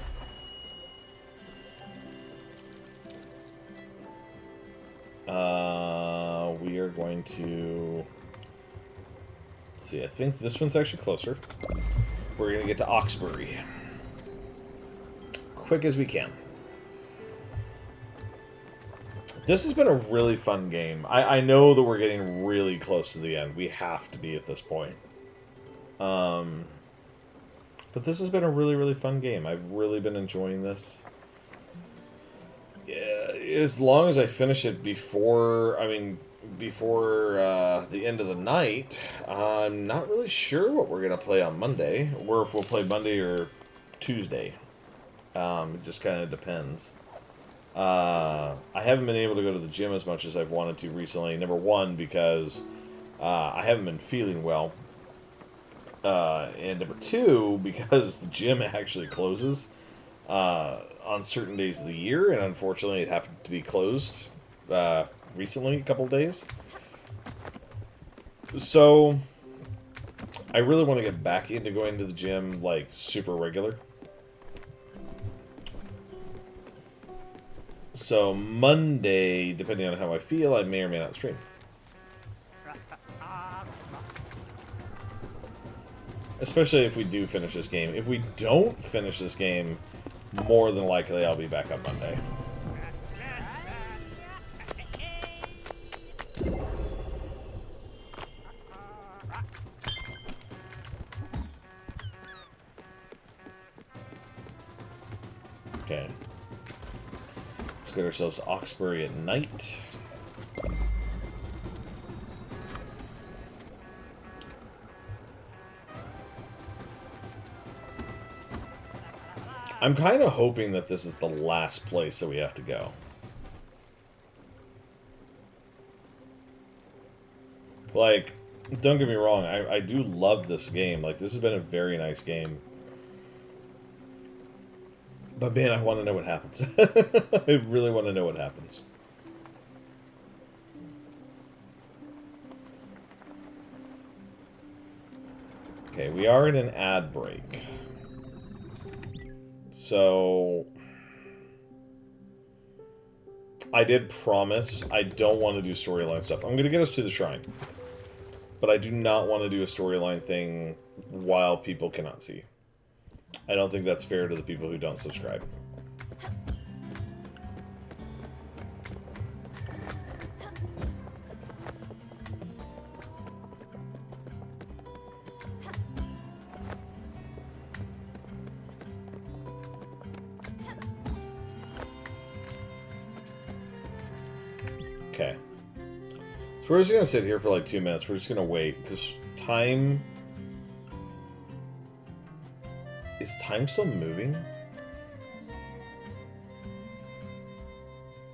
We are going to... Let's see, I think this one's actually closer. We're going to get to Oxbury. Quick as we can. This has been a really fun game. I know that we're getting really close to the end. We have to be at this point. But this has been a really, really fun game. I've really been enjoying this. Yeah, as long as I finish it before the end of the night, I'm not really sure what we're going to play on Monday, or if we'll play Monday or Tuesday. It just kind of depends. I haven't been able to go to the gym as much as I've wanted to recently. Number one, because I haven't been feeling well. And number two, because the gym actually closes. on certain days of the year, and unfortunately it happened to be closed recently, a couple of days. So I really want to get back into going to the gym, like, super regular. So Monday, depending on how I feel, I may or may not stream. Especially if we do finish this game. If we don't finish this game, more than likely I'll be back on Monday. Okay. Let's get ourselves to Oxbury at night. I'm kind of hoping that this is the last place that we have to go. Like, don't get me wrong, I do love this game. Like, this has been a very nice game. But man, I want to know what happens. I really want to know what happens. Okay, we are in an ad break. So I did promise I don't want to do storyline stuff. I'm going to get us to the shrine. But I do not want to do a storyline thing while people cannot see. I don't think that's fair to the people who don't subscribe. Okay. So we're just going to sit here for like 2 minutes. We're just going to wait, because time... Is time still moving?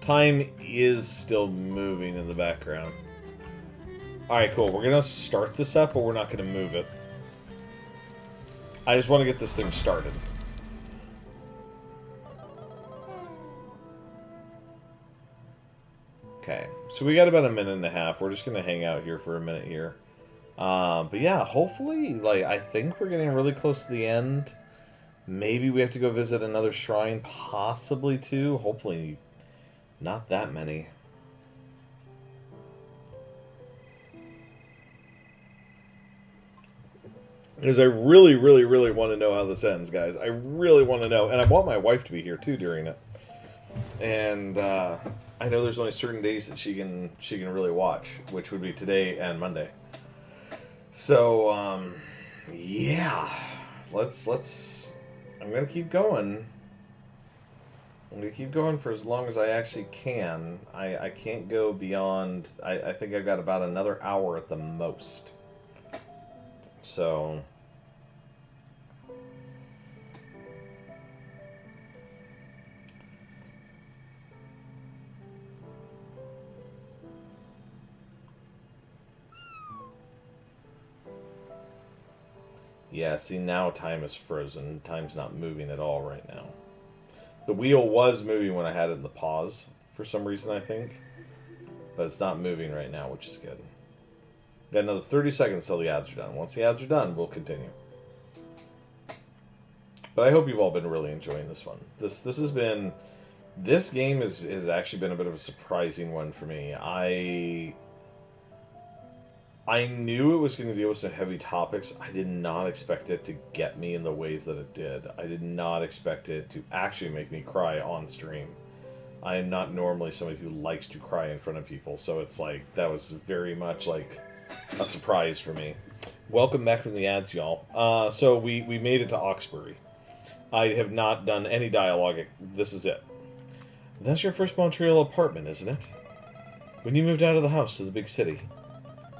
Time is still moving in the background. Alright, cool. We're going to start this up, but we're not going to move it. I just want to get this thing started. Okay, so we got about a minute and a half. We're just going to hang out here for a minute here. But yeah, hopefully, like, I think we're getting really close to the end. Maybe we have to go visit another shrine, possibly two. Hopefully not that many. Because I really, really, really want to know how this ends, guys. I really want to know. And I want my wife to be here, too, during it. And I know there's only certain days that she can really watch, which would be today and Monday. So, yeah. Let's... I'm going to keep going. I'm going to keep going for as long as I actually can. I can't go beyond... I think I've got about another hour at the most. So... Yeah, see, now time is frozen. Time's not moving at all right now. The wheel was moving when I had it in the pause, for some reason, I think. But it's not moving right now, which is good. Got another 30 seconds till the ads are done. Once the ads are done, we'll continue. But I hope you've all been really enjoying this one. This has been... This game has actually been a bit of a surprising one for me. I knew it was going to deal with some heavy topics. I did not expect it to get me in the ways that it did. I did not expect it to actually make me cry on stream. I am not normally somebody who likes to cry in front of people, so it's like, that was very much like a surprise for me. Welcome back from the ads, y'all. So we made it to Oxbury. I have not done any dialogue. This is it. That's your first Montreal apartment, isn't it? When you moved out of the house to the big city.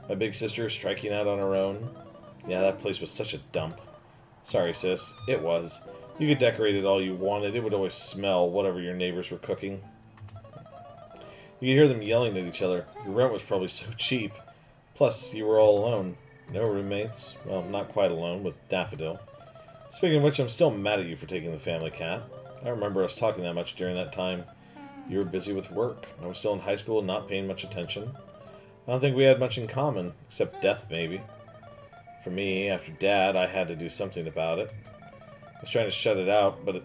My big sister striking out on her own. Yeah, that place was such a dump. Sorry, sis. It was. You could decorate it all you wanted. It would always smell whatever your neighbors were cooking. You could hear them yelling at each other. Your rent was probably so cheap. Plus, you were all alone. No roommates. Well, not quite alone, with Daffodil. Speaking of which, I'm still mad at you for taking the family cat. I don't remember us talking that much during that time. You were busy with work. I was still in high school and not paying much attention. I don't think we had much in common, except death, maybe. For me, after Dad, I had to do something about it. I was trying to shut it out, but it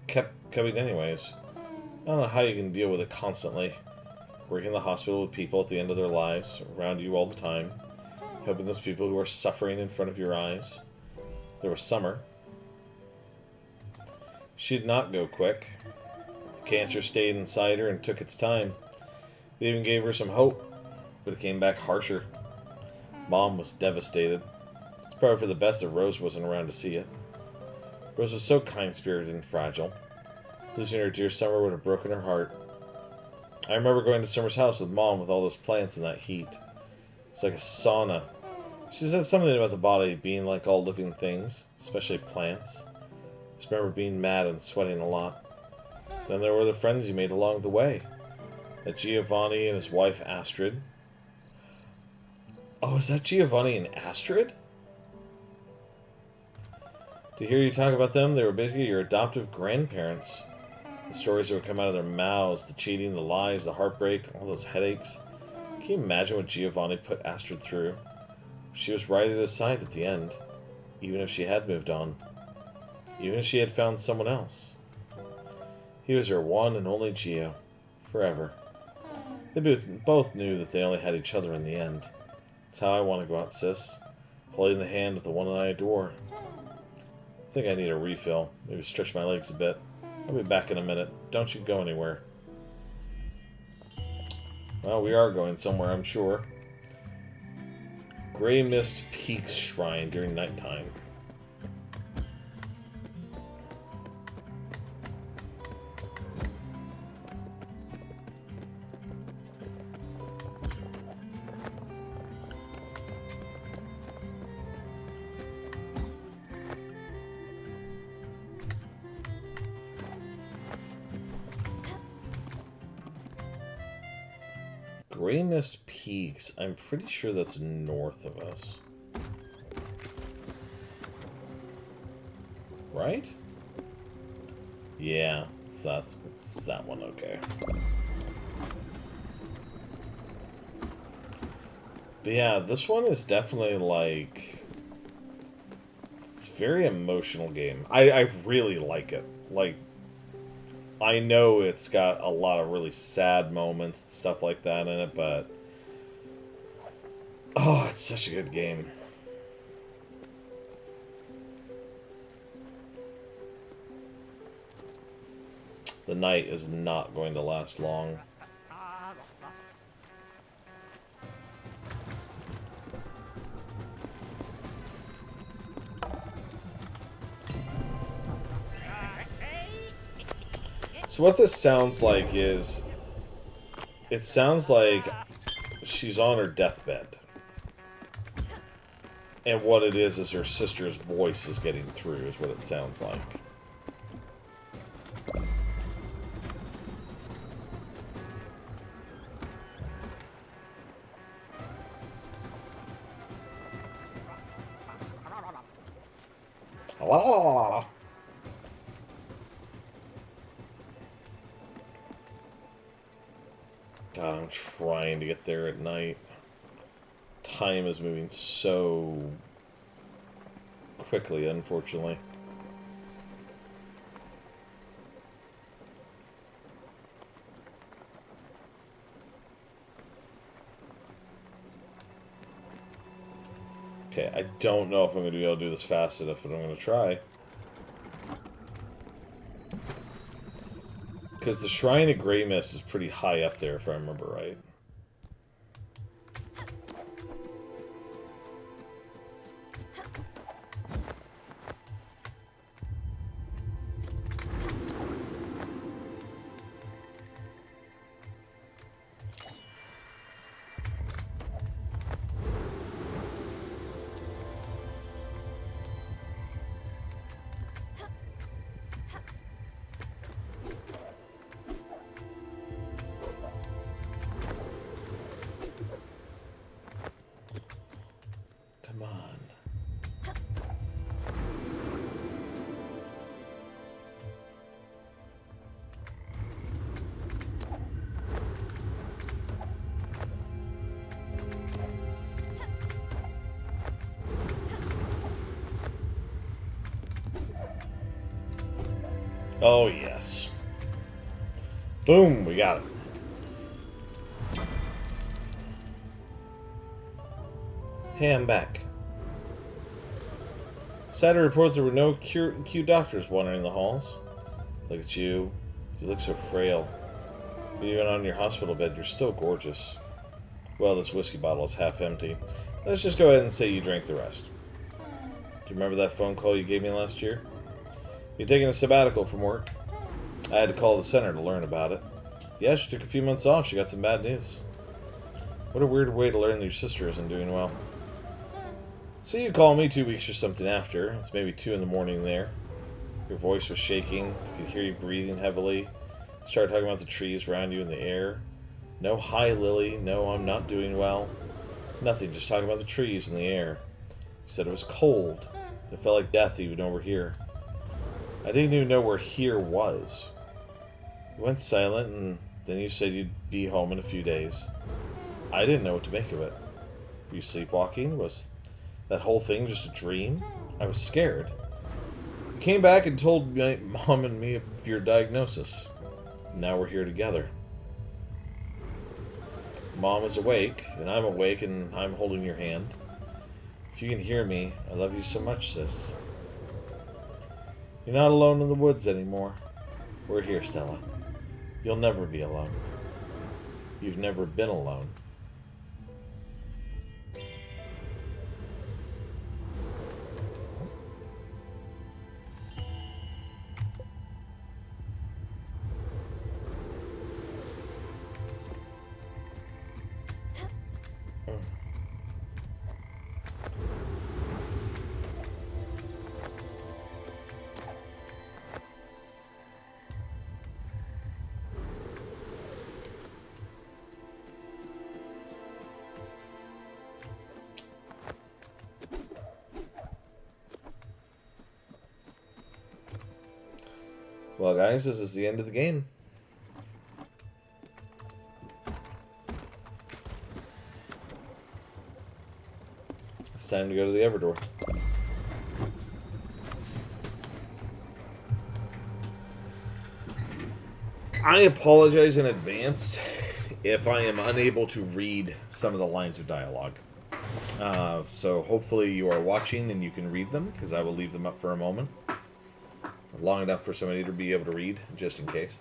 kept coming anyways. I don't know how you can deal with it constantly. Working in the hospital with people at the end of their lives, around you all the time. Helping those people who are suffering in front of your eyes. There was Summer. She did not go quick. The cancer stayed inside her and took its time. It even gave her some hope, but it came back harsher. Mom was devastated. It's probably for the best that Rose wasn't around to see it. Rose was so kind-spirited and fragile. Losing her dear Summer would have broken her heart. I remember going to Summer's house with Mom with all those plants and that heat. It's like a sauna. She said something about the body being like all living things, especially plants. I just remember being mad and sweating a lot. Then there were the friends you made along the way. That Giovanni and his wife Astrid. Oh, is that Giovanni and Astrid? To hear you talk about them, they were basically your adoptive grandparents. The stories that would come out of their mouths, the cheating, the lies, the heartbreak, all those headaches. Can you imagine what Giovanni put Astrid through? She was right at his side at the end, even if she had moved on. Even if she had found someone else. He was her one and only Gio. Forever. They both knew that they only had each other in the end. That's how I want to go out, sis. Holding the hand of the one that I adore. I think I need a refill. Maybe stretch my legs a bit. I'll be back in a minute. Don't you go anywhere. Well, we are going somewhere, I'm sure. Grey Mist Peaks Shrine during nighttime. Grey Mist Peaks. I'm pretty sure that's north of us. Right? Yeah, so it's that one, okay. But yeah, this one is definitely like... It's a very emotional game. I really like it. Like, I know it's got a lot of really sad moments and stuff like that in it, but... Oh, it's such a good game. The night is not going to last long. So what this sounds like is... It sounds like she's on her deathbed. And what it is her sister's voice is getting through, is what it sounds like. God, I'm trying to get there at night. Time is moving so quickly, unfortunately. Okay, I don't know if I'm going to be able to do this fast enough, but I'm going to try. Because the Shrine of Grey Mist is pretty high up there, if I remember right. Oh, yes. Boom, we got it. Hey, I'm back. Sad to report there were no cute doctors wandering the halls. Look at you. You look so frail. Even on your hospital bed, you're still gorgeous. Well, this whiskey bottle is half empty. Let's just go ahead and say you drank the rest. Do you remember that phone call you gave me last year? You're taking a sabbatical from work. I had to call the center to learn about it. Yeah, she took a few months off. She got some bad news. What a weird way to learn that your sister isn't doing well. So you call me 2 weeks or something after. It's maybe 2 in the morning there. Your voice was shaking. I could hear you breathing heavily. You started talking about the trees around you in the air. No, hi, Lily. No, I'm not doing well. Nothing, just talking about the trees in the air. You said it was cold. It felt like death even over here. I didn't even know where here was. You went silent, and then you said you'd be home in a few days. I didn't know what to make of it. Were you sleepwalking? Was that whole thing just a dream? I was scared. You came back and told my mom and me of your diagnosis. Now we're here together. Mom is awake, and I'm awake, and I'm holding your hand. If you can hear me, I love you so much, sis. You're not alone in the woods anymore. We're here, Stella. You'll never be alone. You've never been alone. Well, guys, this is the end of the game. It's time to go to the Everdor. I apologize in advance if I am unable to read some of the lines of dialogue. So hopefully you are watching and you can read them, because I will leave them up for a moment. Long enough for somebody to be able to read, just in case.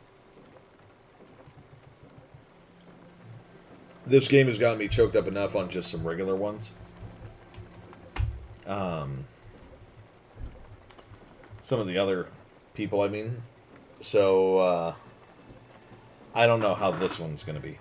This game has gotten me choked up enough on just some regular ones. Some of the other people, I mean. So, I don't know how this one's going to be.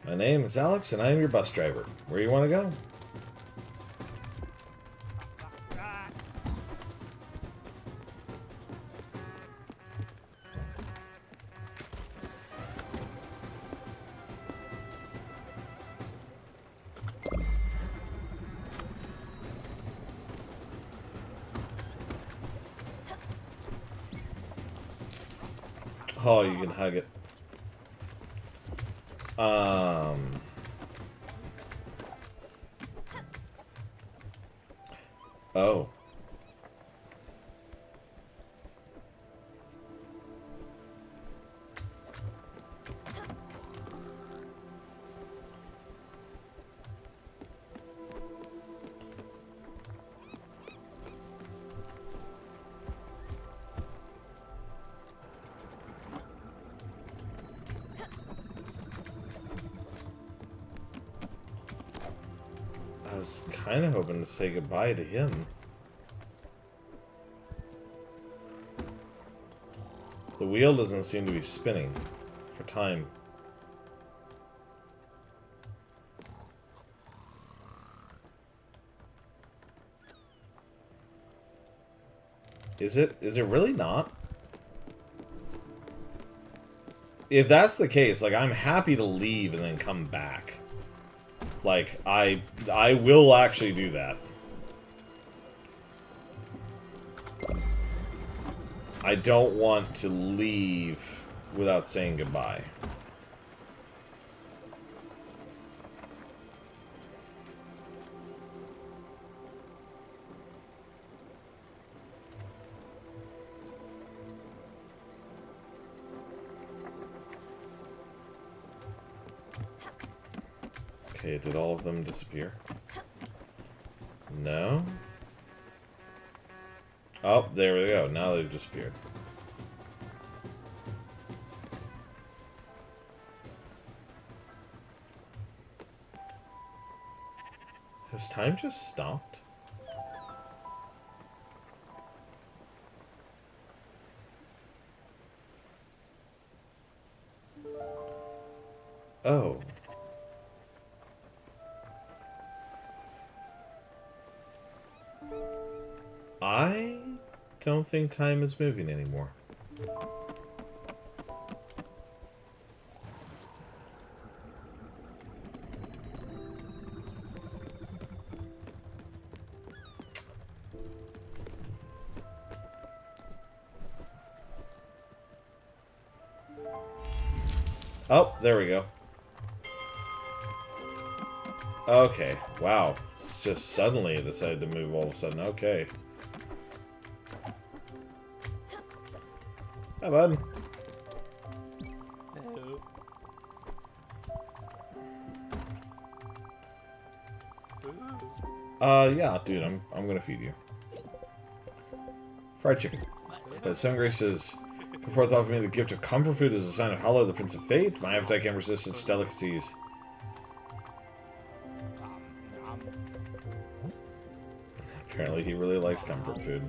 My name is Alex, and I am your bus driver. Where you want to go? Oh, you can hug it. Oh. I was kind of hoping to say goodbye to him. The wheel doesn't seem to be spinning for time. Is it really not? if that's the case, like, I'm happy to leave and then come back. Like, I will actually do that. I don't want to leave without saying goodbye. Okay, did all of them disappear? No? Oh, there we go. Now they've disappeared. Has time just stopped? Oh. I don't think time is moving anymore. Oh, there we go. Okay, wow. It's just suddenly it decided to move all of a sudden. Okay. Hi, bud. Yeah, dude, I'm gonna feed you. Fried chicken. But some graces come forth offer me the gift of comfort food as a sign of Hallow, the Prince of Fate. My appetite can't resist such delicacies. Apparently he really likes comfort food.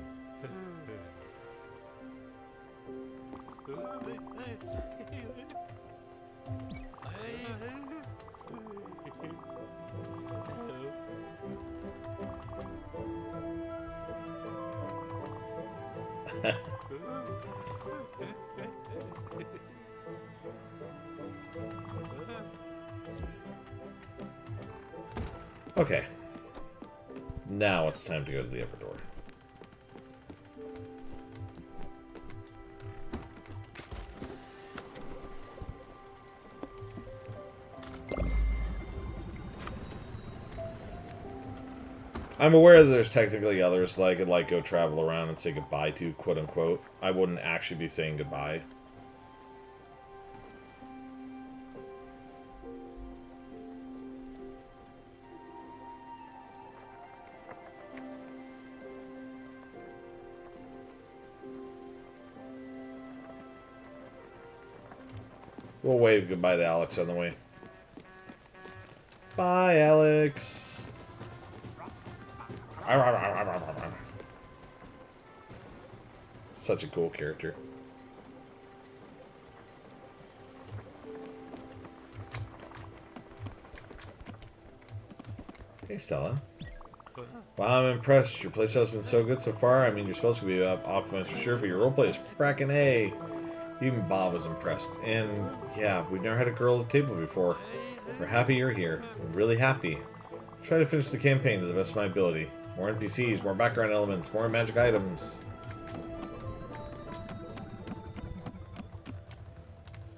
Okay. Now it's time to go to the upper door. I'm aware that there's technically others that I could, like, go travel around and say goodbye to, quote-unquote. I wouldn't actually be saying goodbye. We'll wave goodbye to Alex on the way. Bye, Alex. Such a cool character. Hey, Stella. Wow, I'm impressed. Your playstyle has been so good so far. I mean, you're supposed to be optimized for sure, but your roleplay is frackin' A. Even Bob was impressed. And, yeah, we've never had a girl at the table before. We're happy you're here. We're really happy. Try to finish the campaign to the best of my ability. More NPCs, more background elements, more magic items.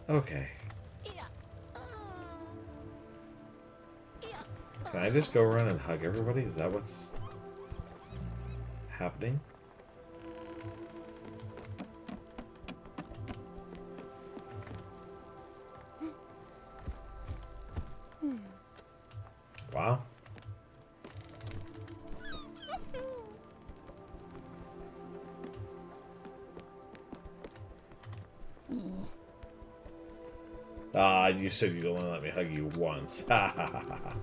Okay. Can I just go around and hug everybody? Is that what's happening? Wow. Ah, you said you'd only let me hug you once. Ha ha ha ha.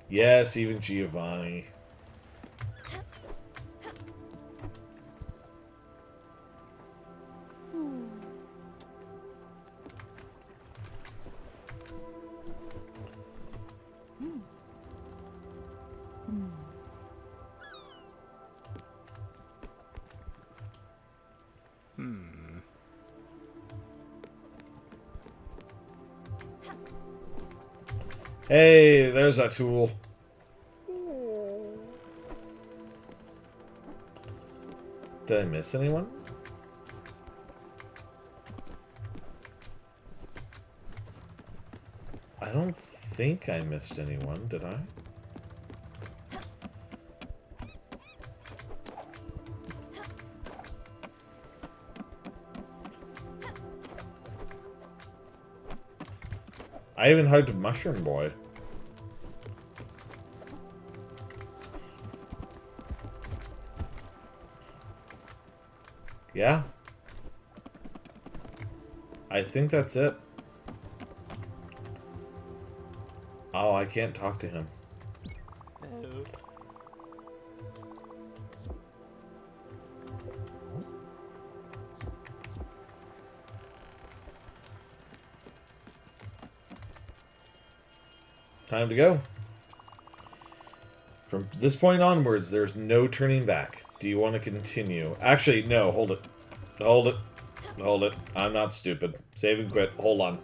Yes, even Giovanni. Hey, there's a tool. Did I miss anyone? I don't think I missed anyone, did I? I even hugged Mushroom Boy. Yeah. I think that's it. Oh, I can't talk to him. Oh. Time to go. From this point onwards, there's no turning back. Do you want to continue? Actually, no, hold it. Hold it. Hold it. I'm not stupid. Save and quit. Hold on.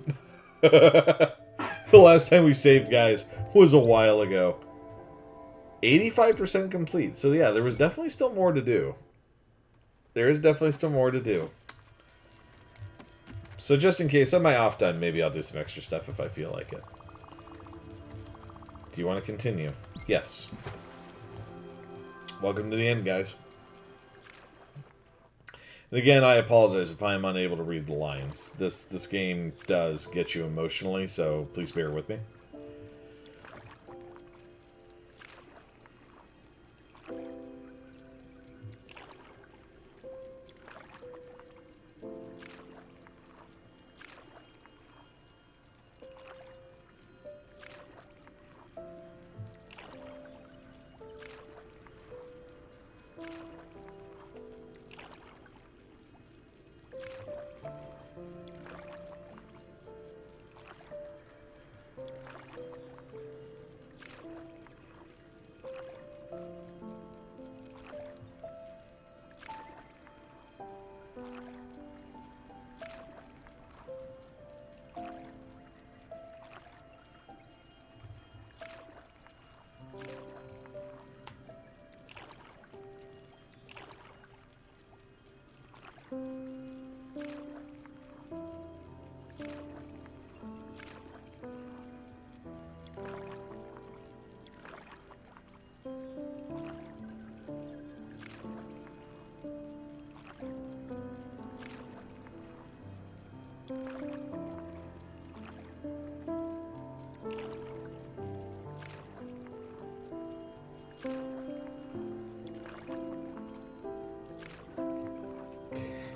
The last time we saved, guys, was a while ago. 85% complete. So yeah, there was definitely still more to do. There is definitely still more to do. So just in case, on my off time, maybe I'll do some extra stuff if I feel like it. Do you want to continue? Yes. Welcome to the end, guys. And again, I apologize if I am unable to read the lines. This game does get you emotionally, so please bear with me.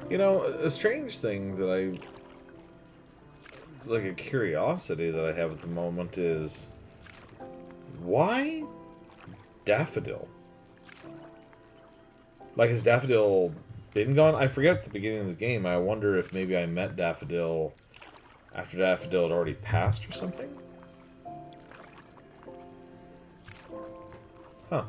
You know, a strange thing that like a curiosity that I have at the moment is, why Daffodil? Like, has Daffodil been gone? I forget at the beginning of the game. I wonder if maybe I met Daffodil after Daffodil had already passed or something? Huh.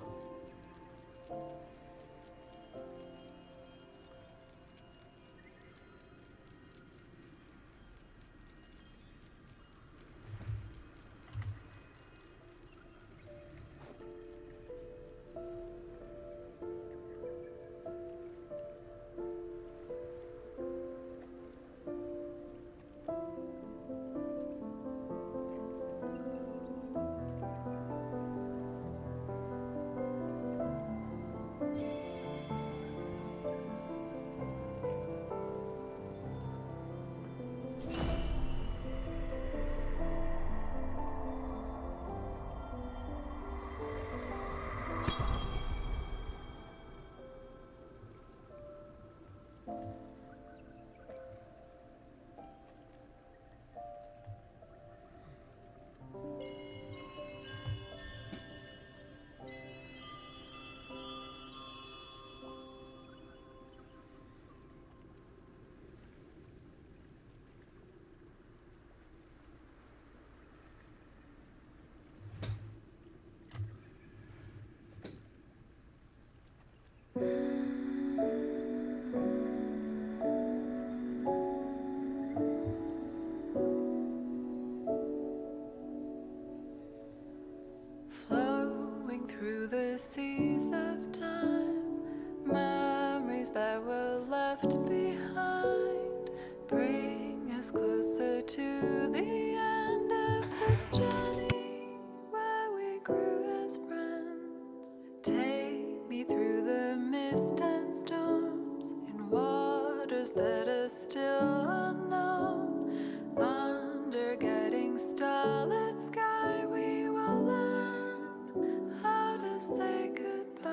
intricacies of time, memories that were left behind, bring us closer to the end of this journey where we grew as friends. Take me through the mist and storms in waters that are still unknown. Under guiding starlit sky, we will learn how to say goodbye.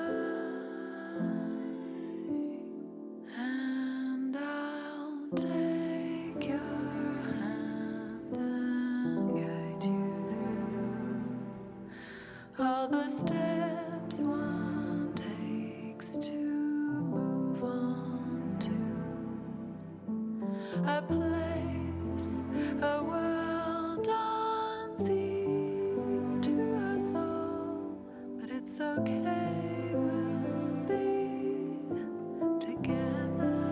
And I'll take your hand and guide you through all the steps one takes to move on to a place, a world unseen to us all. But it's okay, we'll be together.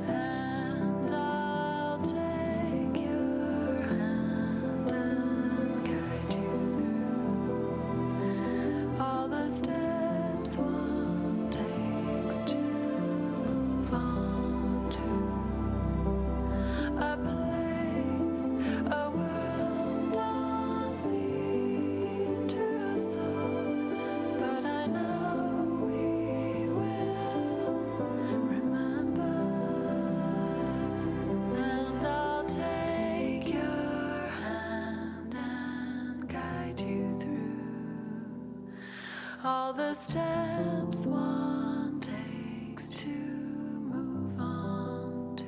And I'll take your hand and guide you through all the steps one takes to move on to a place, a world unseen to us all. But I know we will remember. And I'll take your hand and guide you through all the steps one takes to move on to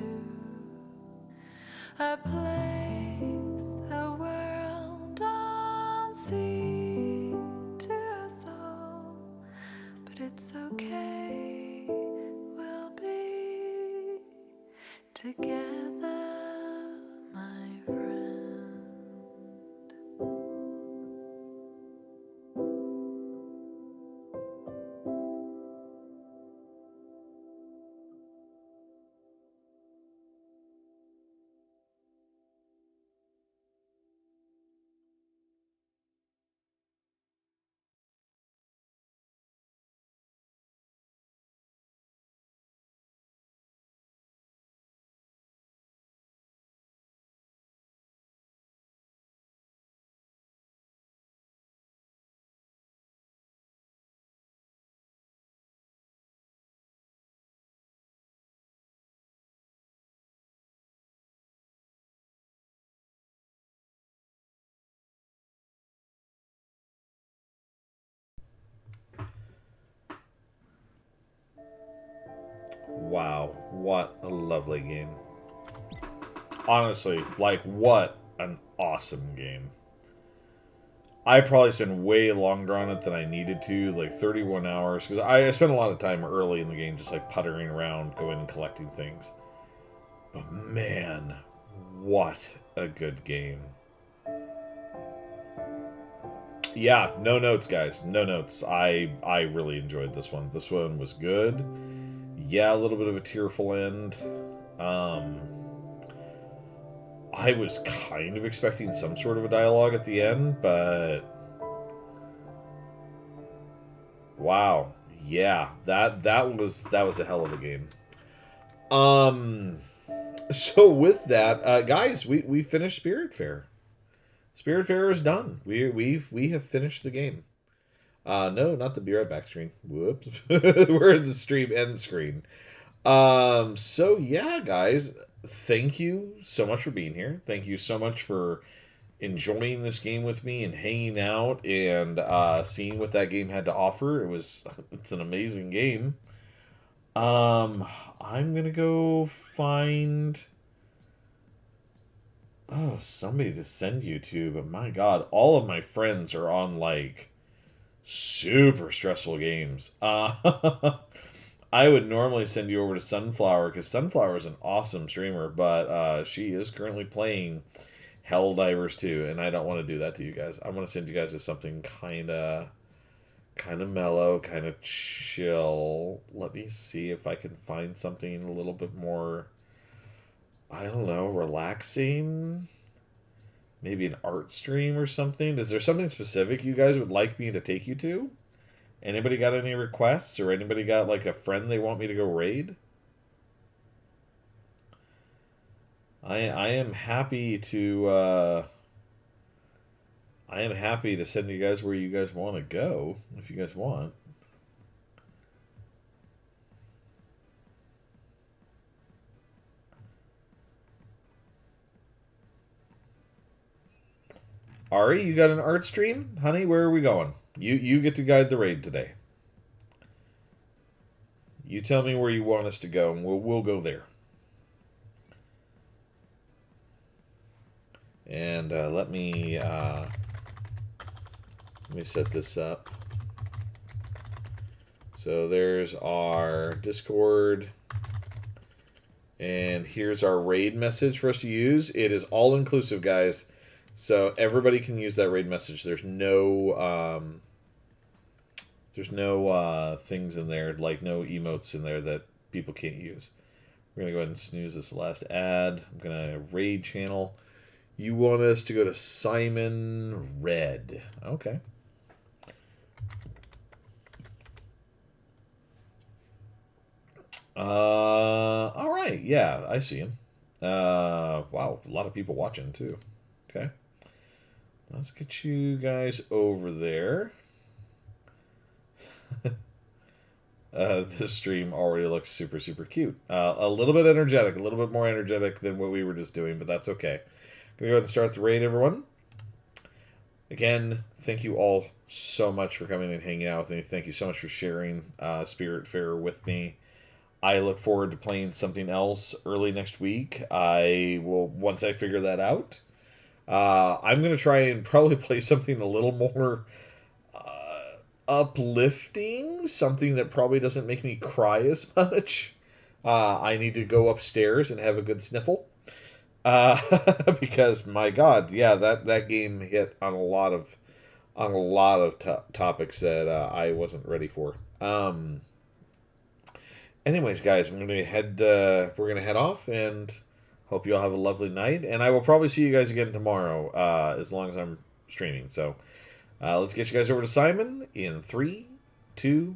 a place, a world unseen to us all. But it's okay, we'll be together, my friend. Wow, what a lovely game. Honestly, like, what an awesome game. I probably spent way longer on it than I needed to, like 31 hours, because I spent a lot of time early in the game just like puttering around, going and collecting things. But man, what a good game. Yeah, no notes, guys. No notes. I really enjoyed this one. This one was good. Yeah, a little bit of a tearful end. Um, I was kind of expecting some sort of a dialogue at the end, but wow, yeah, that was a hell of a game. Um, so with that, guys, we finished Spiritfarer. Spiritfarer is done. We have finished the game. No, not the be right back screen. Whoops, we're at the stream end screen. So yeah, guys, thank you so much for being here. Thank you so much for enjoying this game with me and hanging out and seeing what that game had to offer. It's an amazing game. Um, I'm gonna go find somebody to send you to, but my God, all of my friends are on like super stressful games. I would normally send you over to Sunflower because Sunflower is an awesome streamer, but she is currently playing Helldivers 2, and I don't want to do that to you guys. I want to send you guys to something kind of mellow, kind of chill. Let me see if I can find something a little bit more, I don't know, relaxing. maybe an art stream or something. Is there something specific you guys would like me to take you to? Anybody got any requests, or anybody got like a friend they want me to go raid? I am happy to I am happy to send you guys where you guys want to go if you guys want. Ari, you got an art stream? Honey, where are we going? You get to guide the raid today. You tell me where you want us to go, and we'll go there. And let me set this up. So there's our Discord, and here's our raid message for us to use. It is all inclusive, guys. So everybody can use that raid message. There's no things in there, like no emotes in there that people can't use. We're gonna go ahead and snooze this last ad. I'm gonna raid channel. You want us to go to Simon Red. Okay. All right. Yeah, I see him. Wow, a lot of people watching too. Okay. Let's get you guys over there. This stream already looks super, super cute. A little bit energetic, a little bit more energetic than what we were just doing, but that's okay. Gonna go ahead and start the raid, everyone. Again, thank you all so much for coming and hanging out with me. Thank you so much for sharing Spiritfarer with me. I look forward to playing something else early next week. I will, once I figure that out. I'm going to try and probably play something a little more uplifting, something that probably doesn't make me cry as much. I need to go upstairs and have a good sniffle. Because my God, yeah, that game hit on a lot of topics that I wasn't ready for. Anyways, guys, we're gonna head off, and hope you all have a lovely night. And I will probably see you guys again tomorrow, as long as I'm streaming. So let's get you guys over to Simon in 3, 2,